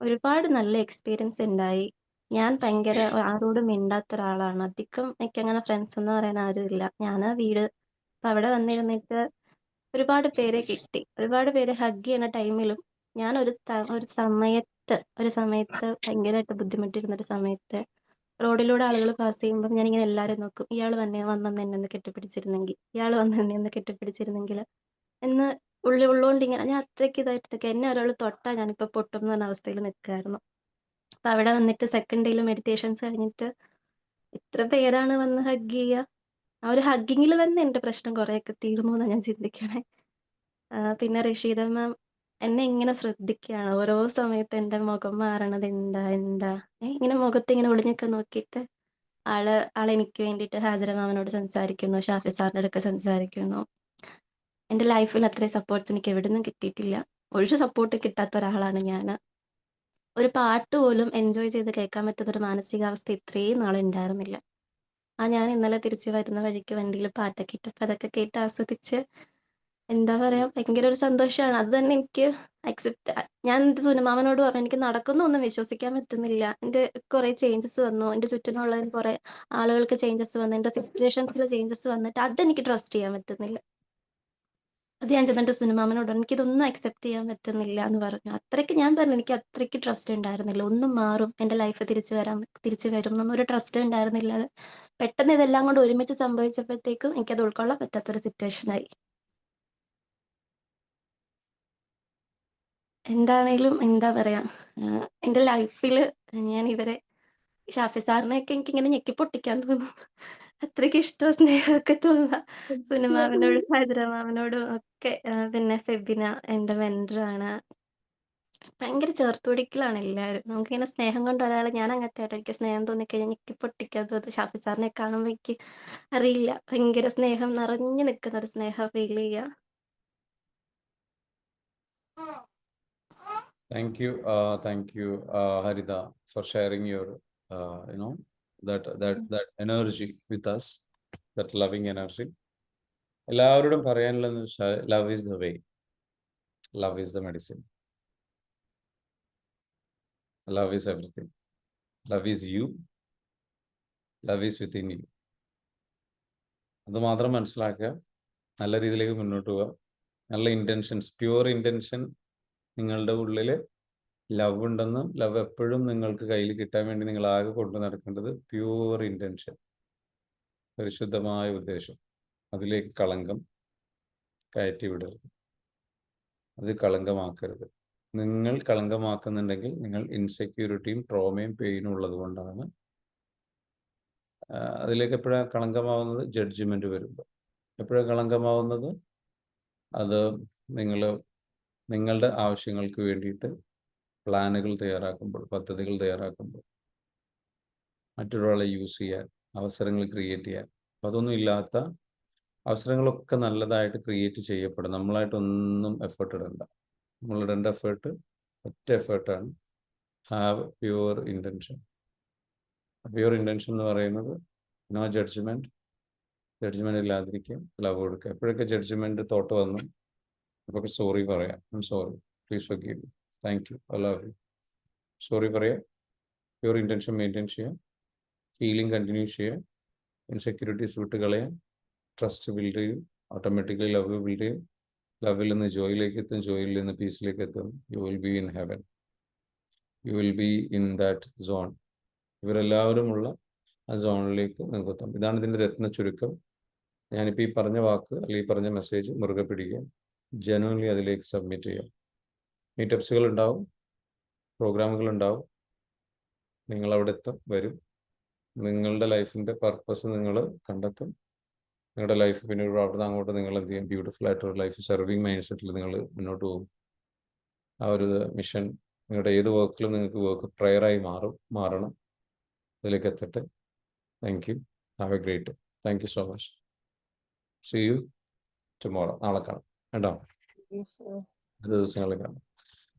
ഒരുപാട് നല്ല എക്സ്പീരിയൻസ് ഉണ്ടായി. ഞാൻ ഭയങ്കര ആരോടും മിണ്ടാത്ത ഒരാളാണ്. അധികം എനിക്കങ്ങനെ ഫ്രണ്ട്സ് എന്ന് പറയാൻ ആരുമില്ല. ഞാൻ ആ വീട് അപ്പം അവിടെ വന്നിരുന്നിട്ട് ഒരുപാട് പേരെ കിട്ടി. ഒരുപാട് പേരെ ഹഗ് ചെയ്യുന്ന ടൈമിലും ഞാൻ ഒരു സമയത്ത് ഭയങ്കരമായിട്ട് ബുദ്ധിമുട്ടിരുന്നൊരു സമയത്ത് റോഡിലൂടെ ആളുകൾ പാസ് ചെയ്യുമ്പോൾ ഞാനിങ്ങനെ എല്ലാവരും നോക്കും. ഇയാൾ വന്ന് എന്നെ ഒന്ന് കെട്ടിപ്പിടിച്ചിരുന്നെങ്കിൽ, ഇയാൾ വന്ന് എന്നെ ഒന്ന് കെട്ടിപ്പിടിച്ചിരുന്നെങ്കിൽ എന്ന് ഉള്ളുകൊണ്ട് ഇങ്ങനെ ഞാൻ അത്രയ്ക്ക് ഇതായിട്ടൊക്കെ എന്നെ ഒരാൾ തൊട്ടാൽ ഞാനിപ്പോൾ പൊട്ടും എന്ന് പറഞ്ഞ അവസ്ഥയിൽ നിൽക്കുകയായിരുന്നു. അപ്പം അവിടെ വന്നിട്ട് സെക്കൻഡ് ഡേയിൽ മെഡിറ്റേഷൻസ് കഴിഞ്ഞിട്ട് ഇത്ര പേരാണ് വന്ന് ഹഗ് ചെയ്യുക. ആ ഒരു ഹഗ്ഗിങ്ങിൽ തന്നെ എൻ്റെ പ്രശ്നം കുറേയൊക്കെ തീർന്നു എന്നാണ് ഞാൻ ചിന്തിക്കണേ. പിന്നെ റഷീദ മാം എന്നെ ഇങ്ങനെ ശ്രദ്ധിക്കുകയാണ് ഓരോ സമയത്ത് എൻ്റെ മുഖം മാറണത് എന്താ ഇങ്ങനെ മുഖത്ത് ഇങ്ങനെ ഒളിഞ്ഞൊക്കെ നോക്കിയിട്ട് ആളെനിക്ക് വേണ്ടിയിട്ട് ഹാജര മാമിനോട് സംസാരിക്കുന്നു, ഷാഫി സാറിൻ്റെ അടുക്ക സംസാരിക്കുന്നു. എൻ്റെ ലൈഫിൽ അത്രയും സപ്പോർട്ട്സ് എനിക്ക് എവിടെ നിന്നും കിട്ടിയിട്ടില്ല. ഒരു സപ്പോർട്ട് കിട്ടാത്ത ഒരാളാണ് ഞാൻ. ഒരു പാട്ട് പോലും എൻജോയ് ചെയ്ത് കേൾക്കാൻ പറ്റുന്നൊരു മാനസികാവസ്ഥ ഇത്രയും നാളുണ്ടായിരുന്നില്ല. ഞാൻ ഇന്നലെ തിരിച്ച് വരുന്ന വഴിക്ക് വണ്ടിയിൽ പാട്ടൊക്കെ ഇട്ടപ്പോൾ അതൊക്കെ കേട്ട് ആസ്വദിച്ച് എന്താ പറയാ, ഭയങ്കര ഒരു സന്തോഷമാണ്. അത് തന്നെ എനിക്ക് ഞാൻ എൻ്റെ സുനമാമനോട് പറഞ്ഞു, എനിക്ക് നടക്കുന്നൊന്നും വിശ്വസിക്കാൻ പറ്റുന്നില്ല. എൻ്റെ കുറേ ചേഞ്ചസ് വന്നു, എൻ്റെ ചുറ്റിനുള്ള കുറേ ആളുകൾക്ക് ചേഞ്ചസ് വന്നു, എൻ്റെ സിറ്റുവേഷൻസിൽ ചേഞ്ചസ് വന്നിട്ട് അതെനിക്ക് ട്രസ്റ്റ് ചെയ്യാൻ പറ്റുന്നില്ല. അത് ഞാൻ ചെന്നിട്ട് സുനമാമനോട് എനിക്കിതൊന്നും അക്സെപ്റ്റ് ചെയ്യാൻ പറ്റുന്നില്ല എന്ന് പറഞ്ഞു. അത്രയ്ക്ക് ഞാൻ പറഞ്ഞു, എനിക്ക് അത്രയ്ക്ക് ട്രസ്റ്റ് ഉണ്ടായിരുന്നില്ല. ഒന്നും മാറും, എൻ്റെ ലൈഫ് തിരിച്ചു വരും എന്നൊന്നും ഒരു ട്രസ്റ്റ് ഉണ്ടായിരുന്നില്ല. പെട്ടെന്ന് ഇതെല്ലാം കൊണ്ട് ഒരുമിച്ച് സംഭവിച്ചപ്പോഴത്തേക്കും എനിക്കത് ഉൾക്കൊള്ളാൻ പറ്റാത്തൊരു സിറ്റുവേഷനായി. എന്താണേലും എന്താ പറയാ, എൻ്റെ ലൈഫിൽ ഞാൻ ഇവരെ ഷാഫി സാറിനെയൊക്കെ എനിക്കിങ്ങനെ ഞെക്കി പൊട്ടിക്കാൻ തോന്നും. അത്രയ്ക്ക് ഇഷ്ടവും സ്നേഹമൊക്കെ തോന്നുക സുനമാമിനോടും ഹാജര മാമിനോടും ഒക്കെ. പിന്നെ ഫെബിന എൻ്റെ മെൻറ്ററാണ്. ഭയങ്കര ചേർത്തുപിടിക്കലാണ് എല്ലാവരും. നമുക്കിങ്ങനെ സ്നേഹം കൊണ്ട് ഒരാളെ, ഞാൻ അങ്ങനത്തെ ആയിട്ട് എനിക്ക് സ്നേഹം തോന്നിക്കഴിഞ്ഞാൽ ഞെക്കി പൊട്ടിക്കാൻ തോന്നും. ഷാഫി സാറിനെ കാണുമ്പോൾ എനിക്ക് അറിയില്ല, ഭയങ്കര സ്നേഹം നിറഞ്ഞു നിൽക്കുന്ന ഒരു സ്നേഹം ഫീൽ ചെയ്യുക. Thank you, Harita, for sharing your, that energy with us, that loving energy. എല്ലാവരോടും പറയാനുള്ളതെന്ന് വെച്ചാൽ love is the way, love is the medicine, love is everything, love is you, love is within you. അത് മാത്രം മനസ്സിലാക്കുക, നല്ല രീതിയിലേക്ക് മുന്നോട്ട് പോവുക. നല്ല ഇൻറ്റൻഷൻസ്, പ്യുവർ ഇൻറ്റൻഷൻ, നിങ്ങളുടെ ഉള്ളിൽ ലവ് ഉണ്ടെന്നും ലവ് എപ്പോഴും നിങ്ങൾക്ക് കയ്യിൽ കിട്ടാൻ വേണ്ടി നിങ്ങൾ ആകെ കൊണ്ടു നടക്കേണ്ടത് പ്യുവർ ഇൻറ്റൻഷൻ, പരിശുദ്ധമായ ഉദ്ദേശം. അതിലേക്ക് കളങ്കം കയറ്റി വിടരുത്, അത് കളങ്കമാക്കരുത്. നിങ്ങൾ കളങ്കമാക്കുന്നുണ്ടെങ്കിൽ നിങ്ങൾ ഇൻസെക്യൂരിറ്റിയും ട്രോമയും പെയിനും ഉള്ളത് കൊണ്ടാണ്. അതിലേക്ക് എപ്പോഴാണ് കളങ്കമാവുന്നത്? ജഡ്ജ്മെന്റ് വരുമ്പോൾ. എപ്പോഴാണ് കളങ്കമാവുന്നത്? അത് നിങ്ങളുടെ ആവശ്യങ്ങൾക്ക് വേണ്ടിയിട്ട് പ്ലാനുകൾ തയ്യാറാക്കുമ്പോൾ, പദ്ധതികൾ തയ്യാറാക്കുമ്പോൾ, മറ്റൊരാളെ യൂസ് ചെയ്യാൻ, അവസരങ്ങൾ ക്രിയേറ്റ് ചെയ്യാൻ. അപ്പം അതൊന്നും ഇല്ലാത്ത അവസരങ്ങളൊക്കെ നല്ലതായിട്ട് ക്രിയേറ്റ് ചെയ്യപ്പെടും. നമ്മളായിട്ടൊന്നും എഫേർട്ട് ഇടണ്ട. നമ്മളിടേണ്ട ഒറ്റ എഫേർട്ടാണ് have pure intention. Pure intention എന്ന് പറയുന്നത് നോ ജഡ്ജ്മെന്റ് ഇല്ലാതിരിക്കും, ലവ് കൊടുക്കുക. എപ്പോഴൊക്കെ ജഡ്ജ്മെന്റ് തോട്ട് വന്നു, അപ്പോൾ സോറി പറയാം, I am sorry, please forgive me. Thank you. I love you. Sorry പറയാം. പ്യുവർ ഇൻറ്റൻഷൻ മെയിൻറ്റെയിൻ ചെയ്യാം. ഹീലിംഗ് കണ്ടിന്യൂ ചെയ്യാം. ഇൻസെക്യൂരിറ്റീസ് വിട്ട് കളയാം. ട്രസ്റ്റ് ബിൽഡ് ചെയ്യും. ഓട്ടോമാറ്റിക്കലി ലവ് ബിൽഡ് ചെയ്യും. ലവിൽ നിന്ന് ജോയിലേക്ക് എത്തും. ജോയിൽ നിന്ന് പീസിലേക്ക് എത്തും. You will be in heaven. You will be in that zone. ഇവരെല്ലാവരുമുള്ള ആ സോണിലേക്ക് നിങ്ങൾക്ക് എത്താം. ഇതാണ് ഇതിൻ്റെ രത്ന ചുരുക്കം. ഞാനിപ്പോൾ ഈ പറഞ്ഞ വാക്ക് അല്ലെങ്കിൽ ഈ പറഞ്ഞ മെസ്സേജ് മുറുകെ പിടിക്കുക. ജനുവൻലി അതിലേക്ക് സബ്മിറ്റ് ചെയ്യാം. മീറ്റപ്സുകൾ ഉണ്ടാവും, പ്രോഗ്രാമുകൾ ഉണ്ടാവും. നിങ്ങൾ അവിടെ വരും. നിങ്ങളുടെ ലൈഫിൻ്റെ പർപ്പസ് നിങ്ങൾ കണ്ടെത്തും. നിങ്ങളുടെ ലൈഫ് പിന്നീട് അവിടെ നിന്ന് അങ്ങോട്ട് നിങ്ങൾ എന്ത് ചെയ്യും? ബ്യൂട്ടിഫുൾ ആയിട്ടൊരു ലൈഫ് സെർവിങ് മൈൻഡ് സെറ്റിൽ നിങ്ങൾ മുന്നോട്ട് പോകും. ആ ഒരു മിഷൻ നിങ്ങളുടെ ഏത് വർക്കിലും നിങ്ങൾക്ക് വർക്ക് പ്രയറായി മാറണം. അതിലേക്ക് എത്തട്ടെ. Thank you. Have a great day. Thank you so much. See you tomorrow. നാളെ കാണാം കേട്ടോ. ദിവസങ്ങളിൽ കാണാം.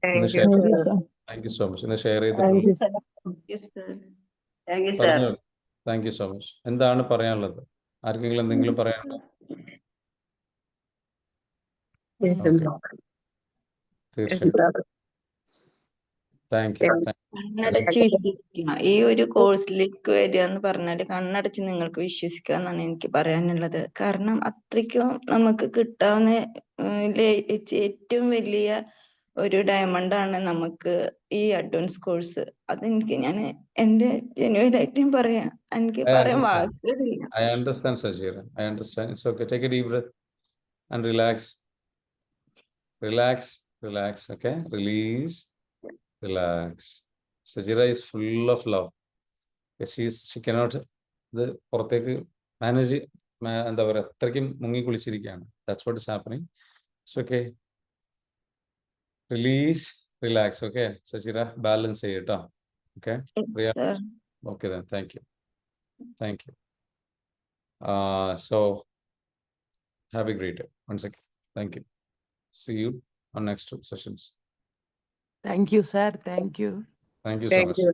Thank you. Thank you so much. ഇന്ന് ഷെയർ താങ്ക് ചെയ്തിട്ടുണ്ട്. You sir. പറഞ്ഞു. Thank you so much. എന്താണ് പറയാനുള്ളത്? ആർക്കെങ്കിലും എന്തെങ്കിലും പറയാനുണ്ടോ? ഓക്കെ, തീർച്ചയായും. Thank you. കണ്ണടച്ച് വിശ്വസിക്കുക. ഈ ഒരു കോഴ്സിലേക്ക് വരിക എന്ന് പറഞ്ഞാല് കണ്ണടച്ച് നിങ്ങൾക്ക് വിശ്വസിക്കുക എന്നാണ് എനിക്ക് പറയാനുള്ളത്. കാരണം അത്രയ്ക്കും നമുക്ക് കിട്ടാവുന്ന ഏറ്റവും വലിയ ഒരു ഡയമണ്ട് ആണ് നമുക്ക് ഈ അഡ്വാൻസ് കോഴ്സ്. അതെനിക്ക് ഞാൻ എന്റെ ജെന്യുവൻ ആയിട്ടും പറയാം. എനിക്ക് പറയാൻ വാക്കുകളില്ല. I understand, Sajira. I understand. It's okay. Take a deep breath and relax. Relax. Okay? Release. Relax. Sajira is full of love. She cannot ഇത് പുറത്തേക്ക് മാനേജ് എന്താ പറയുക, അത്രയ്ക്കും മുങ്ങി കുളിച്ചിരിക്കുകയാണ്. That's what is happening. It's okay. Release. Relax. Okay? Sajira, balance ചെയ്യട്ടോ. Okay? Sir. Okay then. Thank you. Thank you. So have a great day once again. Thank you. See you on next sessions. Thank you, sir. Thank you. Thank you so Thank much. you.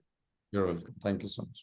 You're welcome. Thank you so much.